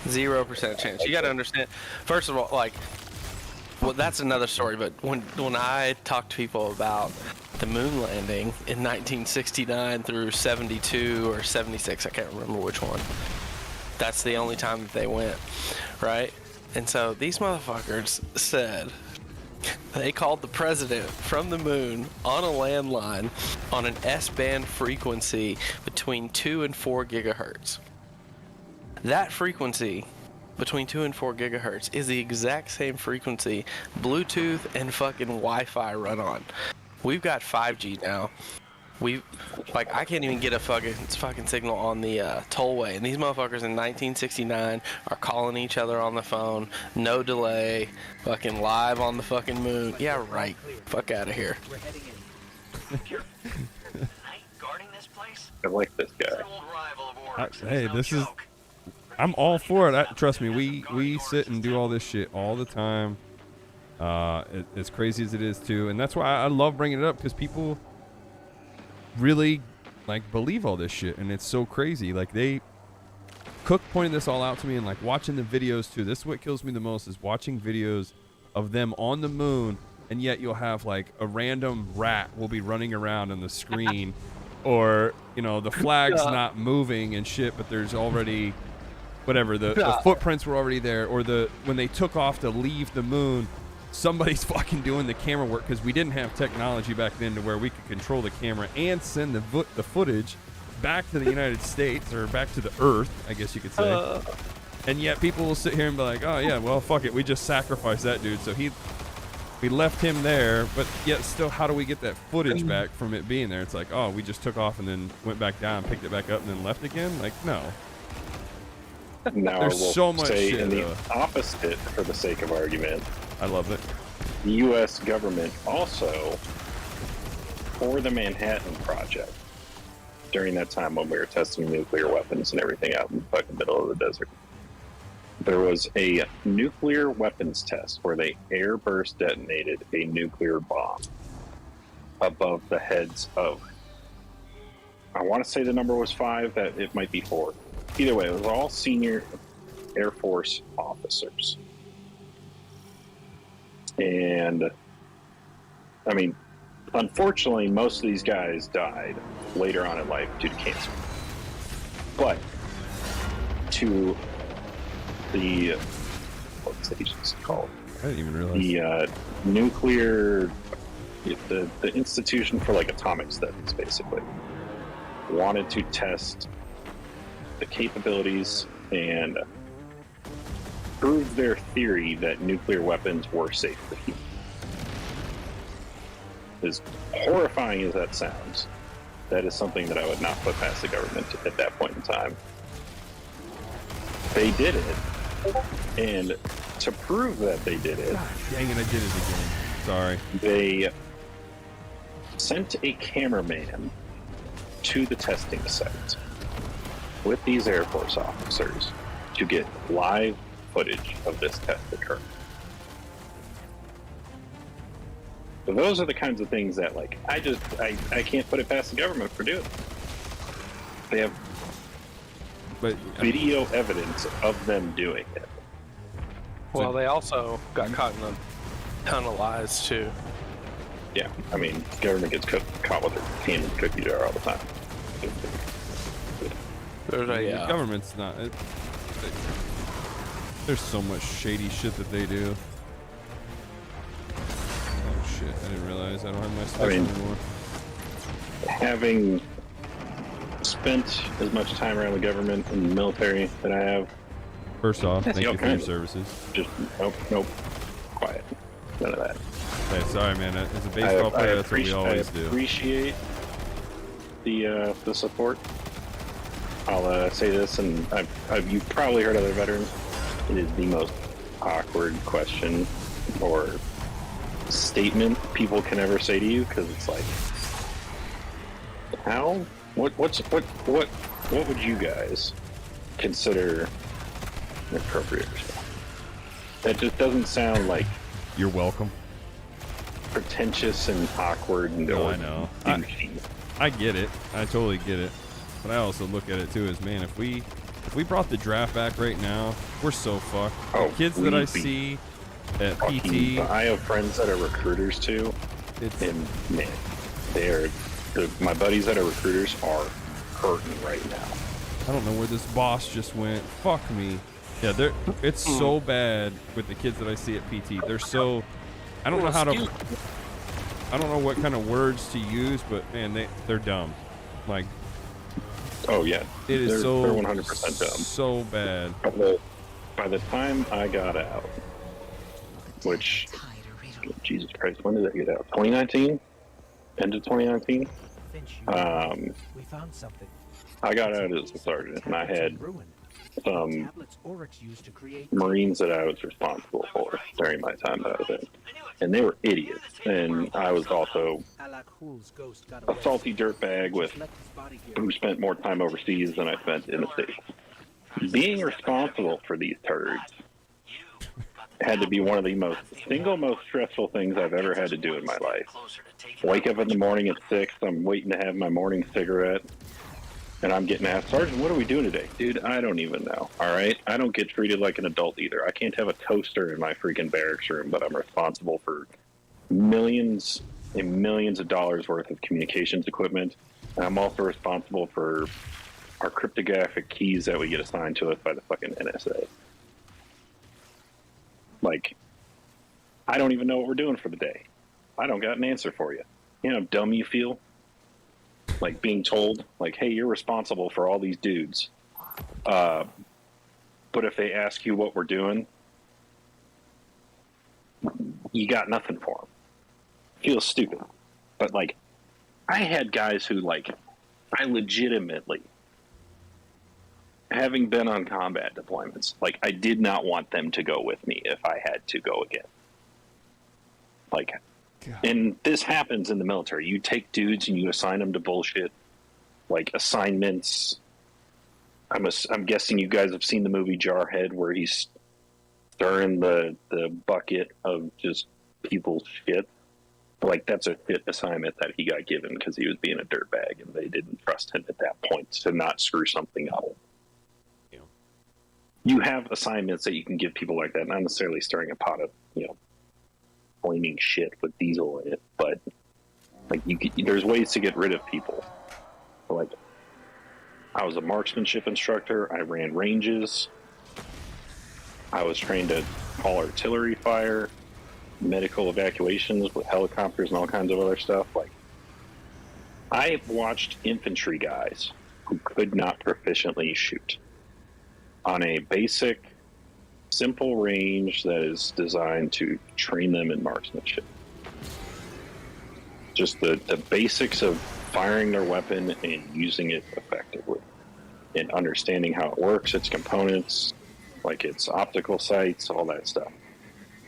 0% chance. You got to understand. First of all, like, well, that's another story. But when I talk to people about the moon landing in 1969 through 72 or 76, I can't remember which one. That's the only time that they went, right? And so these motherfuckers said they called the president from the moon on a landline on an S-band frequency between 2 and 4 gigahertz. That frequency between 2 and 4 gigahertz is the exact same frequency Bluetooth and fucking Wi-Fi run on. We've got 5G now. I can't even get a fucking signal on the tollway, and these motherfuckers in 1969 are calling each other on the phone, no delay, fucking live on the fucking moon. Yeah, right. Fuck out of here. We're heading in. Guarding this place? I like this guy. An old rival of Oryx. Hey, No this is. joke. I'm all for it. Trust me, we sit and do all this shit all the time. As crazy as it is too, and that's why I love bringing it up, because people really like believe all this shit, and it's so crazy. Like Cook pointed this all out to me, and like watching the videos too. This is what kills me the most, is watching videos of them on the moon, and yet you'll have like a random rat will be running around on the screen, or the flag's not moving and shit, but there's already whatever the footprints were already there, or when they took off to leave the moon, somebody's fucking doing the camera work, because we didn't have technology back then to where we could control the camera and send the footage back to the United States, or back to the Earth, I guess you could say. And yet people will sit here and be like, oh yeah, well fuck it, we just sacrificed that dude, so we left him there, but yet still, how do we get that footage back from it being there? It's like, oh, we just took off and then went back down, picked it back up, and then left again? Like, no. Now There's we'll so much say shit, in the opposite, for the sake of argument, I love it. the U.S. government also, for the Manhattan Project, during that time when we were testing nuclear weapons and everything out in the fucking middle of the desert, there was a nuclear weapons test where they airburst detonated a nuclear bomb above the heads of, I want to say the number was 5, that it might be 4. Either way, it was all senior Air Force officers. And, I mean, unfortunately, most of these guys died later on in life due to cancer. But, to the, what's the agency called? I didn't even realize. The nuclear, the Institution for, like, Atomic Studies, basically, wanted to test the capabilities and prove their theory that nuclear weapons were safe for humans. As horrifying as that sounds, that is something that I would not put past the government at that point in time. They did it, and to prove that they did it, God dang it, I did it again. Sorry. They sent a cameraman to the testing site with these Air Force officers to get live footage of this test occurring. So those are the kinds of things that, like, I can't put it past the government for doing. They have video evidence of them doing it. Well, they also got caught in a ton of lies too. Yeah, I mean, the government gets caught with their hand in the cookie jar all the time. There's The government's not. There's so much shady shit that they do. Oh shit! I didn't realize I don't have my stuff anymore. Having spent as much time around the government and the military that I have. First off, thank you for your services. Just nope, quiet, none of that. Hey, sorry, man. As a baseball player, that's what we always do. I appreciate the support. I'll say this, and you've probably heard other veterans. It is the most awkward question or statement people can ever say to you, because it's like, how? What would you guys consider an appropriate response? That just doesn't sound like you're welcome. Pretentious and awkward and I know. I get it. I totally get it. But I also look at it too as, man, if we brought the draft back right now, we're so fucked. Oh, The kids that I we'd be see at fucking- PT, I have friends that are recruiters too, and man, my buddies that are recruiters are hurting right now. I don't know where this boss just went. Fuck me. Yeah, it's so bad with the kids that I see at PT. They're so, I don't know how to, I don't know what kind of words to use, but man, they're dumb. Like, oh yeah, it is they're 100% dumb. So bad. By the time I got out, which, Jesus Christ, when did I get out? 2019? End of 2019? We found something. I got out as a sergeant, and I had some Tablets Oryx used to create Marines that I was responsible for during my time that I was in. And they were idiots. And I was also Alak Hul's ghost got a away. salty dirtbag who spent more time overseas than I spent in the States. Being responsible for these turds had to be one of the most stressful things I've ever had to do in my life. Wake up in the morning at 6, I'm waiting to have my morning cigarette, and I'm getting asked, Sergeant, what are we doing today? Dude, I don't even know, alright? I don't get treated like an adult either. I can't have a toaster in my freaking barracks room, but I'm responsible for millions and millions of dollars worth of communications equipment, and I'm also responsible for our cryptographic keys that we get assigned to us by the fucking NSA. Like, I don't even know what we're doing for the day. I don't got an answer for you. You know how dumb you feel? Like being told, like, hey, you're responsible for all these dudes. But if they ask you what we're doing, you got nothing for them. Feels stupid. But, like, I had guys who, like, I legitimately, having been on combat deployments, like, I did not want them to go with me if I had to go again. Like, God. And this happens in the military. You take dudes and you assign them to bullshit, like assignments. I'm guessing you guys have seen the movie Jarhead, where he's stirring the bucket of just people's shit. Like, that's a shit assignment that he got given because he was being a dirtbag and they didn't trust him at that point to not screw something up. You know, you have assignments that you can give people like that, not necessarily stirring a pot of, you know, flaming shit with diesel in it, but like there's ways to get rid of people. Like, I was a marksmanship instructor. I ran ranges. I was trained to call artillery fire, medical evacuations with helicopters and all kinds of other stuff. Like, I watched infantry guys who could not proficiently shoot on a basic, simple range that is designed to train them in marksmanship. Just the basics of firing their weapon and using it effectively, and understanding how it works, its components, like its optical sights, all that stuff.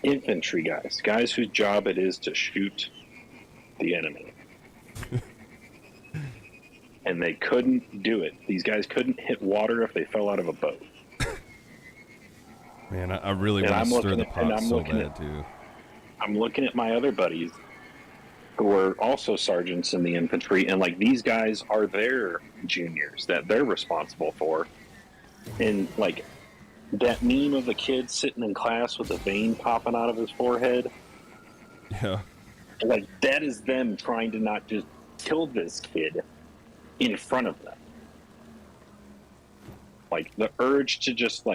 Infantry guys whose job it is to shoot the enemy. And they couldn't do it. These guys couldn't hit water if they fell out of a boat. Man, I really want to stir the pot so bad, too. I'm looking at my other buddies who are also sergeants in the infantry, and, like, these guys are their juniors that they're responsible for. And, like, that meme of the kid sitting in class with a vein popping out of his forehead. Yeah. Like, that is them trying to not just kill this kid in front of them. Like, the urge to just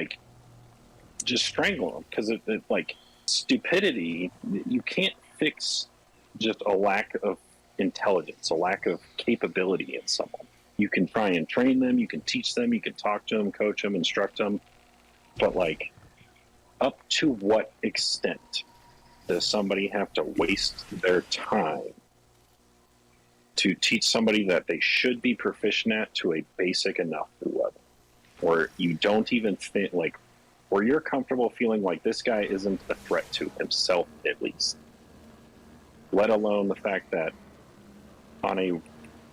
strangle them, because like, stupidity, you can't fix just a lack of intelligence, a lack of capability in someone. You can try and train them, you can teach them, you can talk to them, coach them, instruct them, but, like, up to what extent does somebody have to waste their time to teach somebody that they should be proficient at to a basic enough level, where you don't even think, like, where you're comfortable feeling like this guy isn't a threat to himself, at least. Let alone the fact that on a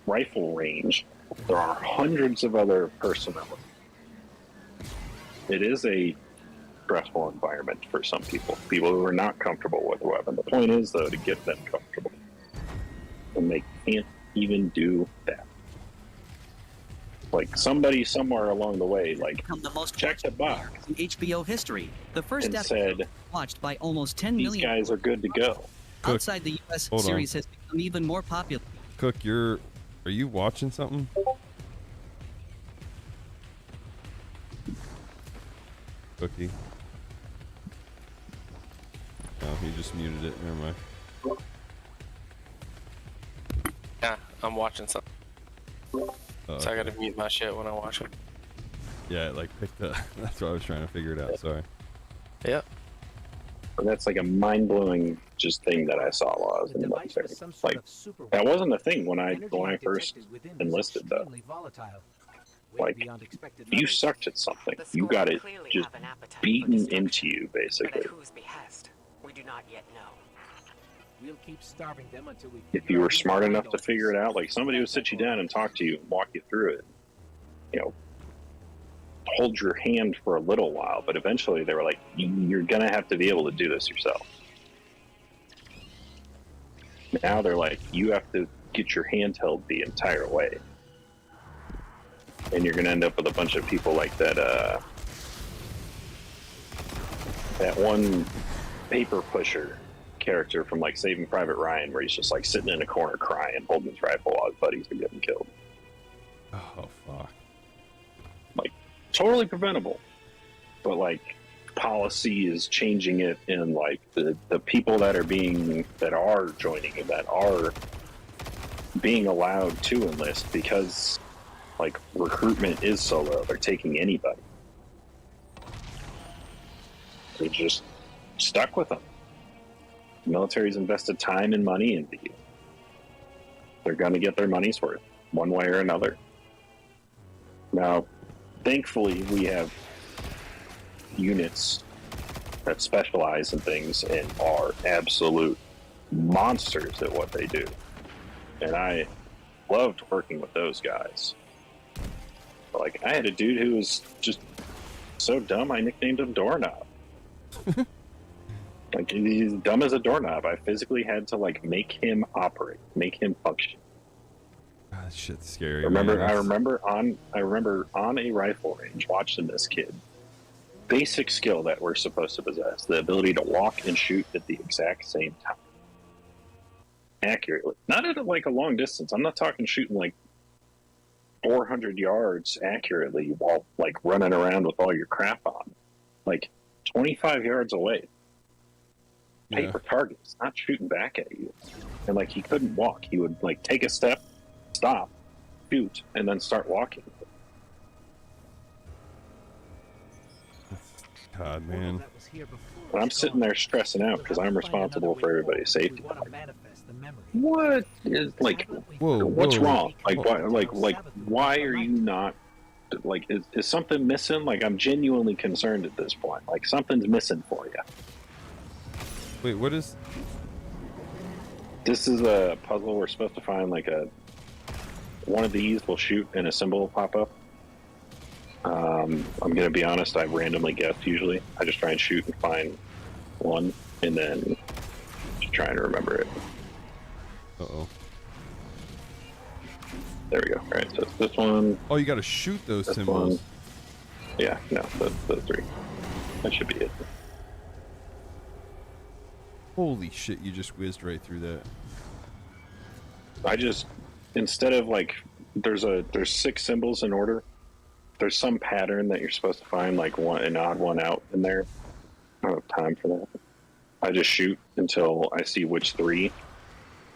rifle range, there are hundreds of other personnel. It is a stressful environment for some people who are not comfortable with the weapon. The point is, though, to get them comfortable. And they can't even do that? Like somebody somewhere along the way, like Become the most checked the box in HBO history. The first and episode said, watched by almost 10 "These million. guys are good to go." Cook. Outside the U.S., Hold on. series has become even more popular. Cook, are you watching something? Cookie. Oh, he just muted it. Never mind. Yeah, I'm watching something. Oh, So I okay. gotta mute my shit when I watch it. Yeah, it like picked up. That's what I was trying to figure it out. Sorry. Yep. But that's like a mind-blowing just thing that I saw while I was in the device military. was some sort Like of super that weapon. wasn't a thing when I Energy first detected within was enlisted, though. extremely volatile. Way Like, beyond expected if you levels. sucked at something, The you Scorn got it clearly just have an appetite for beaten destruction, into you, But basically. at whose behest? We do not yet know. We'll keep starving them until we If figure you out were who smart behind enough all to figure it this. out, like somebody would sit you down and talk to you and walk you through it. You know, hold your hand for a little while, but eventually they were like, "You're gonna have to be able to do this yourself." Now they're like, "You have to get your hand held the entire way," and you're gonna end up with a bunch of people like that. That one paper pusher character from like Saving Private Ryan, where he's just like sitting in a corner crying, holding his rifle while his buddies are getting killed. Oh fuck. Like totally preventable, but like policy is changing it, and like the people that are joining and that are being allowed to enlist, because like recruitment is so low, they're taking anybody. They're just stuck with them. The military's invested time and money into you. They're going to get their money's worth one way or another. Now, thankfully, we have units that specialize in things and are absolute monsters at what they do. And I loved working with those guys. But, like, I had a dude who was just so dumb, I nicknamed him Doorknob. Like, he's dumb as a doorknob. I physically had to, like, make him operate, make him function. God, that shit's scary. I man. remember on a rifle range watching this kid. Basic skill that we're supposed to possess: the ability to walk and shoot at the exact same time, accurately. Not at like a long distance. I'm not talking shooting like 400 yards accurately while like running around with all your crap on. Like 25 yards away. Paper targets, not shooting back at you. And like he couldn't walk. He would like take a step, stop, shoot, and then start walking. God, man. That was here before. And I'm sitting there stressing out because I'm responsible for everybody's safety. We want to manifest the memory. What is like? Whoa, What's whoa. wrong? Like why? Why are you not? Like is something missing? Like I'm genuinely concerned at this point. Like something's missing for you. Wait, what is? This is a puzzle. We're supposed to find like one of these will shoot and a symbol will pop up. I'm gonna be honest. I randomly guessed. Usually, I just try and shoot and find one, and then just try and remember it. Uh-oh. There we go. All right, so it's this one. Oh, you got to shoot those This symbols. one. Yeah, no, those three. That should be it. Holy shit! You just whizzed right through that. I just, instead of like, there's 6 symbols in order. There's some pattern that you're supposed to find, like an odd one out in there. I don't have time for that. I just shoot until I see which 3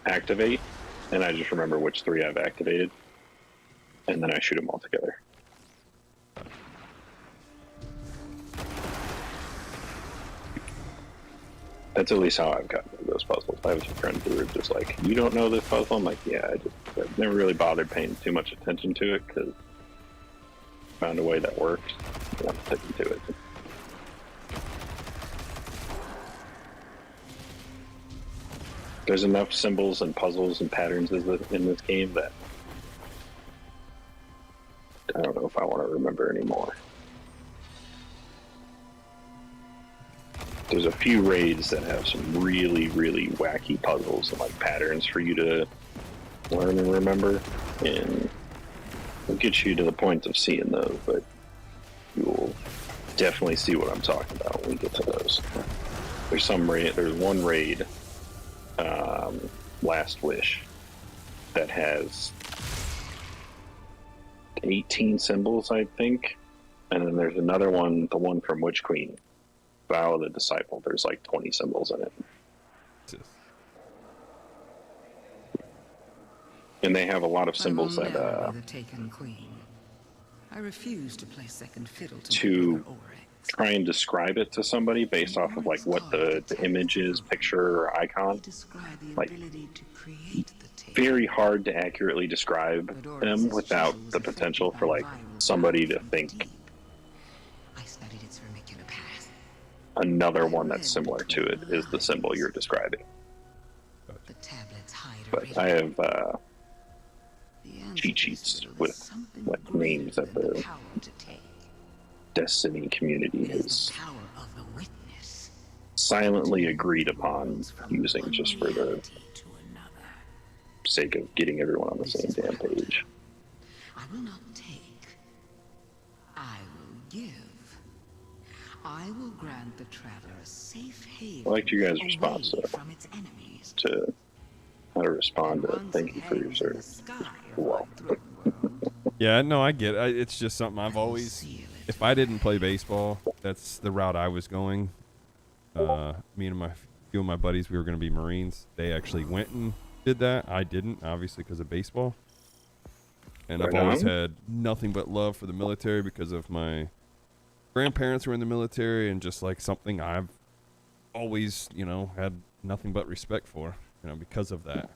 activate, and I just remember which 3 I've activated, and then I shoot them all together. That's at least how I've gotten through those puzzles. I have some friends who are just like, "You don't know this puzzle?" I'm like, "Yeah, I've never really bothered paying too much attention to it because I found a way that works, and I'm sticking to it." There's enough symbols and puzzles and patterns in this game that I don't know if I want to remember anymore. There's a few raids that have some really, really wacky puzzles and like patterns for you to learn and remember, and it'll get you to the point of seeing those, but you'll definitely see what I'm talking about when we get to those. There's one raid, Last Wish, that has 18 symbols, I think, and then there's another one, the one from Witch Queen, Vow of the Disciple. There's like 20 symbols in it. And they have a lot of symbols I will that never be the Taken Queen. I refuse to play second fiddle to Brother Oryx. try and describe it to somebody based off of like what the image is, picture, or icon. Describe the Like, ability to create the Taken. very hard to accurately describe them without the potential for like somebody to think I studied its vermicular path. another one that's similar to it is the symbol you're describing. The tablets hide a But I have cheat sheets with something like greater names that than the the power to take. Destiny community It is has the power of the witness. silently agreed upon using just for the To another. sake of getting everyone on the same damn page. I will not take. I will give. I will grant the traveler a safe haven. I liked your guys' away response to from its enemies. how to respond to Once thank it you for your hangs in the service. sky Wow. above the world. Yeah, no, I get it. It's just something I've always. Seal it. If I didn't play baseball, that's the route I was going. Me and few of my buddies, we were going to be Marines. They actually went and did that. I didn't, obviously, because of baseball. And I've Right always on. had nothing but love for the military because of my grandparents were in the military, and just like something I've always, had nothing but respect for, because of that.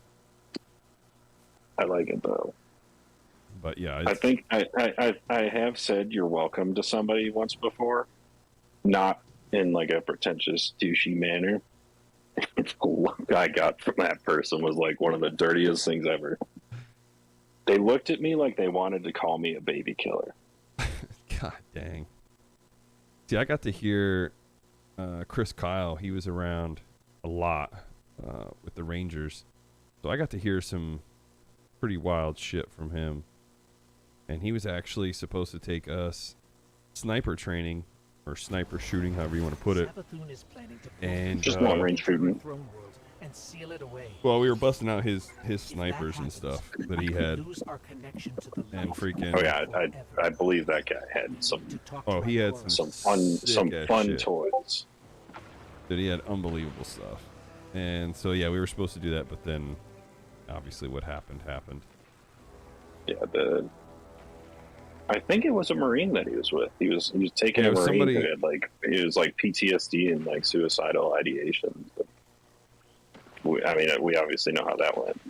I like it though. But yeah, I think I have said you're welcome to somebody once before, not in like a pretentious douchey manner. The look I got from that person was like one of the dirtiest things ever. They looked at me like they wanted to call me a baby killer. God dang. See, I got to hear Chris Kyle. He was around a lot with the Rangers. So I got to hear some pretty wild shit from him. And he was actually supposed to take us sniper training or sniper shooting, however you want to put it. Savathun is planning to And Just long range shooting. throne world and seal it away. well, we were busting out his snipers and stuff that he had. Lose our connection to the And light freaking Oh yeah, I believe that guy had some to talk Oh, to he our had Horus. some fun Sick-ass shit. toys. that he had unbelievable stuff. And so yeah, we were supposed to do that, but then obviously what happened. Yeah, I think it was a Marine that he was with. He was taking Yeah, a it was Marine somebody- who had like PTSD and like suicidal ideation. But we obviously know how that went.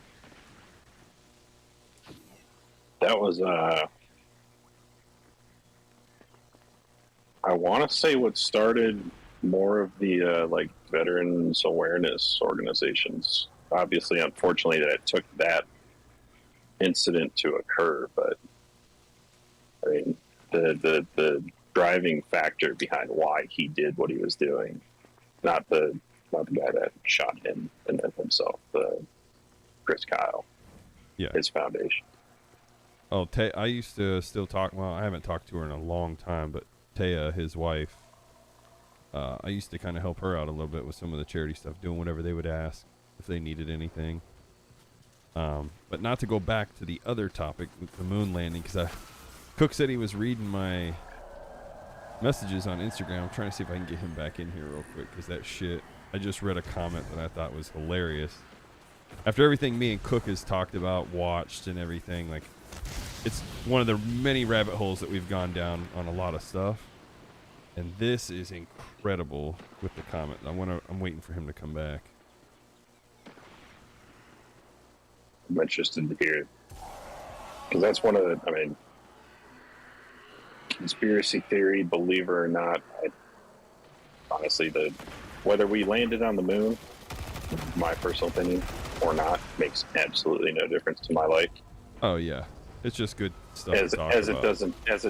That was I want to say what started more of the like veterans awareness organizations. Obviously, unfortunately, that it took that incident to occur, but I mean, the driving factor behind why he did what he was doing, not the guy that shot him and then himself, the Chris Kyle, Yeah. his foundation. Oh, I used to still talk. Well, I haven't talked to her in a long time, but Taya, his wife, I used to kind of help her out a little bit with some of the charity stuff, doing whatever they would ask if they needed anything. But not to go back to the other topic with the moon landing, because Cook said he was reading my messages on Instagram. I'm trying to see if I can get him back in here real quick, because that shit, I just read a comment that I thought was hilarious. After everything me and Cook has talked about, watched, and everything, like, it's one of the many rabbit holes that we've gone down on a lot of stuff. And this is incredible with the comment. I'm waiting for him to come back. I'm interested to hear it, because that's one of the. I mean, conspiracy theory, believer or not, honestly, whether we landed on the moon, my personal opinion, or not, makes absolutely no difference to my life. Oh yeah, it's just good stuff As to talk it about.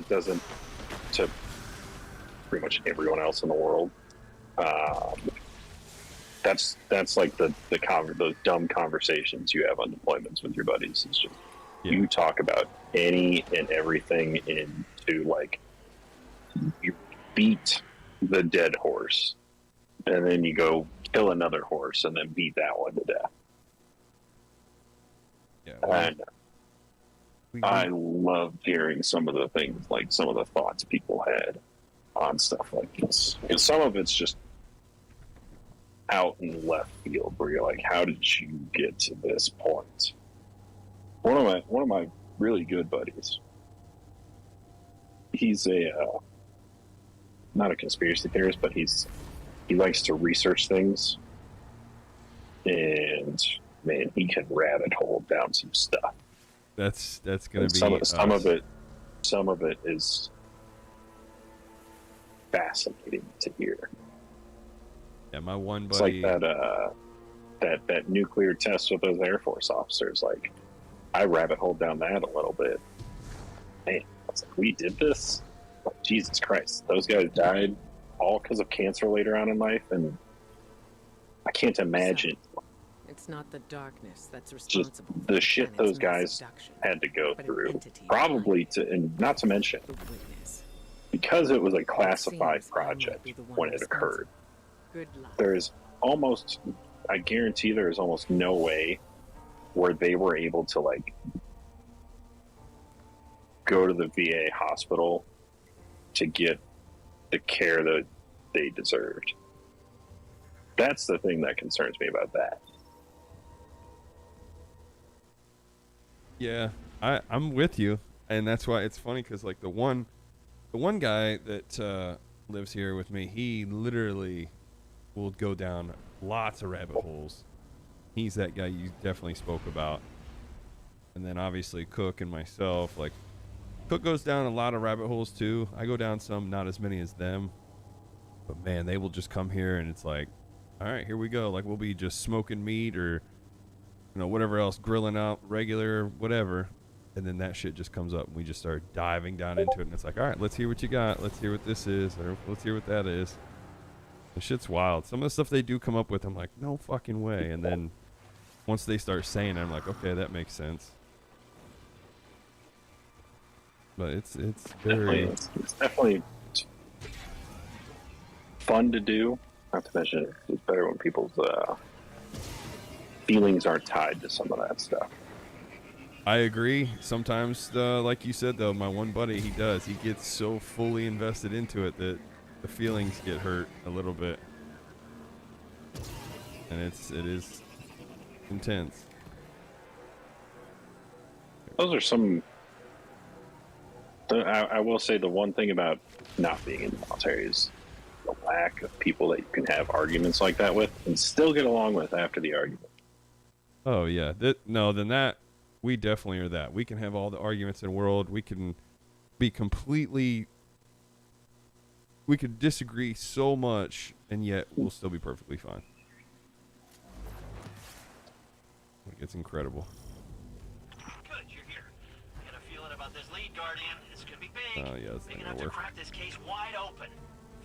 doesn't to pretty much everyone else in the world. that's like those dumb conversations you have on deployments with your buddies. It's just you talk about any and everything into like you beat the dead horse, and then you go kill another horse and then beat that one to death. Yeah, and I loved hearing some of the things, like some of the thoughts people had on stuff like this. And some of it's just out in left field where you're like, how did you get to this point? One of my really good buddies, he's not a conspiracy theorist, but he likes to research things, and man, he can rabbit hole down some stuff. That's gonna be some of it is fascinating to hear. Yeah, my one It's buddy. like that nuclear test with those Air Force officers. Like, I rabbit hole down that a little bit. Man, I was like, we did this? Like, Jesus Christ, those guys died all because of cancer later on in life, and I can't imagine It's not the darkness that's just responsible for the shit planet's those guys mass seduction, had to go but an through. entity Probably and not to mention, the witness. because it was a classified seems I might project be the one when it occurred. Good luck. There's almost, I guarantee there's almost no way where they were able to like go to the VA hospital to get the care that they deserved. That's the thing that concerns me about that. Yeah, I'm with you, and that's why it's funny because like the one guy that lives here with me, he literally will go down lots of rabbit holes. He's that guy you definitely spoke about, and then obviously Cook and myself. Like Cook goes down a lot of rabbit holes too. I go down some, not as many as them, but man, they will just come here and it's like, all right, here we go. Like we'll be just smoking meat or whatever else, grilling out regular, whatever. And then that shit just comes up and we just start diving down into it. And it's like, all right, let's hear what you got. Let's hear what this is. Or let's hear what that is. The shit's wild. Some of the stuff they do come up with, I'm like, no fucking way. And then once they start saying it, I'm like, okay, that makes sense. But it's very... It's definitely fun to do. Not to mention, it's better when people's feelings aren't tied to some of that stuff. I agree. Sometimes, like you said, though, my one buddy, he gets so fully invested into it that the feelings get hurt a little bit. And it is intense. Those are some... I will say the one thing about not being in the military is the lack of people that you can have arguments like that with and still get along with after the argument. Oh, yeah. Then that, we definitely are that. We can have all the arguments in the world. We can be completely... We could disagree so much, and yet we'll still be perfectly fine. Like, it's incredible. Good, you're here. I got a feeling about this lead, Guardian. It's gonna be big. Oh, yeah, it's Big not enough gonna to work. crack this case wide open.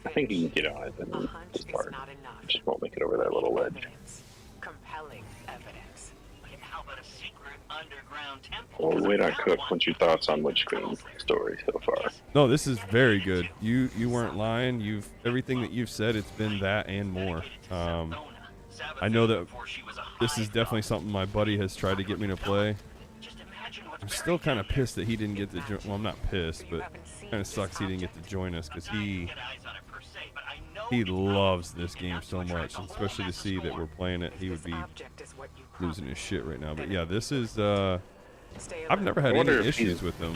I think you can get on it and A hunch just is start. not enough. Just won't make it over that little ledge. Evidence. Compelling evidence. Okay, how about a secret underground temple? Well, Because I wait on found Cook. one. What's your thoughts on Witch Queen story so far? No, this is very good. You weren't lying. Everything that you've said, it's been that and more. I know that this is definitely something my buddy has tried to get me to play. I'm still kind of pissed that he didn't get to join. Well, I'm not pissed, but kind of sucks he didn't get to join us because he loves this game so much, and especially to see that we're playing it, he would be losing his shit right now. But yeah, this is. I've never had any issues with them.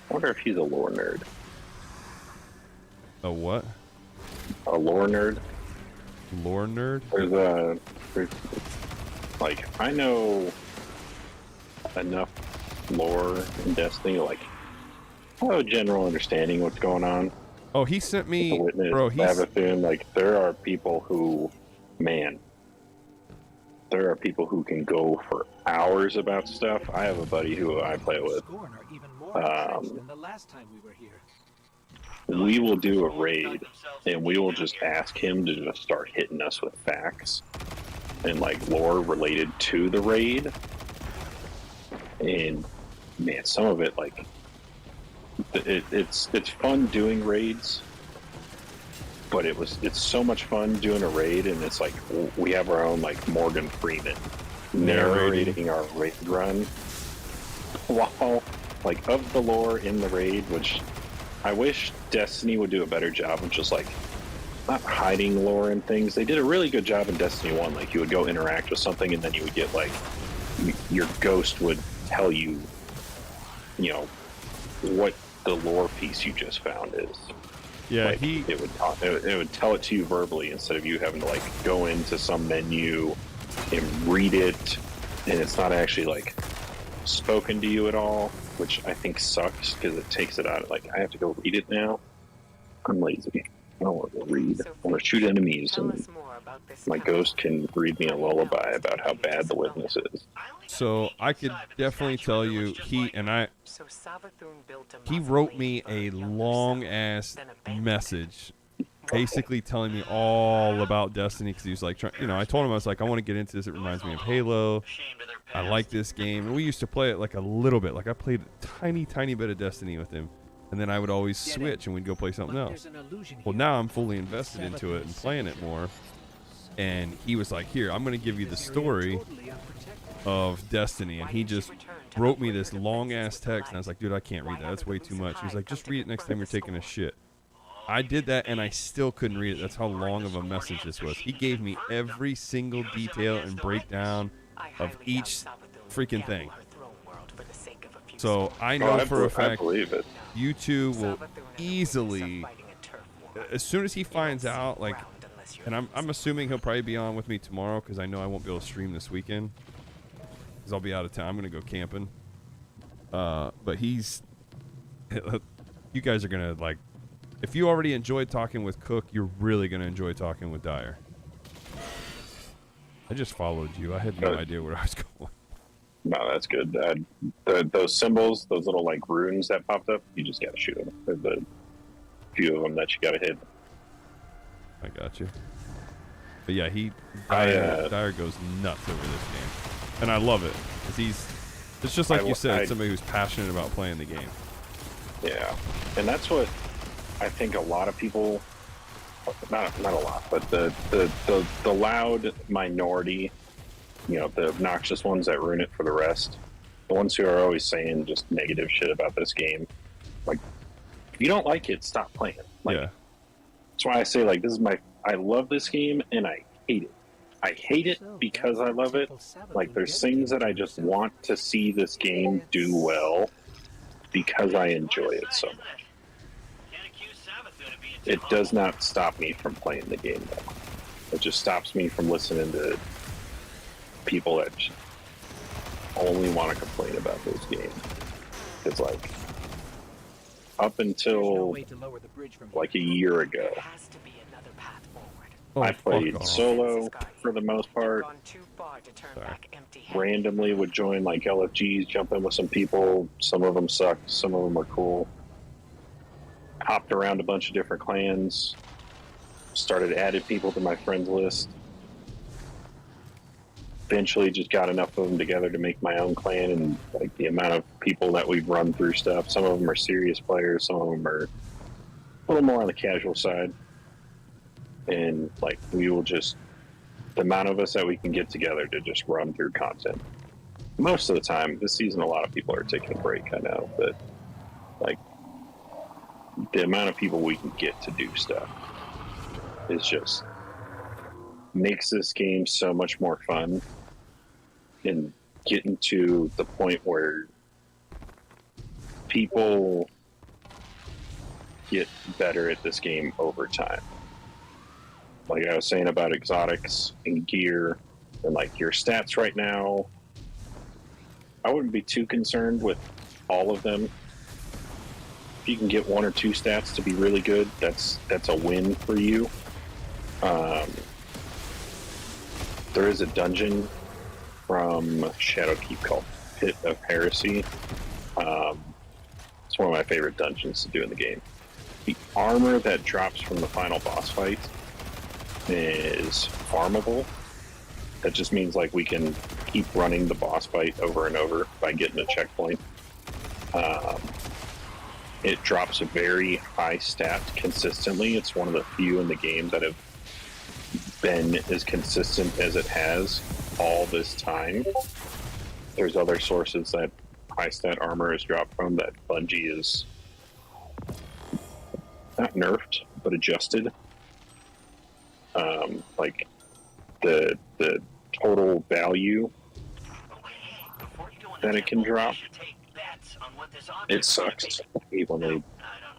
I wonder if he's a lore nerd. A what? A lore nerd? Lore nerd? There's like, I know enough lore in Destiny, like, I have a general understanding what's going on. Oh, he sent me, The Witness, bro. Savathun, like, there are people who, man, there are people who can go for hours about stuff. I have a buddy who I play with. Scorn are even more entrenched than the last time we were here. we will do a raid, and we will just ask him to just start hitting us with facts and like lore related to the raid. And man, some of it, like, it's fun doing raids, but it's so much fun doing a raid, and it's like we have our own like Morgan Freeman narrating our raid run, while like of the lore in the raid, which I wish Destiny would do a better job of just like not hiding lore and things. They did a really good job in Destiny 1. Like, you would go interact with something, and then you would get like your ghost would tell you, you know, what the lore piece you just found is. Yeah, like, it would tell it to you verbally instead of you having to like go into some menu and read it, and it's not actually like spoken to you at all, which I think sucks because it takes it out. Like, I have to go read it now. I'm lazy. I don't want to read. I want to shoot enemies, and my ghost can read me a lullaby about how bad the witness is. So I could definitely tell you, he wrote me a long ass message, basically telling me all about Destiny, because he was like, you know, I told him, I was like, I want to get into this. It reminds me of Halo. I like this game, and we used to play it like a little bit. Like, I played a tiny bit of Destiny with him, and then I would always switch, and we'd go play something else. Well, now I'm fully invested into it and playing it more. And he was like, here, I'm going to give you the story of Destiny. And he just wrote me this long-ass text. And I was like, dude, I can't read that. That's way too much. He was like, just read it next time you're taking a shit. I did that, and I still couldn't read it. That's how long of a message this was. He gave me every single detail and breakdown of each freaking thing. So I know for a fact you two will easily, as soon as he finds out, like, and I'm assuming he'll probably be on with me tomorrow, because I know I won't be able to stream this weekend because I'll be out of town. I'm going to go camping. But he's, you guys are going to, like, if you already enjoyed talking with Cook, you're really going to enjoy talking with Dyer. I just followed you. I had no idea where I was going. No, that's good. Those symbols, those little like runes that popped up, you just gotta shoot them. There's a few of them that you gotta hit. I got you. But yeah, Dyer goes nuts over this game, and I love it, because it's just like you said, somebody who's passionate about playing the game. Yeah, and that's what I think a lot of people, not a lot, but the loud minority, you know, the obnoxious ones that ruin it for the rest, the ones who are always saying just negative shit about this game, like, if you don't like it, stop playing it. Like, yeah. That's why I say, like, I love this game, and I hate it. I hate it because I love it. Like, there's things that I just want to see this game do well because I enjoy it so much. It does not stop me from playing the game, though. It just stops me from listening to people that only want to complain about this game. It's like, up until like a year ago, I played solo for the most part. Randomly would join like LFGs, jump in with some people. Some of them sucked, some of them were cool. Hopped around a bunch of different clans, started adding people to my friends list. Eventually just got enough of them together to make my own clan, and like the amount of people that we've run through stuff, some of them are serious players, some of them are a little more on the casual side, and like we will just, the amount of us that we can get together to just run through content. Most of the time this season a lot of people are taking a break, I know, but like the amount of people we can get to do stuff is just makes this game so much more fun, and getting to the point where people get better at this game over time. Like I was saying about exotics and gear and like your stats right now, I wouldn't be too concerned with all of them. If you can get one or two stats to be really good, that's a win for you. There is a dungeon from Shadowkeep called Pit of Heresy. It's one of my favorite dungeons to do in the game. the armor that drops from the final boss fight is farmable. That just means like we can keep running the boss fight over and over by getting a checkpoint. It drops a very high stat consistently. It's one of the few in the game that have been as consistent as it has all this time. There's other sources that high stat armor is dropped from that Bungie is not nerfed, but adjusted. Like the total value that it can drop. It sucks when they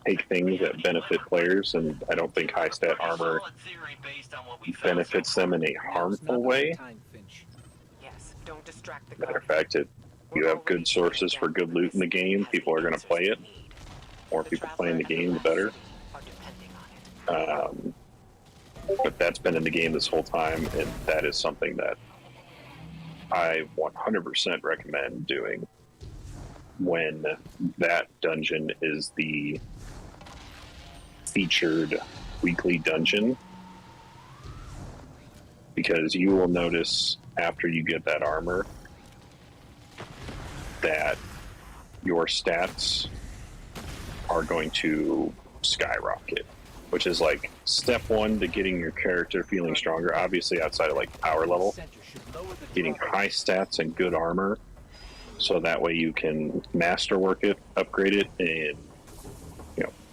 take things that benefit players, and I don't think high stat armor benefits them in a harmful way. Yes, don't distract the Matter of fact, if you have good sources for good loot in the game, people are going to play it. More people playing the game, the better. But that's been in the game this whole time, and that is something that I 100% recommend doing when that dungeon is the featured weekly dungeon, because you will notice after you get that armor that your stats are going to skyrocket, which is like step one to getting your character feeling stronger, obviously outside of like power level. Getting high stats and good armor, so that way you can masterwork it, upgrade it, and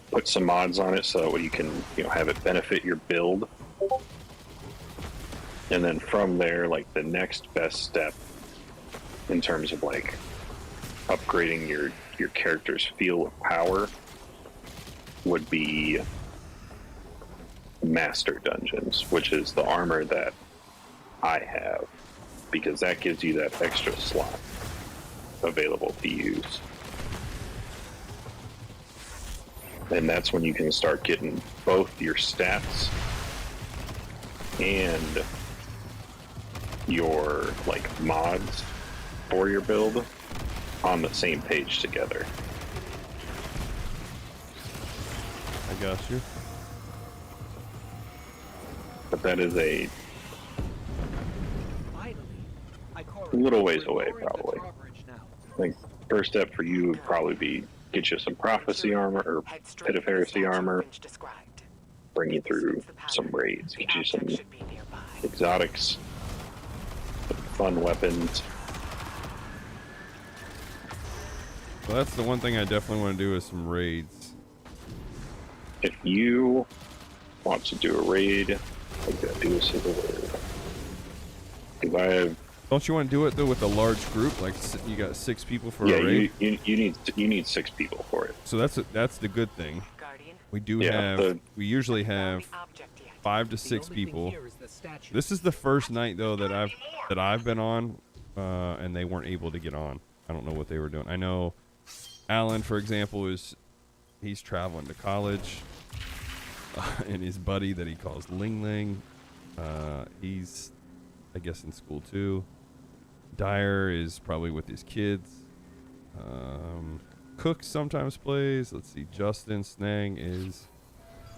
put some mods on it, so that way you can have it benefit your build. And then from there, like the next best step in terms of like upgrading your character's feel of power would be Master Dungeons, which is the armor that I have, because that gives you that extra slot available to use. And that's when you can start getting both your stats and your like mods for your build on the same page together. I got you. But that is a little ways away, probably. I think first step for you would probably be get you some prophecy armor or pit of heresy armor, bring you through some raids, get you some exotics, some fun weapons. Well, that's the one thing I definitely want to do is some raids. If you want to do a raid, I gotta do this as a word. If I have, don't you want to do it though with a large group? Like you got 6 people for a raid. you need 6 people for it. So that's the good thing. We do we usually have 5 to 6 people. This is the first night though that I've been on, and they weren't able to get on. I don't know what they were doing. I know Alan, for example, he's traveling to college, and his buddy that he calls Ling Ling, he's I guess in school too. Dyer is probably with his kids. Cook sometimes plays. Let's see, Justin Snang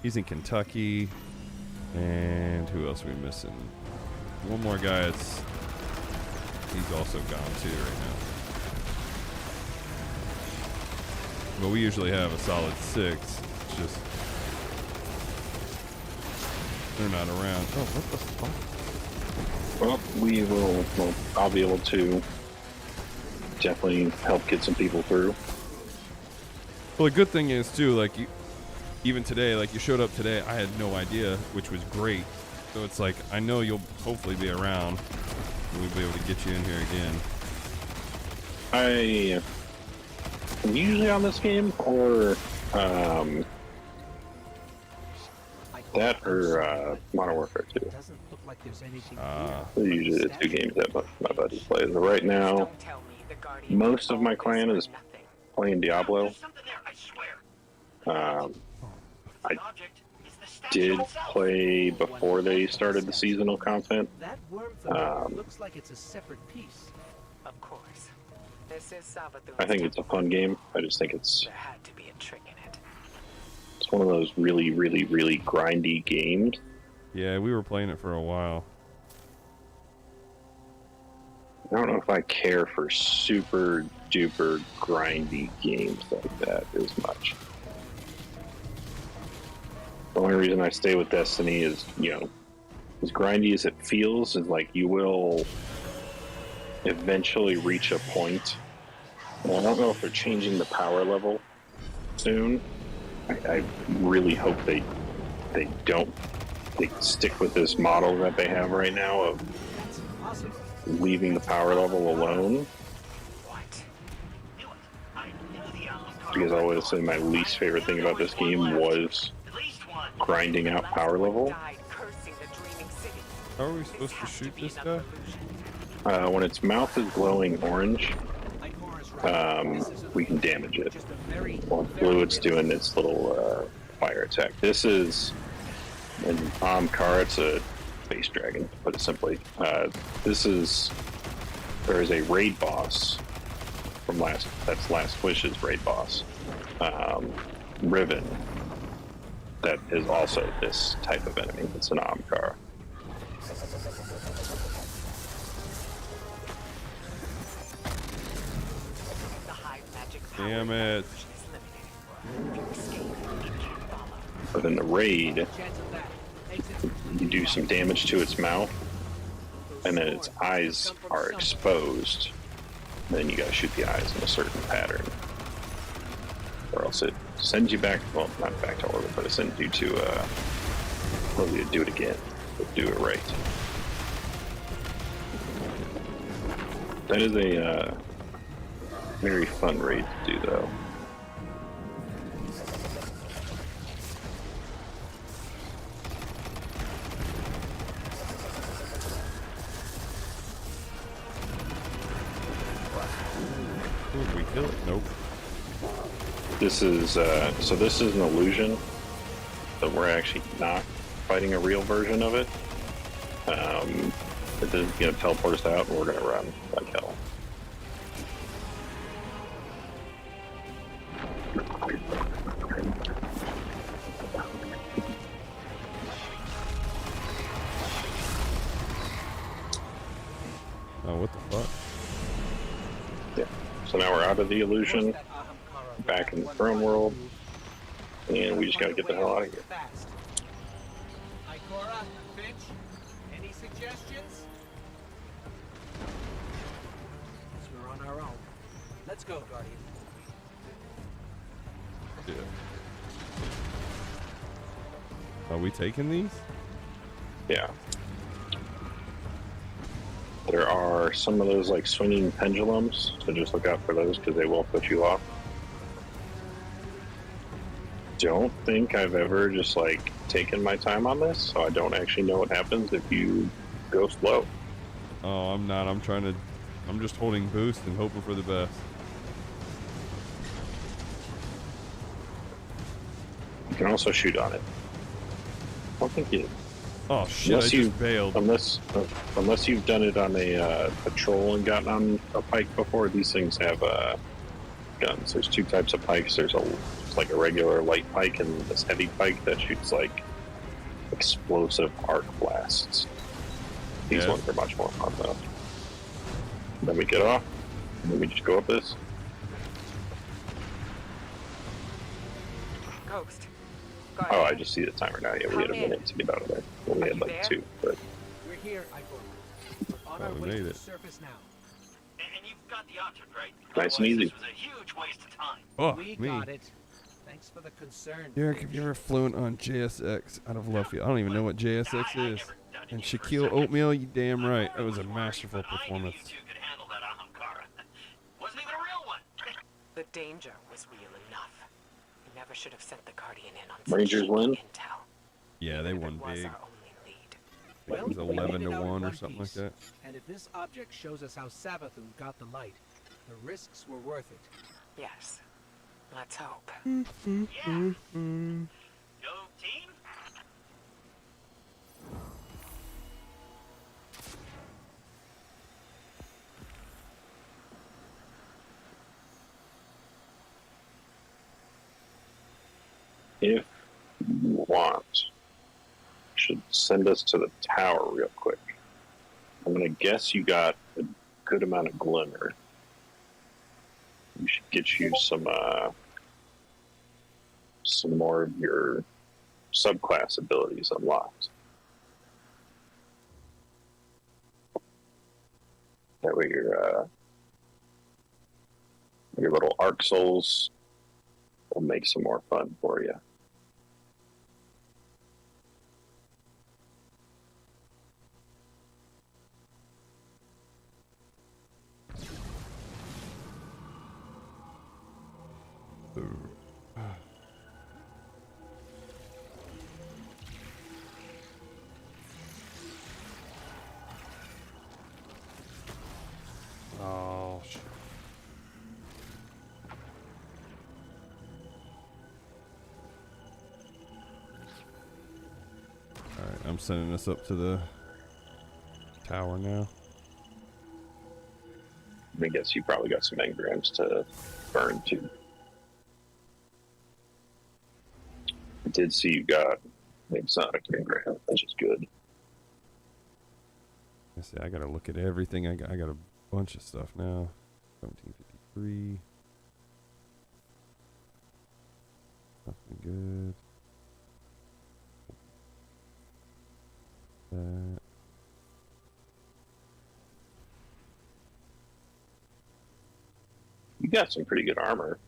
he's in Kentucky. And who else are we missing? One more guy he's also gone too right now. But we usually have a solid 6. It's just they're not around. Oh, what the fuck? Well, I'll be able to definitely help get some people through. Well, the good thing is too, like even today, like you showed up today, I had no idea, which was great. So it's like I know you'll hopefully be around, and we'll be able to get you in here again. I am usually on this game, or that or Modern Warfare 2. They're usually the 2 games that my buddies play. But right now, most of my clan is playing Diablo. I did play before they started the seasonal content. Looks like it's a separate piece. Of course. This is Savathun's I think it's a fun game. I just think it's There had to be a trick in it. just one of those really, really, really grindy games. Yeah, we were playing it for a while. I don't know if I care for super duper grindy games like that as much. The only reason I stay with Destiny is, you know, as grindy as it feels, is like you will eventually reach a point. And I don't know if they're changing the power level soon. I really hope they don't. They stick with this model that they have right now of leaving the power level alone. Because I would say my least favorite thing about this game was grinding out power level. How are we supposed to shoot this guy? When its mouth is glowing orange, we can damage it. While blue, it's doing its little fire attack. This is an Ahamkara, it's a space dragon, to put it simply. There is a raid boss from Last Wish's raid boss, Riven, that is also this type of enemy. It's an Ahamkara. Damn it. But in the raid, you do some damage to its mouth, and then its eyes are exposed. And then you gotta shoot the eyes in a certain pattern. Or else it sends you back, well, not back to orbit, but it sends you to, well, you do it again, but do it right. That is a, very fun raid to do, though. Ooh, did we kill it? Nope. This is, so this is an illusion, but we're actually not fighting a real version of it. It is gonna teleport us out, and we're gonna run like hell. Oh, what the fuck? Yeah. So now we're out of the illusion, back in the throne world, and we just gotta get the hell out of here. Ikora, Finch, any suggestions? Guess we're on our own. Let's go, Guardian. Yeah. Are we taking these? Yeah. There are some of those like swinging pendulums, so just look out for those because they will put you off. Don't think I've ever just like taken my time on this, so I don't actually know what happens if you go slow. Oh, I'm not. I'm just holding boost and hoping for the best. You can also shoot on it. I don't think you. Oh shit! I just bailed. Unless you've done it on a patrol and gotten on a pike before, these things have guns. There's two types of pikes. There's like a regular light pike and this heavy pike that shoots like explosive arc blasts. These ones are much more fun though. Then we get off, and then we just go up this. Ghost. Oh, I just see the timer now. Yeah, we had a minute to get out of there. Well, we had like 2, but We're here, Ikora. We're on our we way made to the it. surface now. And you've got the object, right? Nice and easy. This was a huge waste of time. Oh, We me. got it. Thanks for the concern. Derek, have you ever flown on JSX out of Luffield? I don't even know what JSX is. And Shaquille Oatmeal, you damn right. That was a masterful performance. You two could handle that Ahamkara. Wasn't even a real one. The danger was real enough. We never should have sent the Guardian in on Rangers such win? intel. Yeah, they Even if won it was big. our only lead. It was we 11 made it to out in 1 or one something like piece. that. And if this object shows us how Savathun got the light, the risks were worth it. Yes. Let's hope. Yeah. Yo, team. if you want should send us to the tower real quick. I'm gonna guess you got a good amount of glimmer. We should get you some more of your subclass abilities unlocked. That way your little arc souls will make some more fun for you. Oh, shit. Alright, I'm sending this up to the tower now. I guess you probably got some engrams to burn too. I did see you got an exotic engram, which is good. I see. I gotta look at everything. I got a bunch of stuff now. 1753. Nothing good. That. You got some pretty good armor.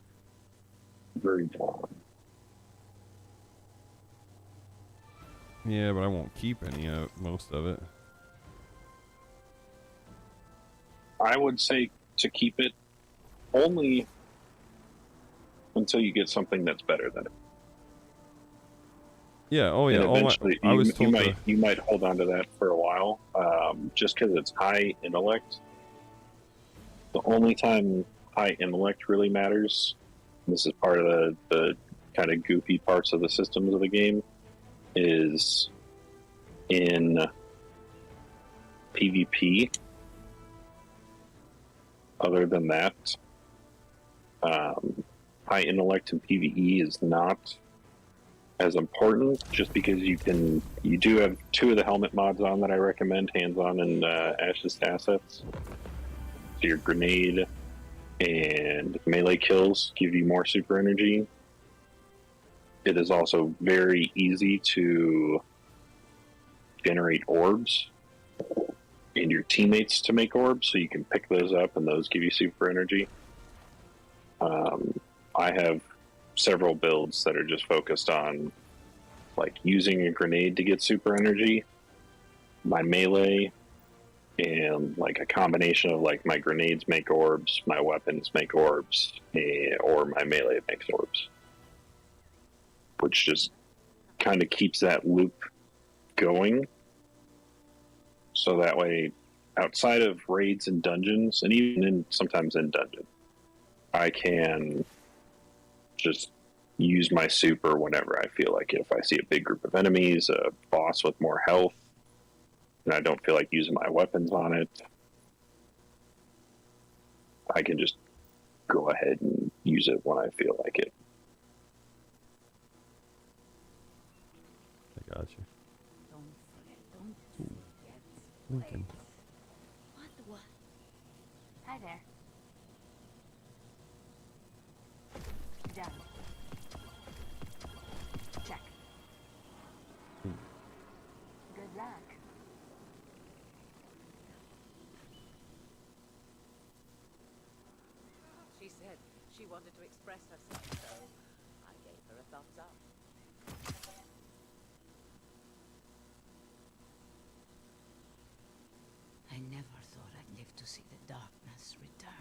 Very long. Yeah, but I won't keep most of it. I would say to keep it only until you get something that's better than it. Yeah. Oh, yeah. And Oh, eventually, I was told you might hold on to that for a while, just because it's high intellect. The only time high intellect really matters, and this is part of the kind of goofy parts of the systems of the game, is in PvP. Other than that, high intellect in PvE is not as important, just because you do have 2 of the helmet mods on that I recommend, hands-on and Ash's assets. So your grenade and melee kills give you more super energy. It is also very easy to generate orbs and your teammates to make orbs, so you can pick those up and those give you super energy. I have several builds that are just focused on like using a grenade to get super energy, my melee, and like a combination of like my grenades make orbs, my weapons make orbs, or my melee makes orbs, which just kind of keeps that loop going. So that way, outside of raids and dungeons, and even sometimes in dungeon, I can just use my super whenever I feel like it. If I see a big group of enemies, a boss with more health, and I don't feel like using my weapons on it, I can just go ahead and use it when I feel like it. I got you. Okay. What? Hi there. Done. Check. Good luck. She said she wanted to express herself, so I gave her a thumbs up. I never thought I'd live to see the darkness return.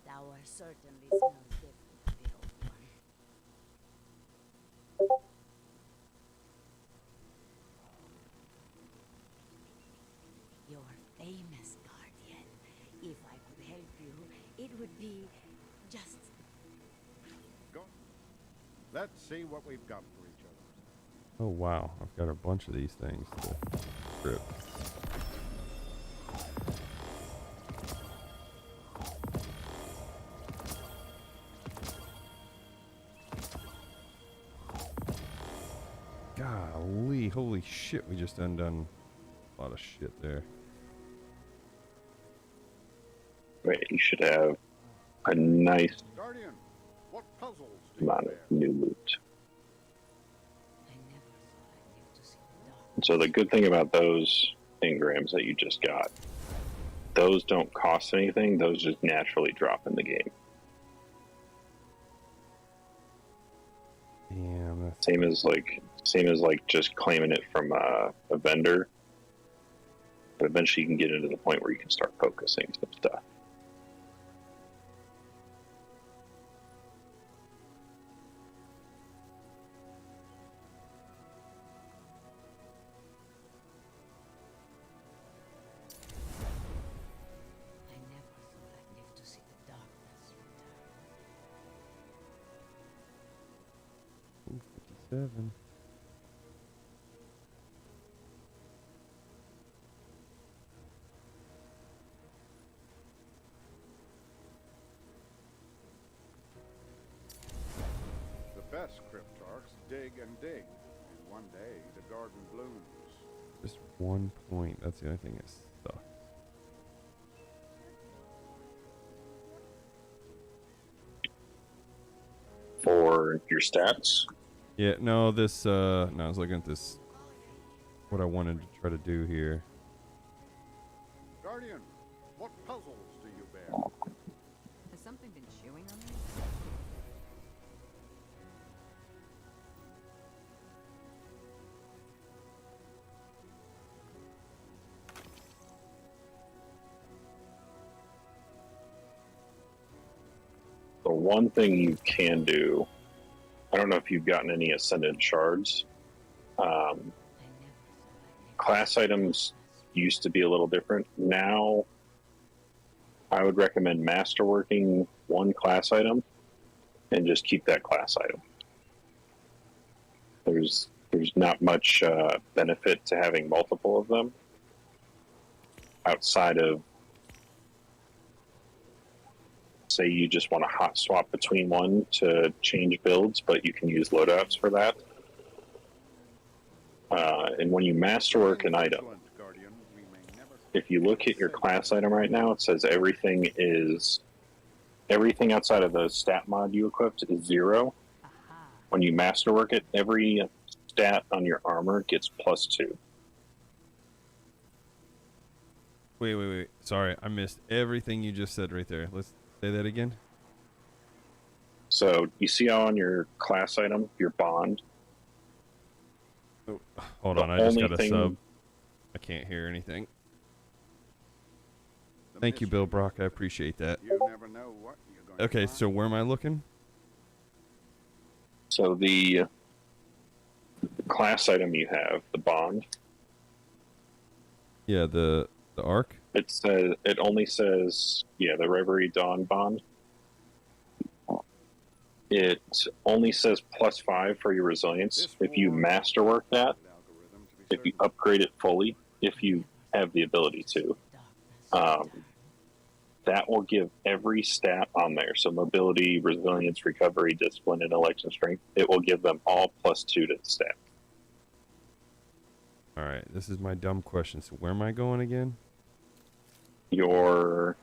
hour certainly smells different, the old one. Your famous guardian. If I could help you, it would be just Go. Let's see what we've got for each other. Oh wow, I've got a bunch of these things to strip. Golly, holy shit, we just undone a lot of shit there. Right, you should have a nice Guardian, what puzzles do you amount bear? of new loot. I never thought I'd live to see the dark. And so the good thing about those engrams that you just got, those don't cost anything. Those just naturally drop in the game. Damn, that's Same as like just claiming it from a vendor. But eventually you can get into the point where you can start focusing some stuff. I never thought I'd live to see the darkness return. 57. The best cryptarchs dig and dig, and one day the garden blooms. Just 1 point. That's the only thing that sucks. For your stats, Yeah, no, this, no, I was looking at this, what I wanted to try to do here. Guardian, what puzzles do you bear? Has something been chewing on me? the one thing you can do, I don't know if you've gotten any Ascendant shards. Class items used to be a little different. Now, I would recommend masterworking one class item and just keep that class item. There's not much benefit to having multiple of them outside of, say, you just want to hot swap between one to change builds, but you can use loadouts for that. And when you masterwork an item, Excellent, Guardian. We may never if you look at your class item right now, it says everything outside of the stat mod you equipped is 0. When you masterwork it, every stat on your armor gets +2. Wait. Sorry, I missed everything you just said right there. Let's say that again. So you see how on your class item, your bond, Oh, hold The on, I just only got a thing- sub. I can't hear anything. Thank you, Bill Brock. I appreciate that. You never know what you're going Okay, to so where am I looking? so the class item you have, the bond, Yeah, the arc. it only says, yeah, the Reverie Dawn bond. It only says +5 for your resilience. If you masterwork that, algorithm to be if you certain. upgrade it fully, if you have the ability to, that will give every stat on there. So mobility, resilience, recovery, discipline, intellect, and strength. It will give them all +2 to the stat. All right, this is my dumb question. So where am I going again? Your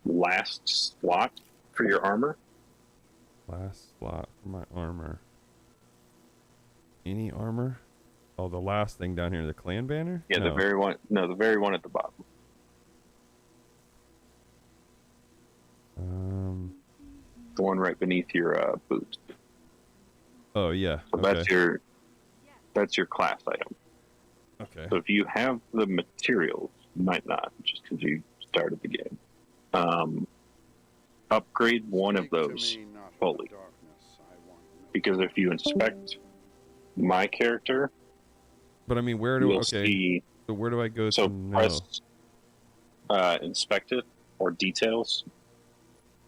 last slot for your armor. Last slot for my armor. Any armor? Oh, the last thing down here, the clan banner? Yeah, No. the very one. No, the very one at the bottom. The one right beneath your boot. Oh yeah. So Okay. that's your class item. Okay. So if you have the materials, you might not, just because you started the game. upgrade one of Speak to those me not in the fully. darkness. I want no Because if you inspect my character, But I mean, where do you'll okay? see. So where do I go So to know? press inspect it or details,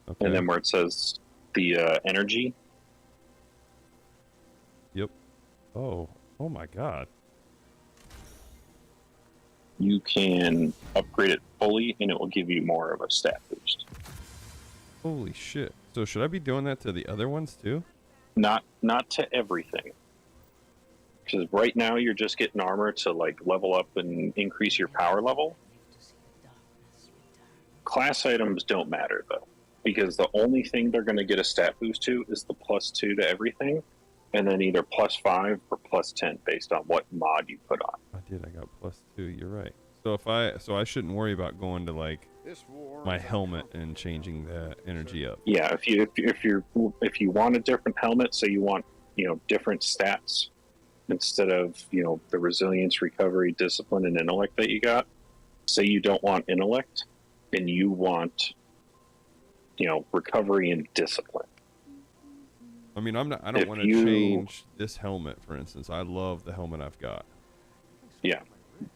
Okay. and then where it says the energy. Yep. Oh my God. You can upgrade it fully, and it will give you more of a stat boost. Holy shit. So should I be doing that to the other ones too? Not to everything, because right now you're just getting armor to like level up and increase your power level. Class items don't matter though, because the only thing they're going to get a stat boost to is the +2 to everything, and then either +5 or +10 based on what mod you put on. I got +2. You're right. So I shouldn't worry about going to like This war my is helmet and changing the energy up. Yeah, if you want a different helmet, so you want different stats instead of the resilience, recovery, discipline, and intellect that you got. Say you don't want intellect, and you want recovery and discipline. I mean, I don't If want to change this helmet, for instance. I love the helmet I've got. Yeah,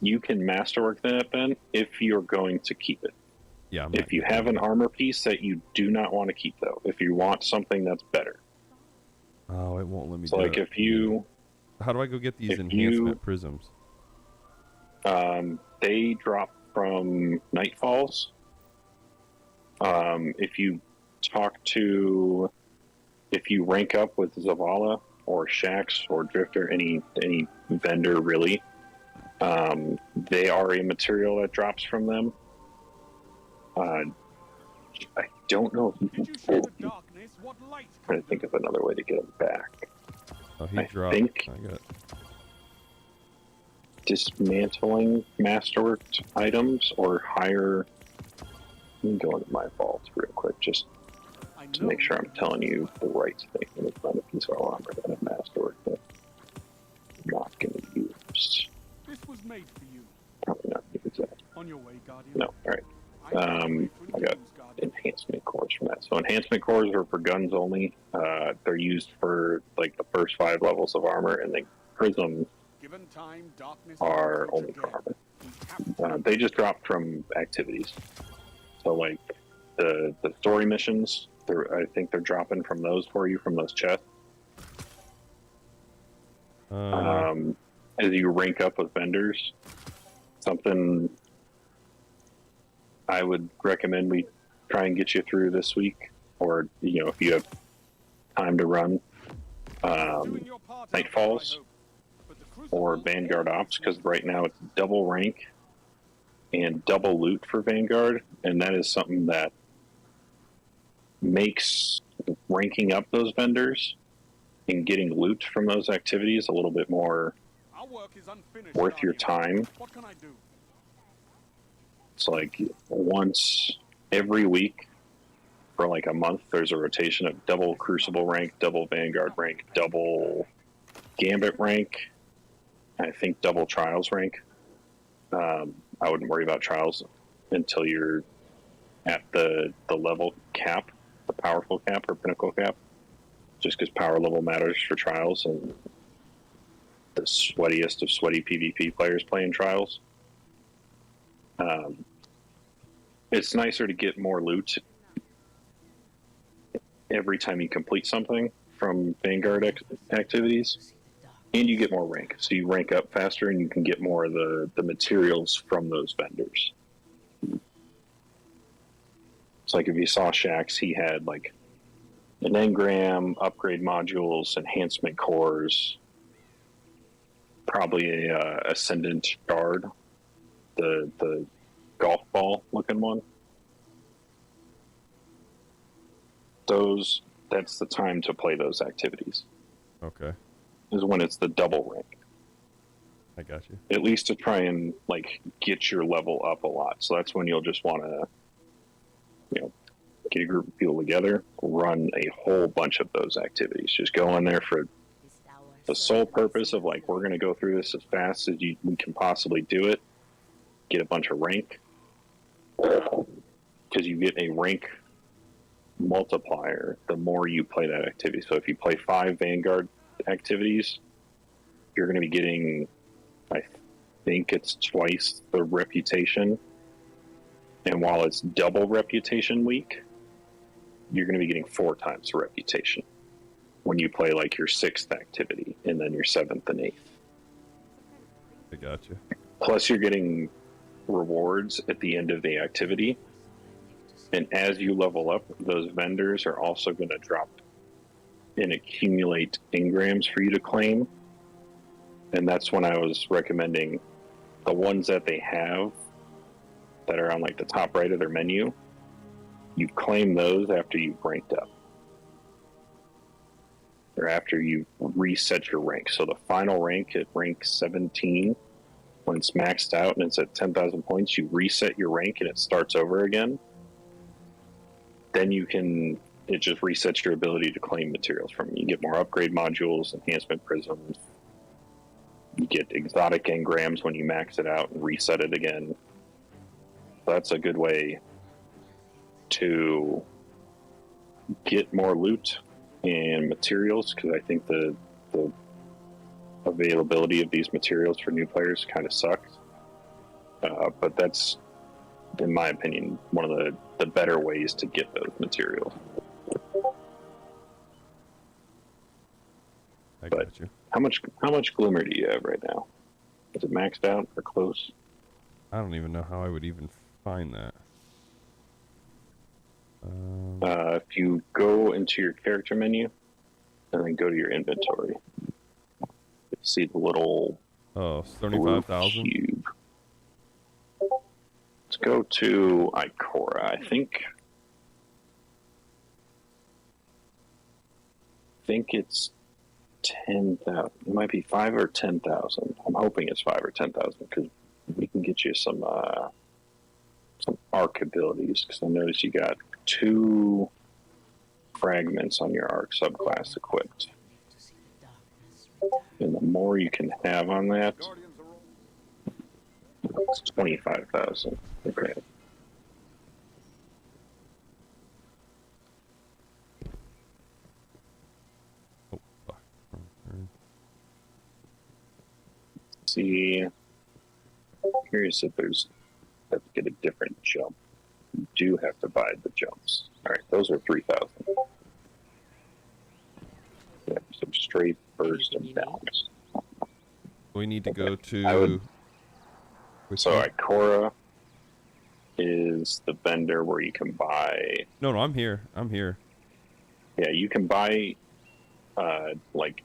you can masterwork that then if you're going to keep it. Yeah. If you have an armor piece that you do not want to keep, though, if you want something that's better. Oh, it won't let me. So, do like, it. if you, How do I go get these if enhancement prisms? they drop from Nightfalls. If you rank up with Zavala or Shax or Drifter, any vendor really, they are a material that drops from them. I don't know if you can pull them. I'm trying to think of another way to get them back. Oh, he I dropped. think I got. dismantling masterworked items or higher. Let me go into my vaults real quick just to make sure I'm telling you the right thing. Let me find a piece of armor that I've masterworked that I'm not going to use. This was made for you. Probably not use that. On your way, Guardian. No, alright. I got enhancement cores from that. So enhancement cores are for guns only. They're used for like the first 5 levels of armor, and the prisms Given time, darkness are only for armor. They just drop from activities. So like the story missions, I think they're dropping from those for you from those chests. As you rank up with vendors, something I would recommend we try and get you through this week, or if you have time to run Nightfalls or Vanguard Ops, because right now it's double rank and double loot for Vanguard, and that is something that makes ranking up those vendors and getting loot from those activities a little bit more worth your time. What can I do? It's like once every week for like a month, there's a rotation of double Crucible rank, double Vanguard rank, double Gambit rank, I think double Trials rank. I wouldn't worry about Trials until you're at the level cap, the powerful cap or pinnacle cap, just because power level matters for Trials, and the sweatiest of sweaty PvP players playing Trials. It's nicer to get more loot every time you complete something from Vanguard activities, and you get more rank. So you rank up faster, and you can get more of the materials from those vendors. It's like if you saw Shax, he had like an engram, upgrade modules, enhancement cores, probably a Ascendant Guard, the golf ball looking one. That's the time to play those activities. Okay. Is when it's the double rank. I got you. At least to try and like get your level up a lot. So that's when you'll just want to, get a group of people together, run a whole bunch of those activities. Just go in there for the sole purpose of like, we're going to go through this as fast as we can possibly do it. Get a bunch of rank. because you get a rank multiplier the more you play that activity. So if you play 5 Vanguard activities, you're going to be getting, I think it's twice the reputation. And while it's double reputation week, you're going to be getting 4 times the reputation when you play like your 6th activity and then your 7th and 8th. I got you. Plus, you're getting rewards at the end of the activity. And as you level up, those vendors are also going to drop and accumulate engrams for you to claim. And that's when I was recommending the ones that they have that are on like the top right of their menu. You claim those after you've ranked up, or after you reset your rank. So the final rank at rank 17, when it's maxed out and it's at 10,000 points, you reset your rank and it starts over again. Then it just resets your ability to claim materials from you. You get more upgrade modules, enhancement prisms. You get exotic engrams when you max it out and reset it again. That's a good way to get more loot and materials, because I think the availability of these materials for new players kind of sucks. But that's, in my opinion, one of the better ways to get those materials. I got you. How much Glimmer do you have right now? Is it maxed out or close? I don't even know how I would even find that. If you go into your character menu and then go to your inventory, you see the little 75,000 cube. Let's go to Ikora. I think it's 10,000. It might be 5 or 10,000. I'm hoping it's 5 or 10,000 because we can get you some arc abilities. Because I noticed you got 2 fragments on your arc subclass equipped, and the more you can have on that, it's 25,000. Okay. See, curious if there's have to get a different jump. You do have to buy the jumps. All right, those are 3,000. Yeah, some straight burst and balance. We need to go to. So Ikora is the vendor where you can buy. No, I'm here. Yeah, you can buy like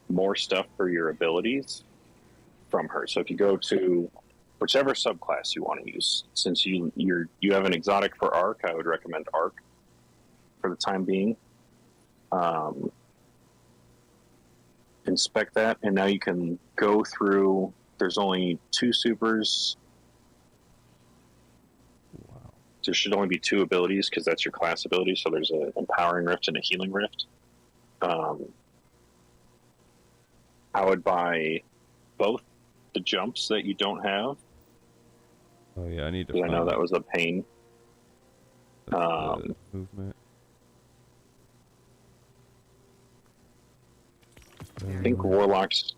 more stuff for your abilities from her. So if you go to whichever subclass you want to use, since you have an exotic for Arc, I would recommend Arc for the time being. Inspect that, and now you can go through. There's only 2 supers. Wow. There should only be 2 abilities because that's your class ability. So there's an Empowering Rift and a Healing Rift. I would buy both the jumps that you don't have. Oh yeah, I need to. I know that was a pain. Movement. I think warlocks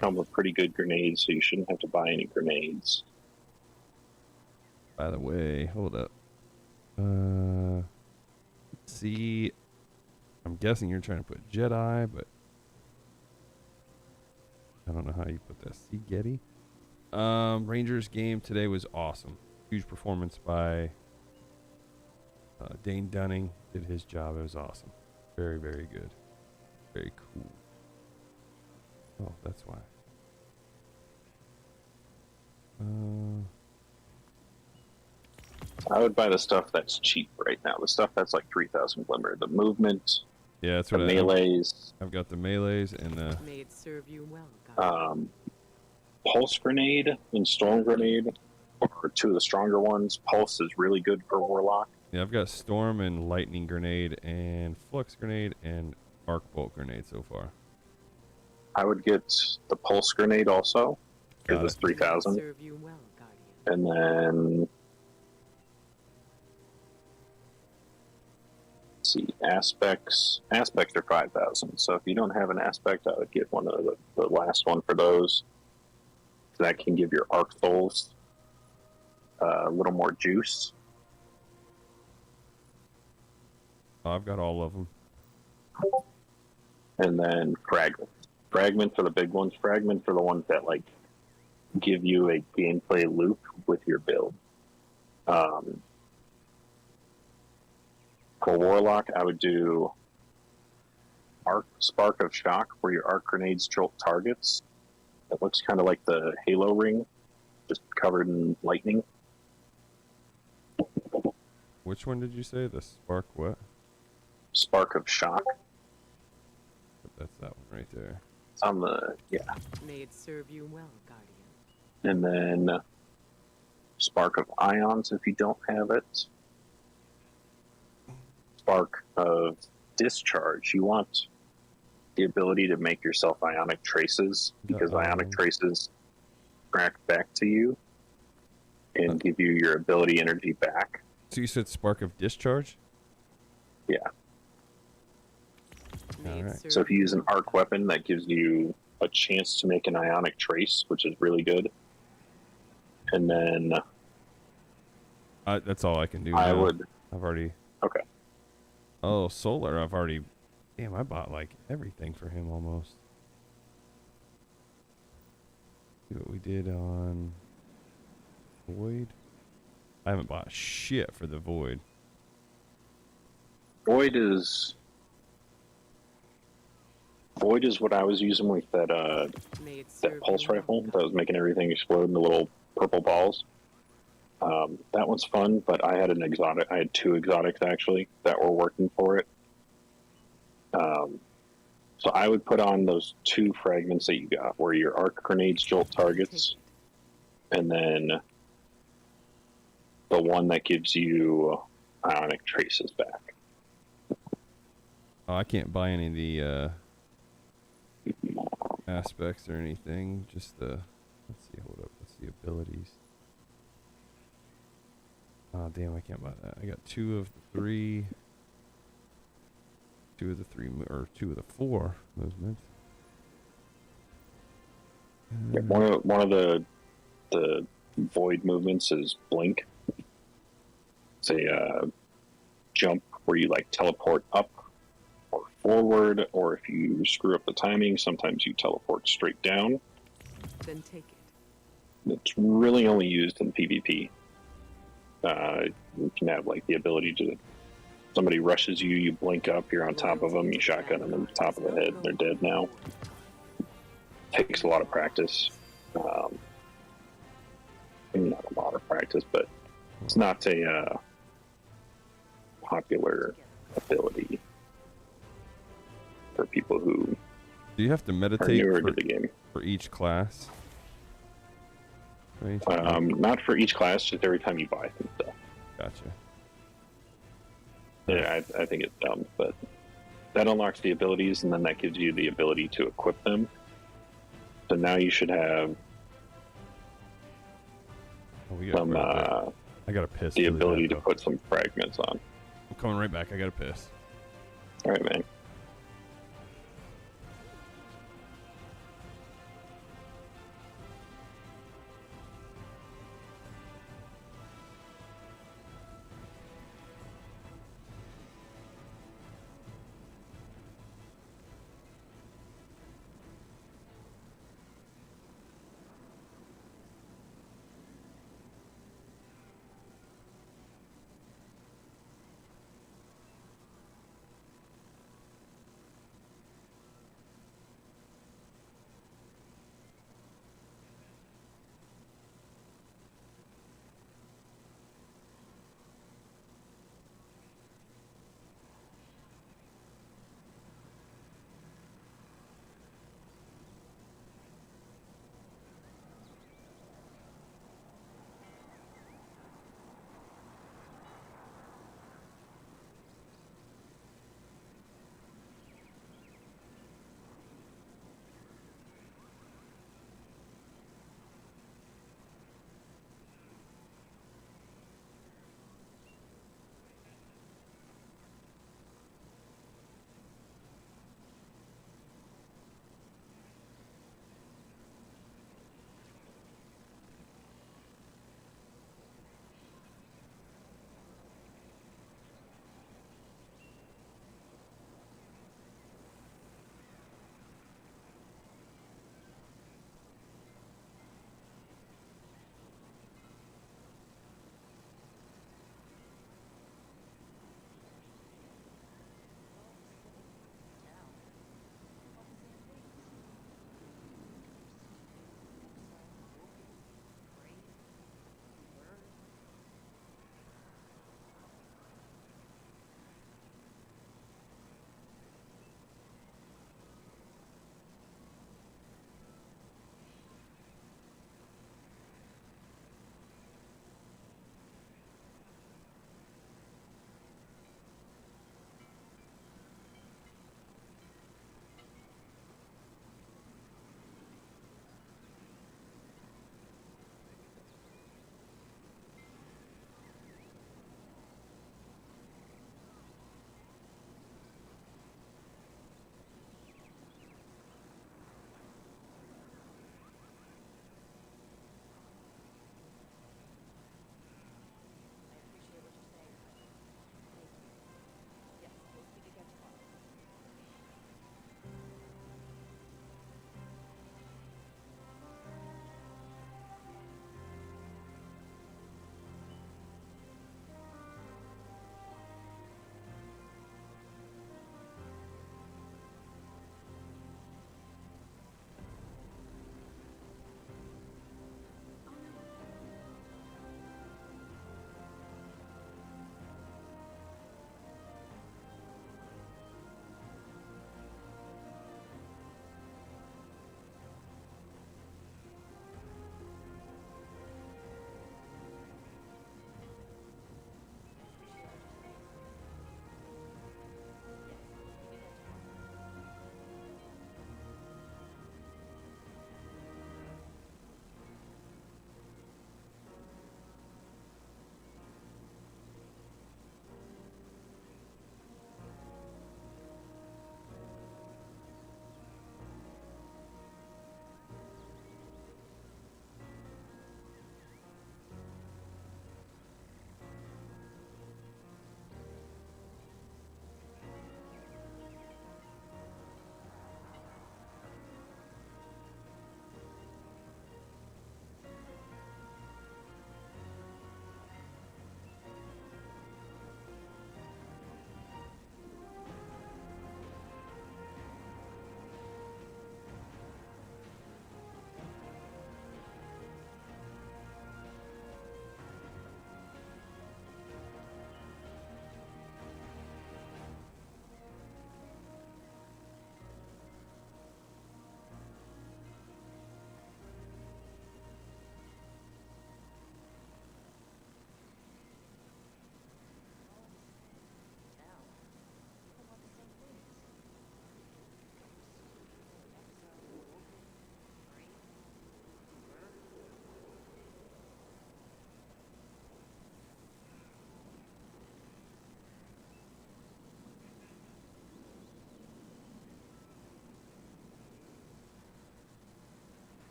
come with pretty good grenades, so you shouldn't have to buy any grenades. By the way, hold up. See, I'm guessing you're trying to put Jedi, but I don't know how you put that. See, Getty. Rangers game today was awesome. Huge performance by Dane Dunning. Did his job. It was awesome. Very, very good. Very cool. Oh, that's why. I would buy the stuff that's cheap right now. The stuff that's like 3,000 Glimmer. The movement. Yeah, that's the what melees. I've got the melees and the. May it serve you well, Pulse Grenade and Storm Grenade are 2 of the stronger ones. Pulse is really good for Warlock. Yeah, I've got Storm and Lightning Grenade and Flux Grenade and Arc Bolt Grenade so far. I would get the Pulse Grenade also, because it's 3,000. serve you well, Guardian. And then let's see, aspects. Aspects are 5,000. So if you don't have an aspect, I would get one of the last one for those. That can give your arc souls a little more juice. I've got all of them. And then fragment. Fragment for the big ones. Fragment for the ones that like give you a gameplay loop with your build. For Warlock, I would do Spark of Shock, where your arc grenades jolt targets. It looks kind of like the Halo ring, just covered in lightning. Which one did you say? The Spark what? Spark of Shock. That's that one right there. It's on the, yeah. May it serve you well, Guardian. And then Spark of Ions if you don't have it. Spark of Discharge. You want the ability to make yourself ionic traces, because ionic traces track back to you and give you your ability energy back. So you said Spark of Discharge? Yeah. All right. So if you use an arc weapon, that gives you a chance to make an ionic trace, which is really good. And then that's all I can do. I now. would. I've already. Okay. Oh, Solar. I've already. Damn, I bought like everything for him almost. See what we did on Void. I haven't bought shit for the Void. Void is what I was using with that pulse rifle that was making everything explode into little purple balls. That one's fun, but I had two exotics actually that were working for it. So I would put on those 2 fragments that you got, where your arc grenades jolt targets, and then the one that gives you ionic traces back. Oh, I can't buy any of the aspects or anything. Just the. Let's see. Hold up. Let's see abilities. Oh damn! I can't buy that. I got 2 of the 3. 2 of the 3 or 2 of the 4 movements. Yeah, one of the void movements is blink. It's a jump where you like teleport up or forward, or if you screw up the timing, sometimes you teleport straight down. Then take it. It's really only used in PvP. You can have like the ability to. Somebody rushes you, you blink up, you're on top of them, you shotgun them on the top of the head, and they're dead now. Takes a lot of practice. Not a lot of practice, but it's not a popular ability for people who Do you have to are meditate newer to the game. for each class? Right? Not for each class, just every time you buy some stuff. Gotcha. Yeah, I think it's dumb, but that unlocks the abilities, and then that gives you the ability to equip them. So now you should have some, I gotta piss. the really ability bad, to though. put some fragments on. I'm coming right back. I gotta piss. All right, man.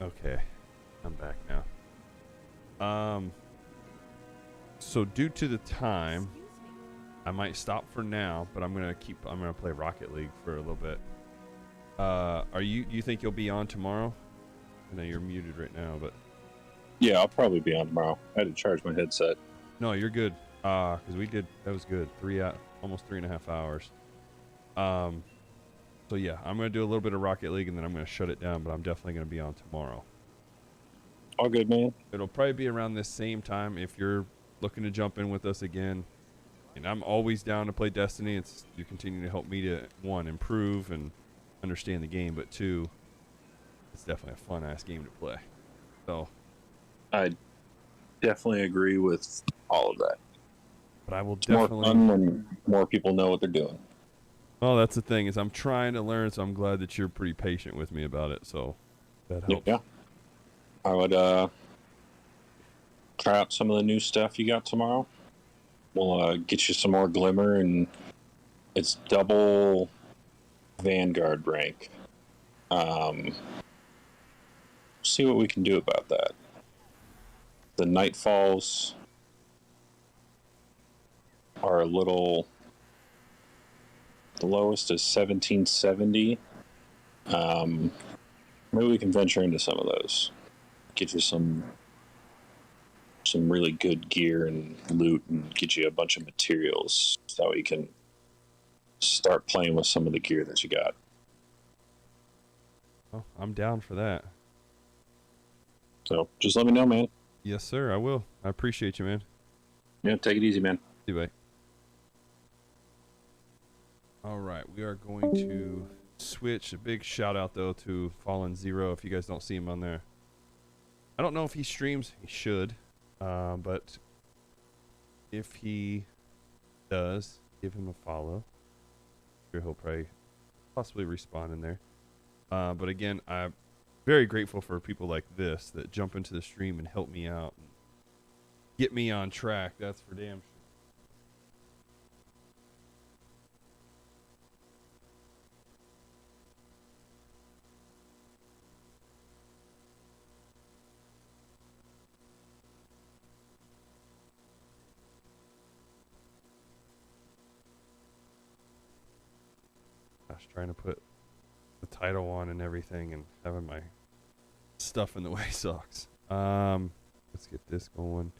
Okay, I'm back now. So due to the time, I might stop for now, but I'm gonna play Rocket League for a little bit. You think you'll be on tomorrow? I know you're muted right now, but Yeah, I'll probably be on tomorrow. I had to charge my headset. no, you're good. Because that was good. Almost 3.5 hours. So yeah, I'm gonna do a little bit of Rocket League and then I'm gonna shut it down, but I'm definitely gonna be on tomorrow. All good, man. It'll probably be around this same time if you're looking to jump in with us again. And I'm always down to play Destiny. You continue to help me to, one, improve and understand the game, but two, it's definitely a fun ass game to play. So I definitely agree with all of that. But I will It's definitely more fun when more people know what they're doing. Well, that's the thing, is I'm trying to learn, so I'm glad that you're pretty patient with me about it, so that helps. Yeah. I would try out some of the new stuff you got tomorrow. We'll get you some more Glimmer, and it's double Vanguard rank. See what we can do about that. The Nightfalls are a little... The lowest is 1770. Maybe we can venture into some of those. Get you some really good gear and loot, and get you a bunch of materials so you can start playing with some of the gear that you got. Oh, I'm down for that. So just let me know, man. Yes, sir, I will. I appreciate you, man. Yeah, take it easy, man. See you, bye. All right, we are going to switch. A big shout out though to Fallen Zero. If you guys don't see him on there, I don't know if he streams. He should, but if he does, give him a follow. He'll probably possibly respond in there. But again, I'm very grateful for people like this that jump into the stream and help me out and get me on track. That's for damn sure. Gosh, trying to put the title on and everything and having my stuff in the way sucks. Let's get this going.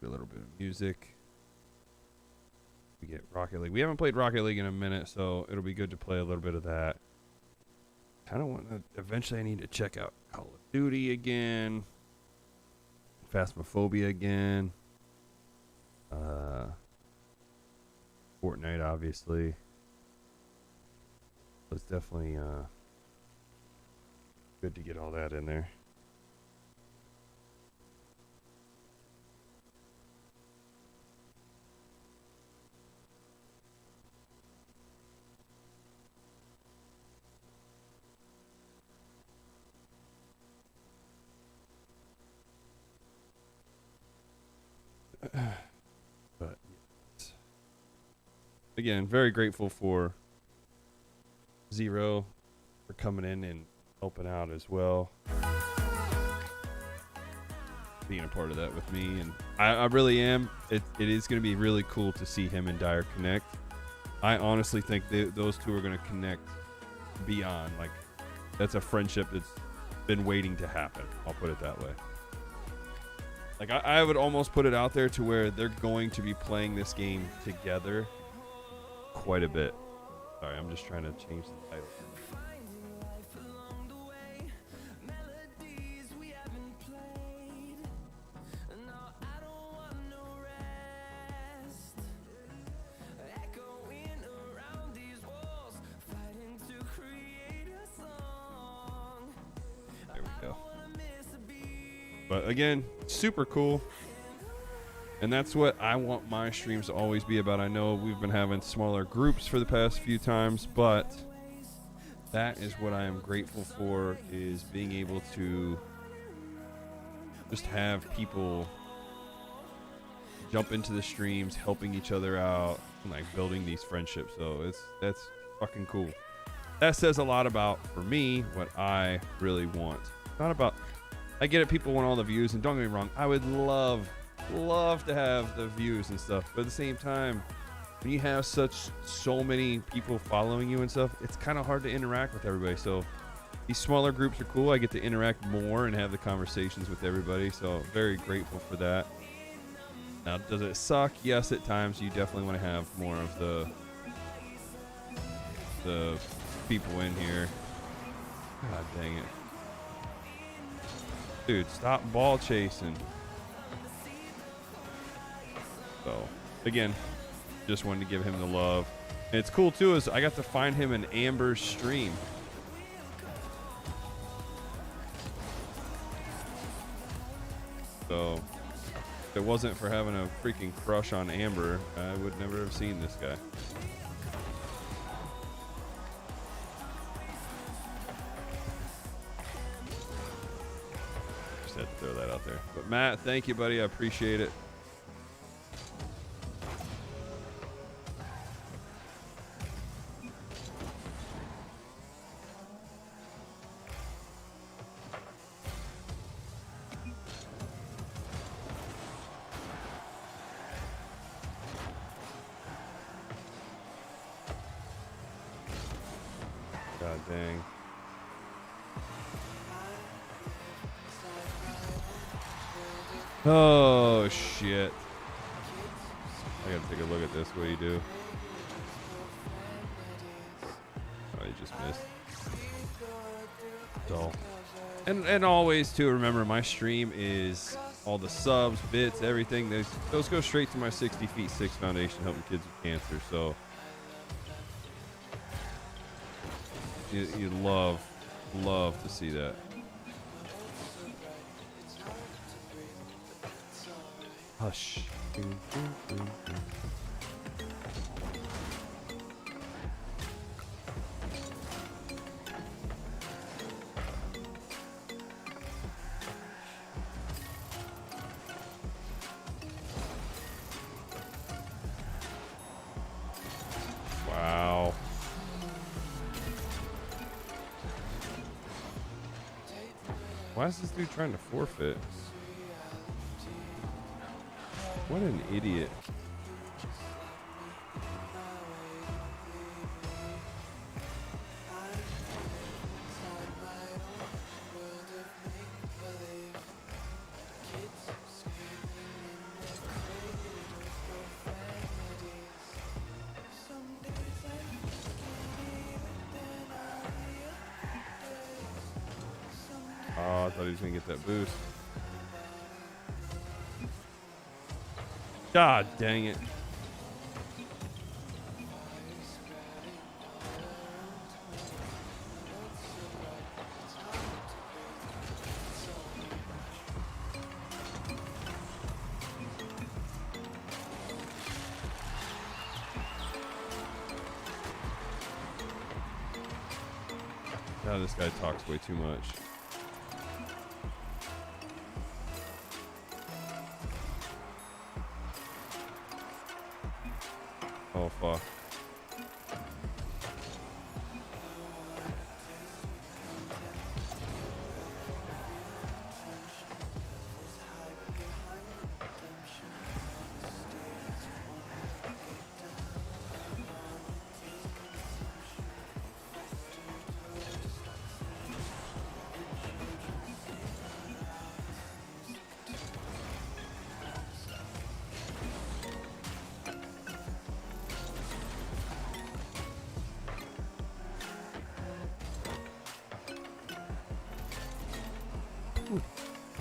Do a little bit of music. We get Rocket League. We haven't played Rocket League in a minute, so it'll be good to play a little bit of that. Kind of want to, eventually I need to check out Call of Duty again. Phasmophobia again. Fortnite, obviously. It's definitely good to get all that in there. But yes. Again, very grateful for Zero for coming in and helping out as well, being a part of that with me, and I really am. It is going to be really cool to see him and Dyer connect. I honestly think those two are going to connect beyond, like, that's a friendship that's been waiting to happen. I'll put it that way. Like, I would almost put it out there to where they're going to be playing this game together quite a bit. Sorry, I'm just trying to change the title. There we go. But again, super cool. And that's what I want my streams to always be about. I know we've been having smaller groups for the past few times, but that is what I am grateful for, is being able to just have people jump into the streams, helping each other out, and like building these friendships. So that's fucking cool. That says a lot about, for me, what I really want not about. I get it. People want all the views, and don't get me wrong. I would love to have the views and stuff. But at the same time, when you have so many people following you and stuff, it's kind of hard to interact with everybody. So these smaller groups are cool. I get to interact more and have the conversations with everybody. So very grateful for that. Now, does it suck? Yes, at times. You definitely want to have more of the people in here. God dang it. Dude, stop ball chasing. So, again, just wanted to give him the love. And it's cool, too, is I got to find him in Amber's stream. So, if it wasn't for having a freaking crush on Amber, I would never have seen this guy. Just had to throw that out there. But Matt, thank you, buddy. I appreciate it. God dang. Oh, shit. I gotta take a look at this. What do you do? Oh, you just missed. Dull. And always, too, remember, my stream is all the subs, bits, everything. Those go straight to my 60 Feet 6 Foundation helping kids with cancer. So you love to see that. Hush. Wow. Why is this dude trying to forfeit? What an idiot. Oh, I thought he was gonna get that boost. God dang it. Now this guy talks way too much. Oh, fuck.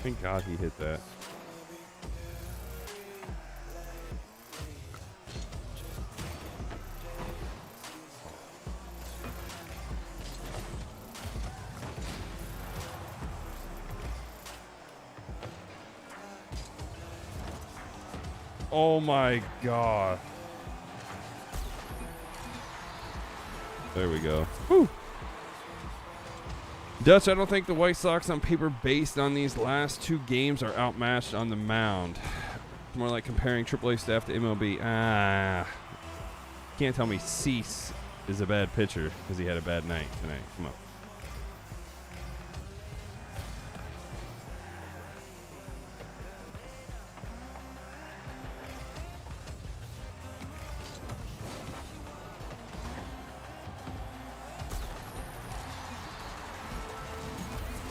Thank God he hit that. Oh my God. There we go. Whew. Dutch, I don't think the White Sox on paper based on these last two games are outmatched on the mound. More like comparing AAA staff to MLB. Can't tell me Cease is a bad pitcher because he had a bad night tonight. Come on.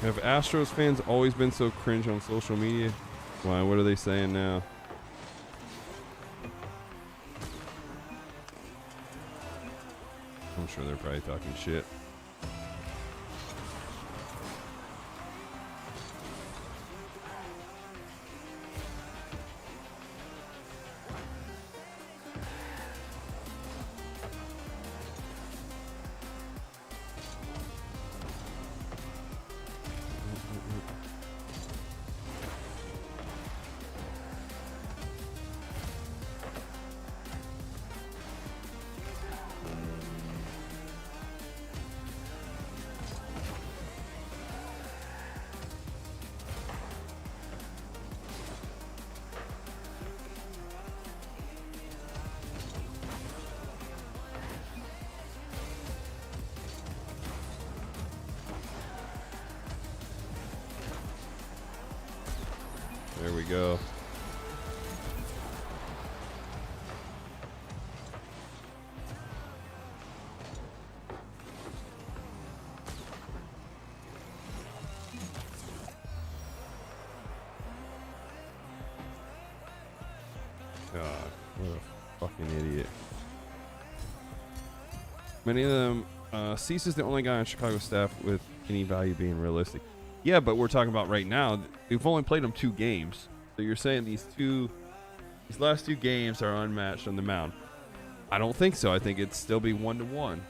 Have Astros fans always been so cringe on social media? Why? What are they saying now? I'm sure they're probably talking shit. There we go. God, what a fucking idiot. Many of them, Cease is the only guy on Chicago staff with any value being realistic. Yeah, but we're talking about right now. We've only played them 2 games. So you're saying these last 2 games are unmatched on the mound. I don't think so. I think it'd still be 1-1.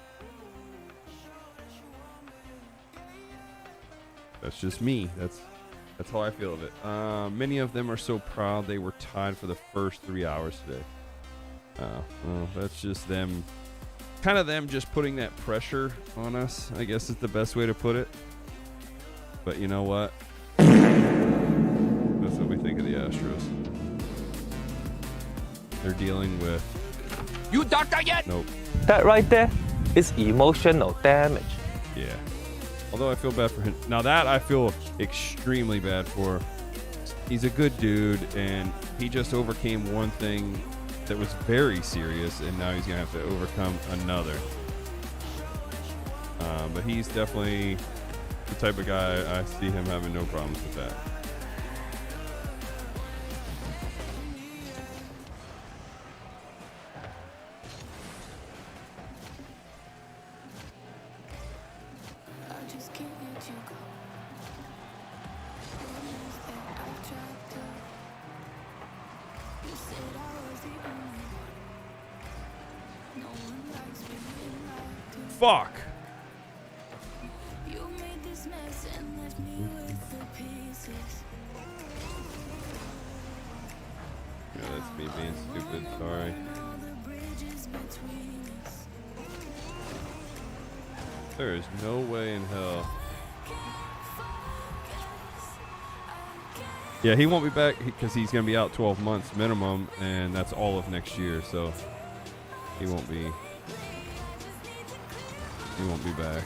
That's just me. That's how I feel of it. Many of them are so proud they were tied for the first 3 hours today. Well, that's just them. Kind of them just putting that pressure on us, I guess is the best way to put it. But you know what? That's what we think of the Astros. They're dealing with... You doctor yet? Nope. That right there is emotional damage. Yeah. Although I feel bad for him. Now that I feel extremely bad for. He's a good dude, and he just overcame one thing that was very serious, and now he's going to have to overcome another. But he's definitely the type of guy I see him having no problems with that. Fuck. Yeah, that's me being stupid. Sorry. There is no way in hell. Yeah, he won't be back because he's going to be out 12 months minimum, and that's all of next year, so he won't be back.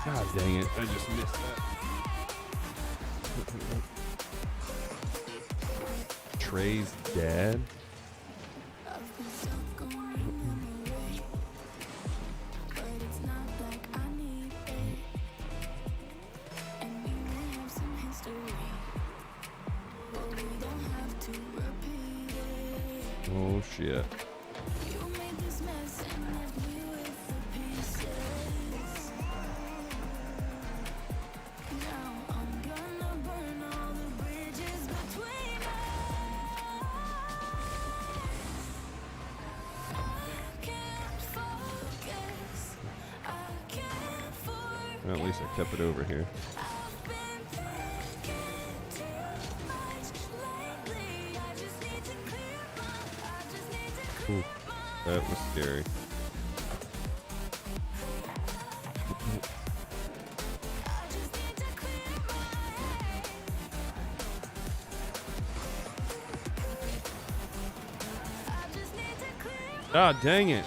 God dang it, I just missed that. Trey's dad? Oh shit. Well, at least I kept it over here. Ooh, that was scary. Ah, dang it.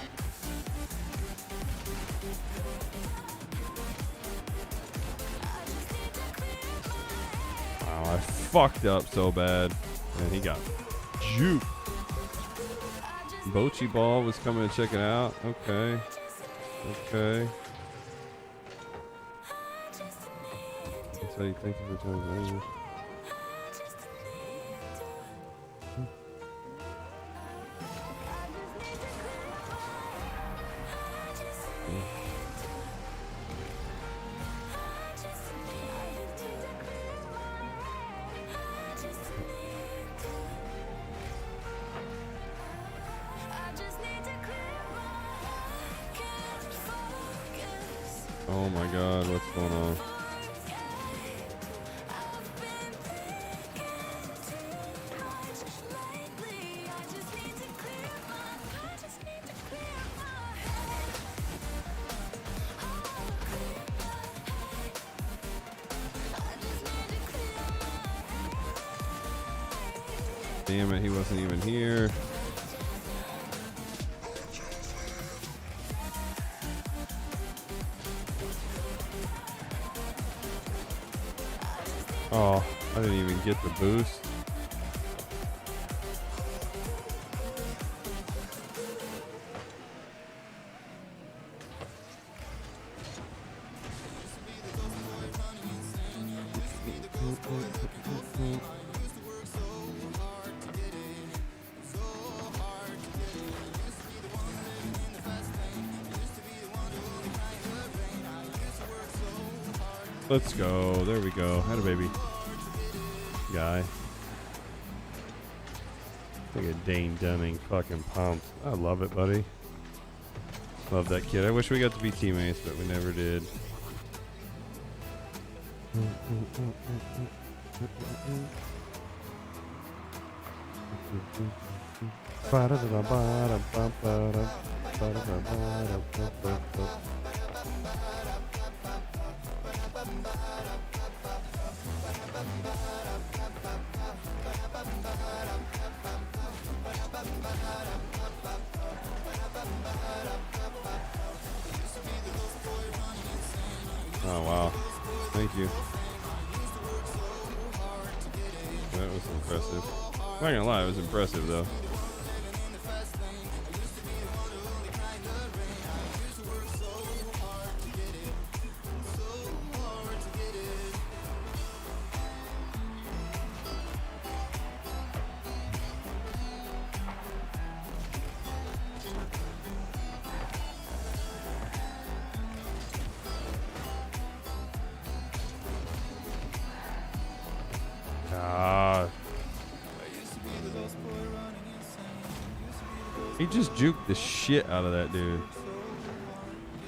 Wow, I fucked up so bad. And he got juked. Bocce Ball was coming to check it out. Okay. Okay. That's how you think of it. Oh my god, what's going on? Damn it, he wasn't even here. Oh, I didn't even get the boost. Let's go. There we go. Had a baby. Guy. Look at Dane Dunning fucking pumped. I love it, buddy. Love that kid. I wish we got to be teammates, but we never did. Oh wow, thank you. That was impressive. I'm not gonna lie, it was impressive though. He just juked the shit out of that dude.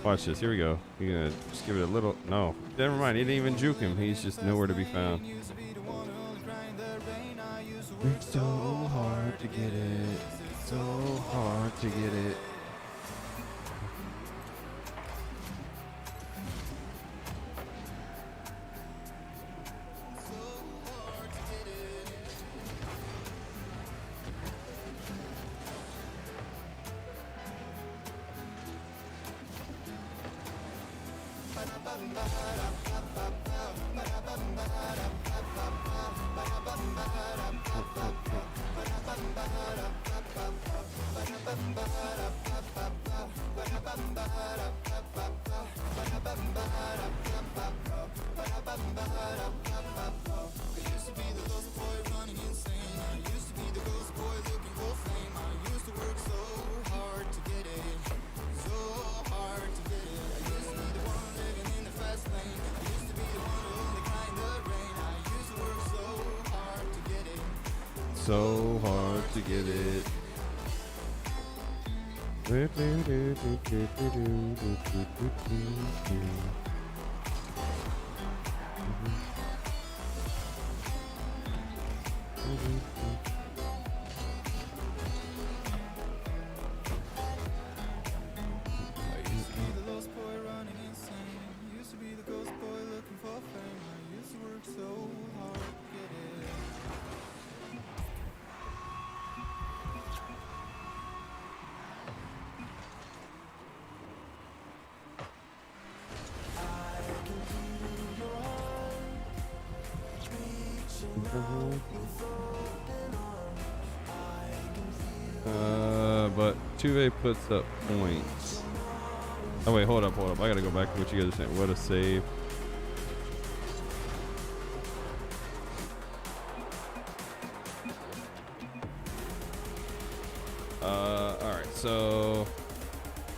Watch this. Here we go. You're gonna just give it a little. No, never mind. He didn't even juke him. He's just nowhere to be found. It's so hard to get it. So hard to get it. So hard to get it. but Tuve puts up points. Oh wait, hold up. I gotta go back to what you guys are saying. What a save. Alright, so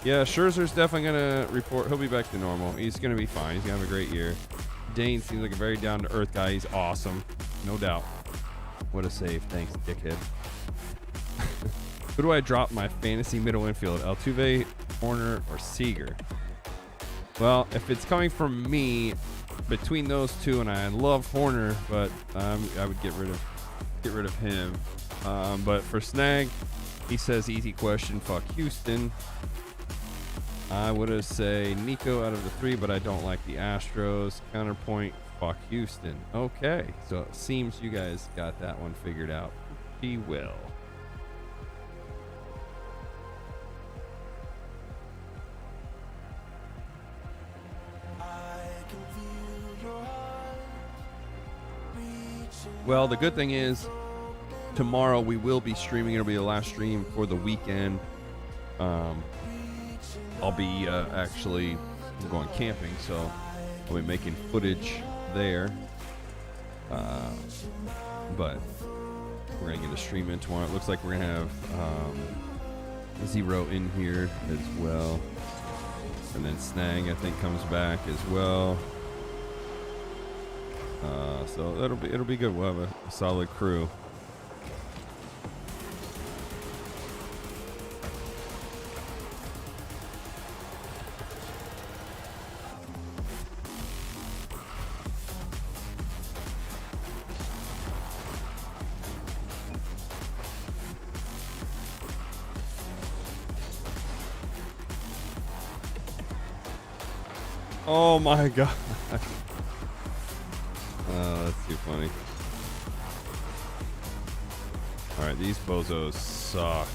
yeah, Scherzer's definitely gonna report. He'll be back to normal. He's gonna be fine. He's gonna have a great year. Dane seems like a very down-to-earth guy. He's awesome. No doubt. What a save. Thanks, dickhead. Who do I drop my fantasy middle infield? Altuve, Horner, or Seager? Well, if it's coming from me, between those two, and I love Horner, but I would get rid of him. But for Snag, he says easy question. Fuck Houston. I would have say Nico out of the three, but I don't like the Astros. Counterpoint. Fuck Houston. Okay, so it seems you guys got that one figured out. Be well. Well, the good thing is tomorrow we will be streaming. It'll be the last stream for the weekend. I'll be actually going camping, so I'll be making footage there. But we're going to get a stream in tomorrow. It looks like we're going to have Zero in here as well. And then Snag, I think, comes back as well. So it'll be good. We'll have a solid crew. Oh my god. Oh, that's too funny. Alright, these bozos suck.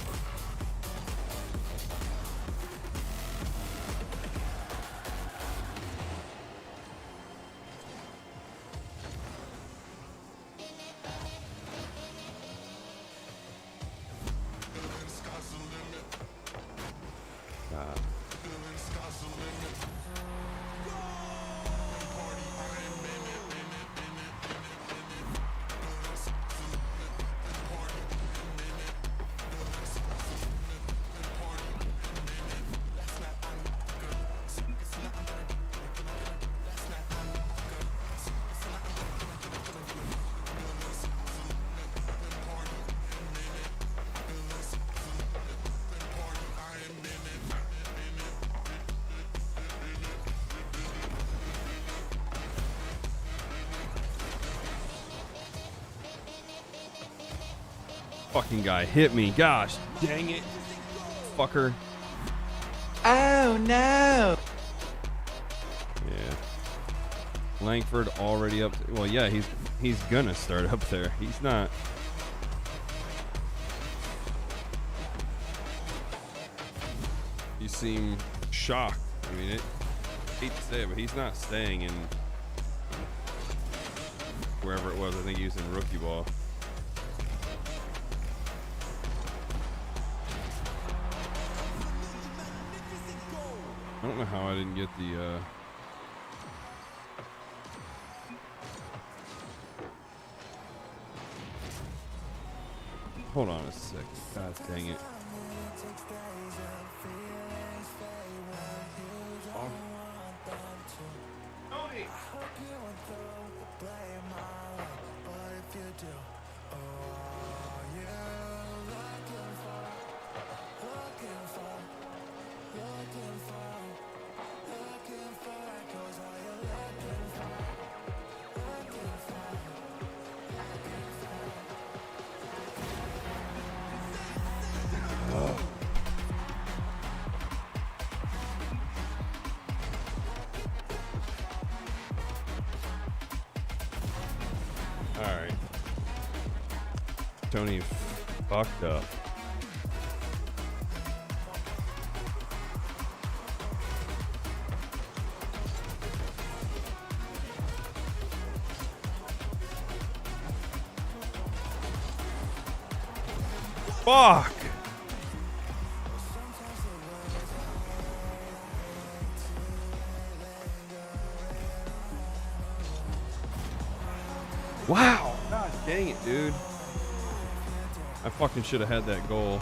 Fucking guy hit me. Gosh, dang it. Fucker. Oh no. Yeah. Langford already up. Well, yeah, he's gonna start up there. He's not. You seem shocked. I mean, I hate to say it, but he's not staying in wherever it was. I think he was in rookie ball. I don't know how I didn't get the hold on a second. God dang it. Oh. Tony. Alright. Tony fucked up. Fuck! Wow. God dang it, dude. I fucking should have had that goal.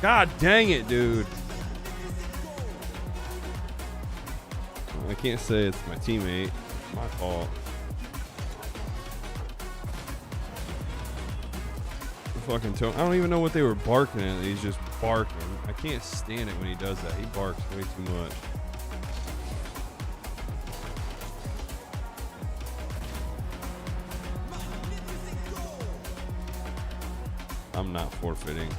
God dang it, dude. I can't say it's my teammate. It's my fault. I don't even know what they were barking at. He's just barking. I can't stand it when he does that. He barks way too much. I'm not forfeiting.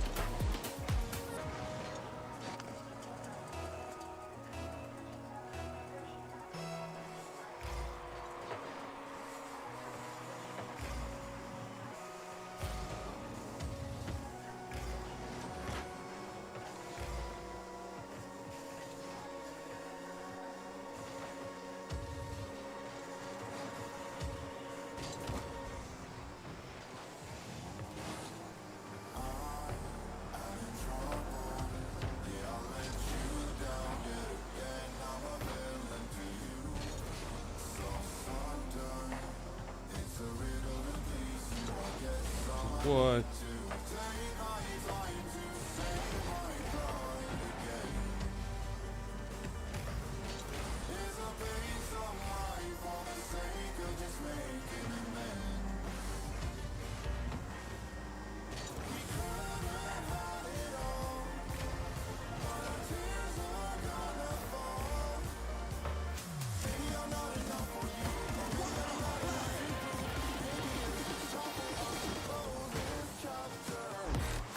What?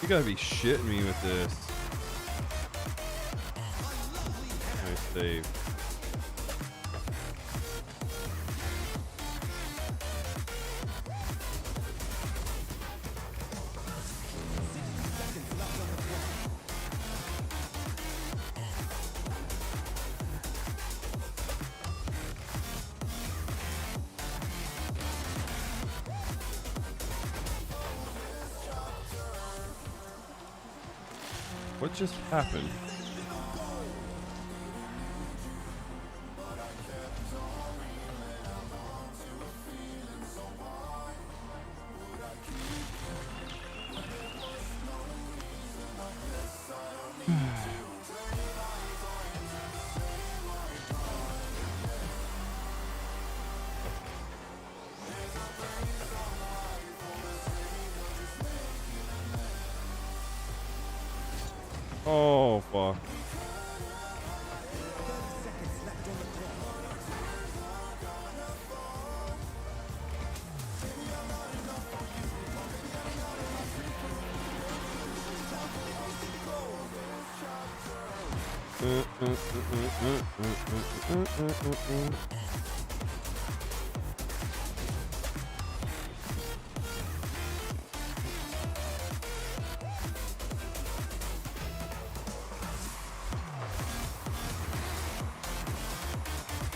You gotta be shitting me with this. Nice save. What just happened? Oh, fuck.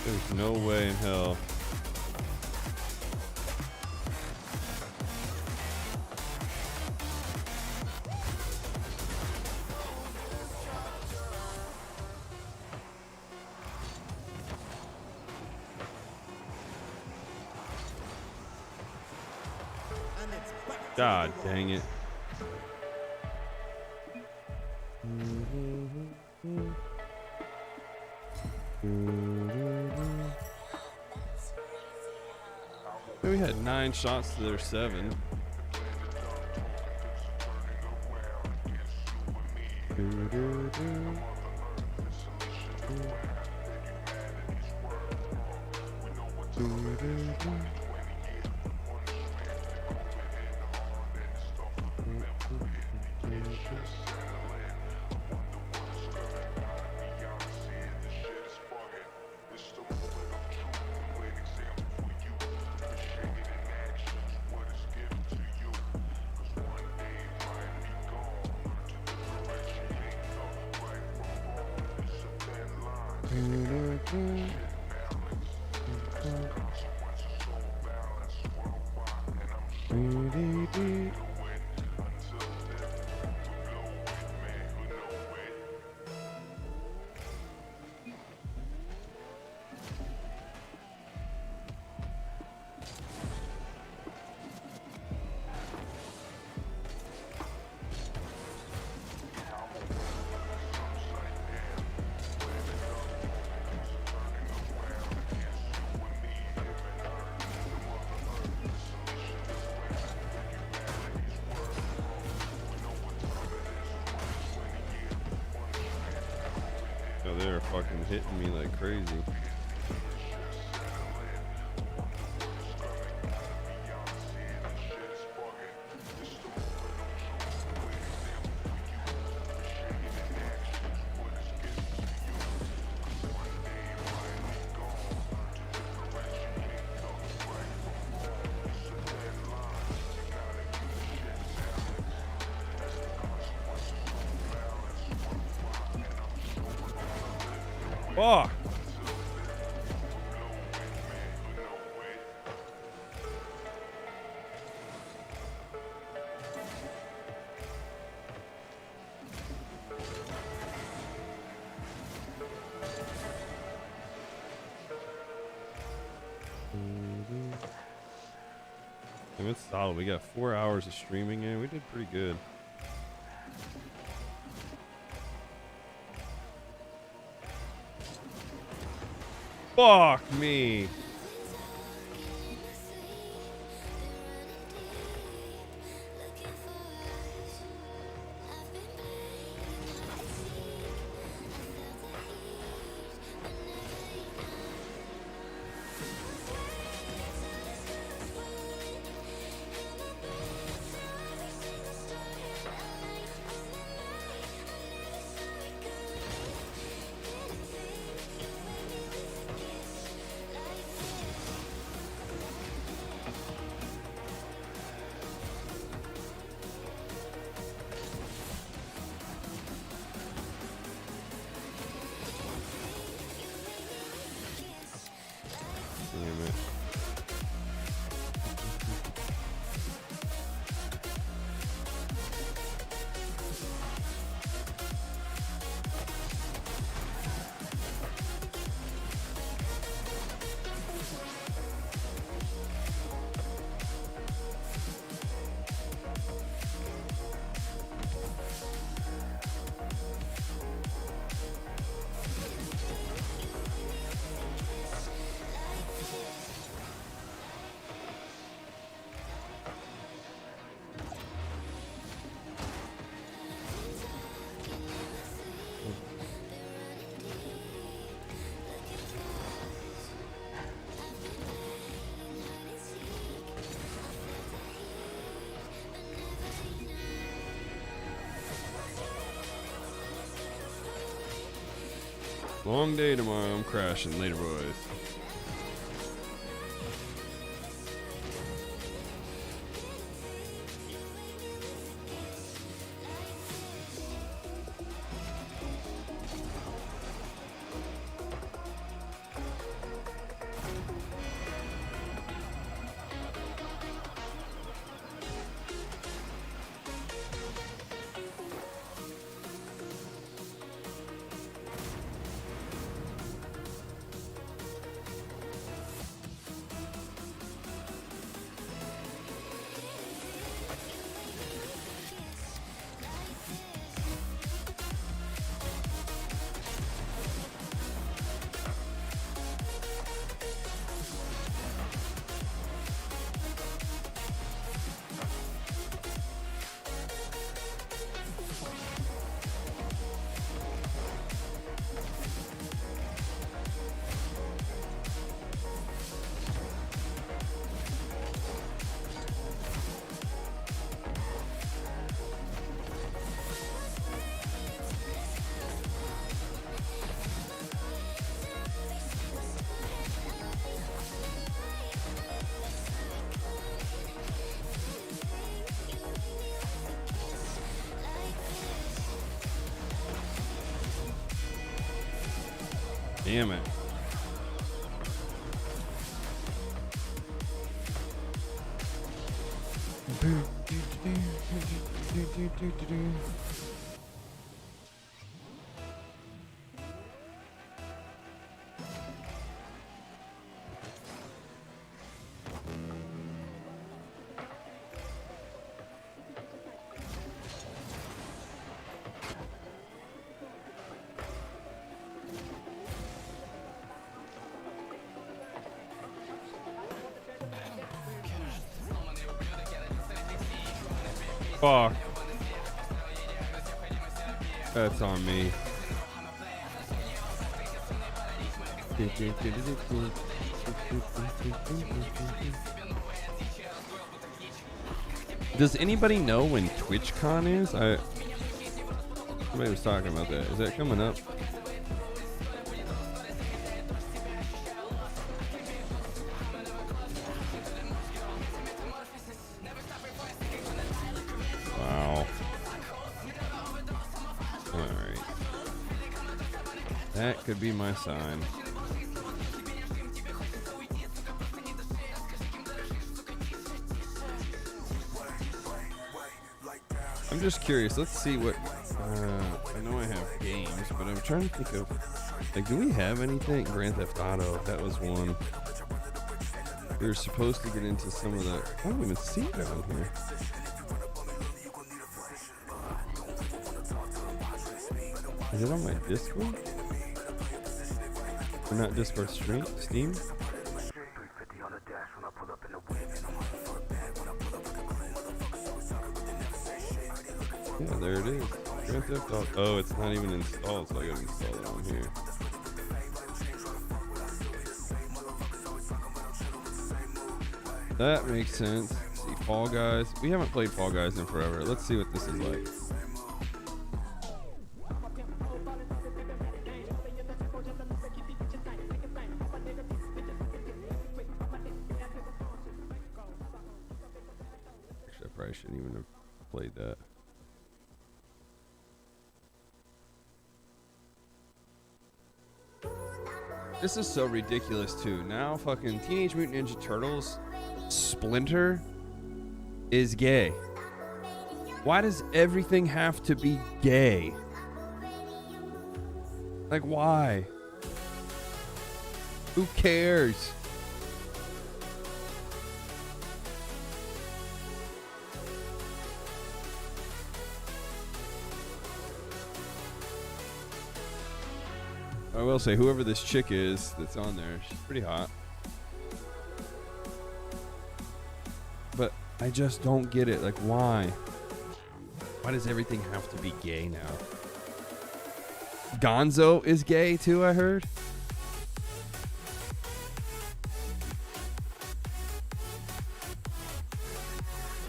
There's no way in hell. God dang it. We had 9 shots to their 7. Oh, they're fucking hitting me like crazy. Fuck. Damn, it's solid. We got 4 hours of streaming in. We did pretty good. Fuck me. Damn it. Long day tomorrow. I'm crashing. Later, boys. Damn it. Fuck. That's on me. Does anybody know when TwitchCon is? Somebody was talking about that. Is that coming up? Wow. Alright. That could be my sign. I'm just curious. Let's see what. I know I have games, but I'm trying to think of. Like, do we have anything? Grand Theft Auto. That was one. We were supposed to get into some of the. I don't even see it down here. Is it on my Discord? Or not Discord, Steam? Yeah, there it is. Grand Theft Auto. Oh, it's not even installed, so I gotta install it on here. That makes sense. Let's see, Fall Guys. We haven't played Fall Guys in forever. Let's see what this is like. Actually, I probably shouldn't even have played that. This is so ridiculous too. Now fucking Teenage Mutant Ninja Turtles Splinter is gay. Why does everything have to be gay? Like, why? Who cares? I will say, whoever this chick is that's on there, she's pretty hot. But I just don't get it. Like, why? Why does everything have to be gay now? Gonzo is gay too, I heard.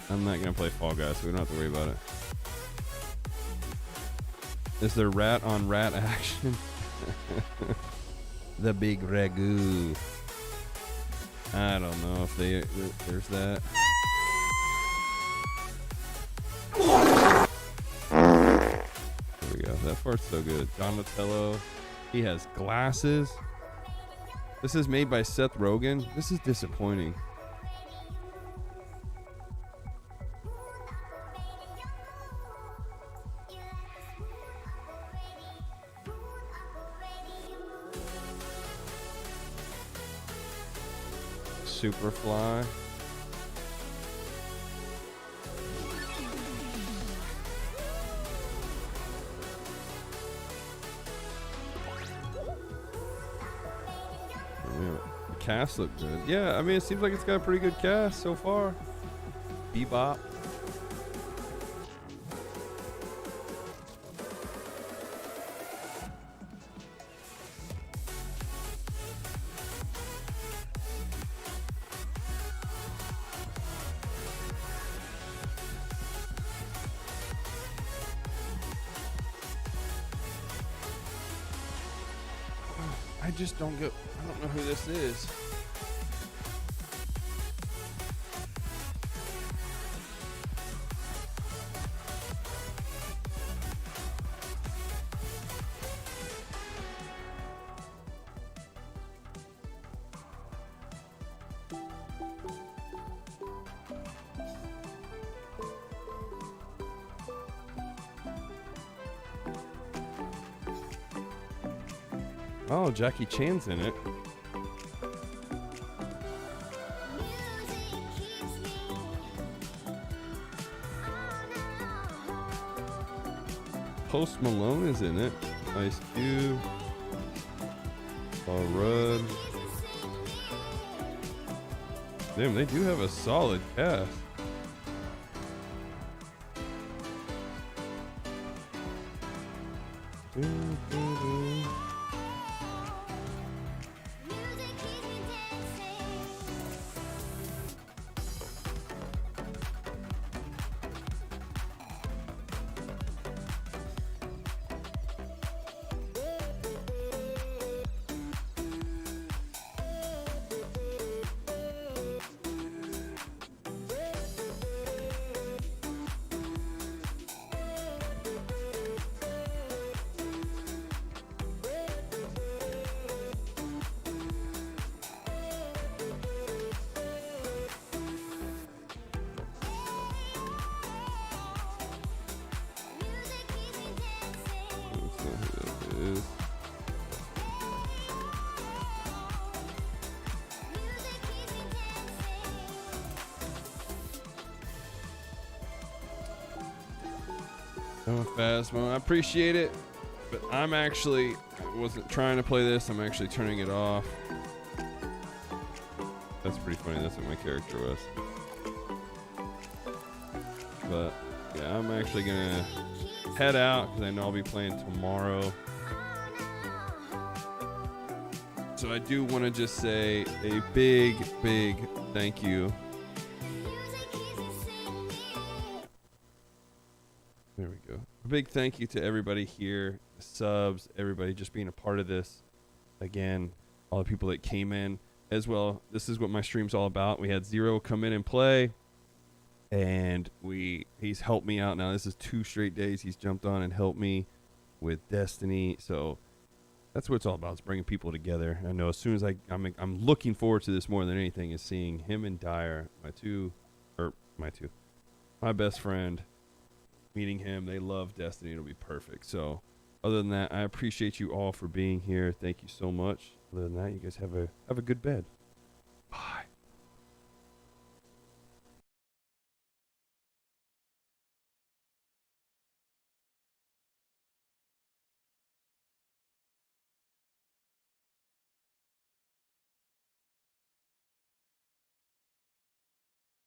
I'm not gonna play Fall Guys, so we don't have to worry about it. Is there rat on rat action? The big ragu. I don't know if there's that. There we go. That part's so good. Donatello. He has glasses. This is made by Seth Rogen. This is disappointing. Superfly. The cast look good. Yeah, I mean, it seems like it's got a pretty good cast so far. Bebop. I just don't get. I don't know who this is. Oh, Jackie Chan's in it. Post Malone is in it. Ice Cube. Paul Rudd. Damn, they do have a solid cast. Phasmo, I appreciate it, but I'm actually wasn't trying to play this. I'm actually turning it off. That's pretty funny. That's what my character was. But yeah, I'm actually gonna head out because I know I'll be playing tomorrow. So I do want to just say a big thank you. There we go. A big thank you to everybody here, the subs, everybody just being a part of this. Again, all the people that came in as well. This is what my stream's all about. We had Zero come in and play, and he's helped me out now. This is 2 straight days he's jumped on and helped me with Destiny. So that's what it's all about, is bringing people together. I know as soon as I'm looking forward to this more than anything, is seeing him and Dyer, my best friend, meeting him. They love Destiny. It'll be perfect. So other than that, I appreciate you all for being here. Thank you so much. Other than that, you guys have a good bed.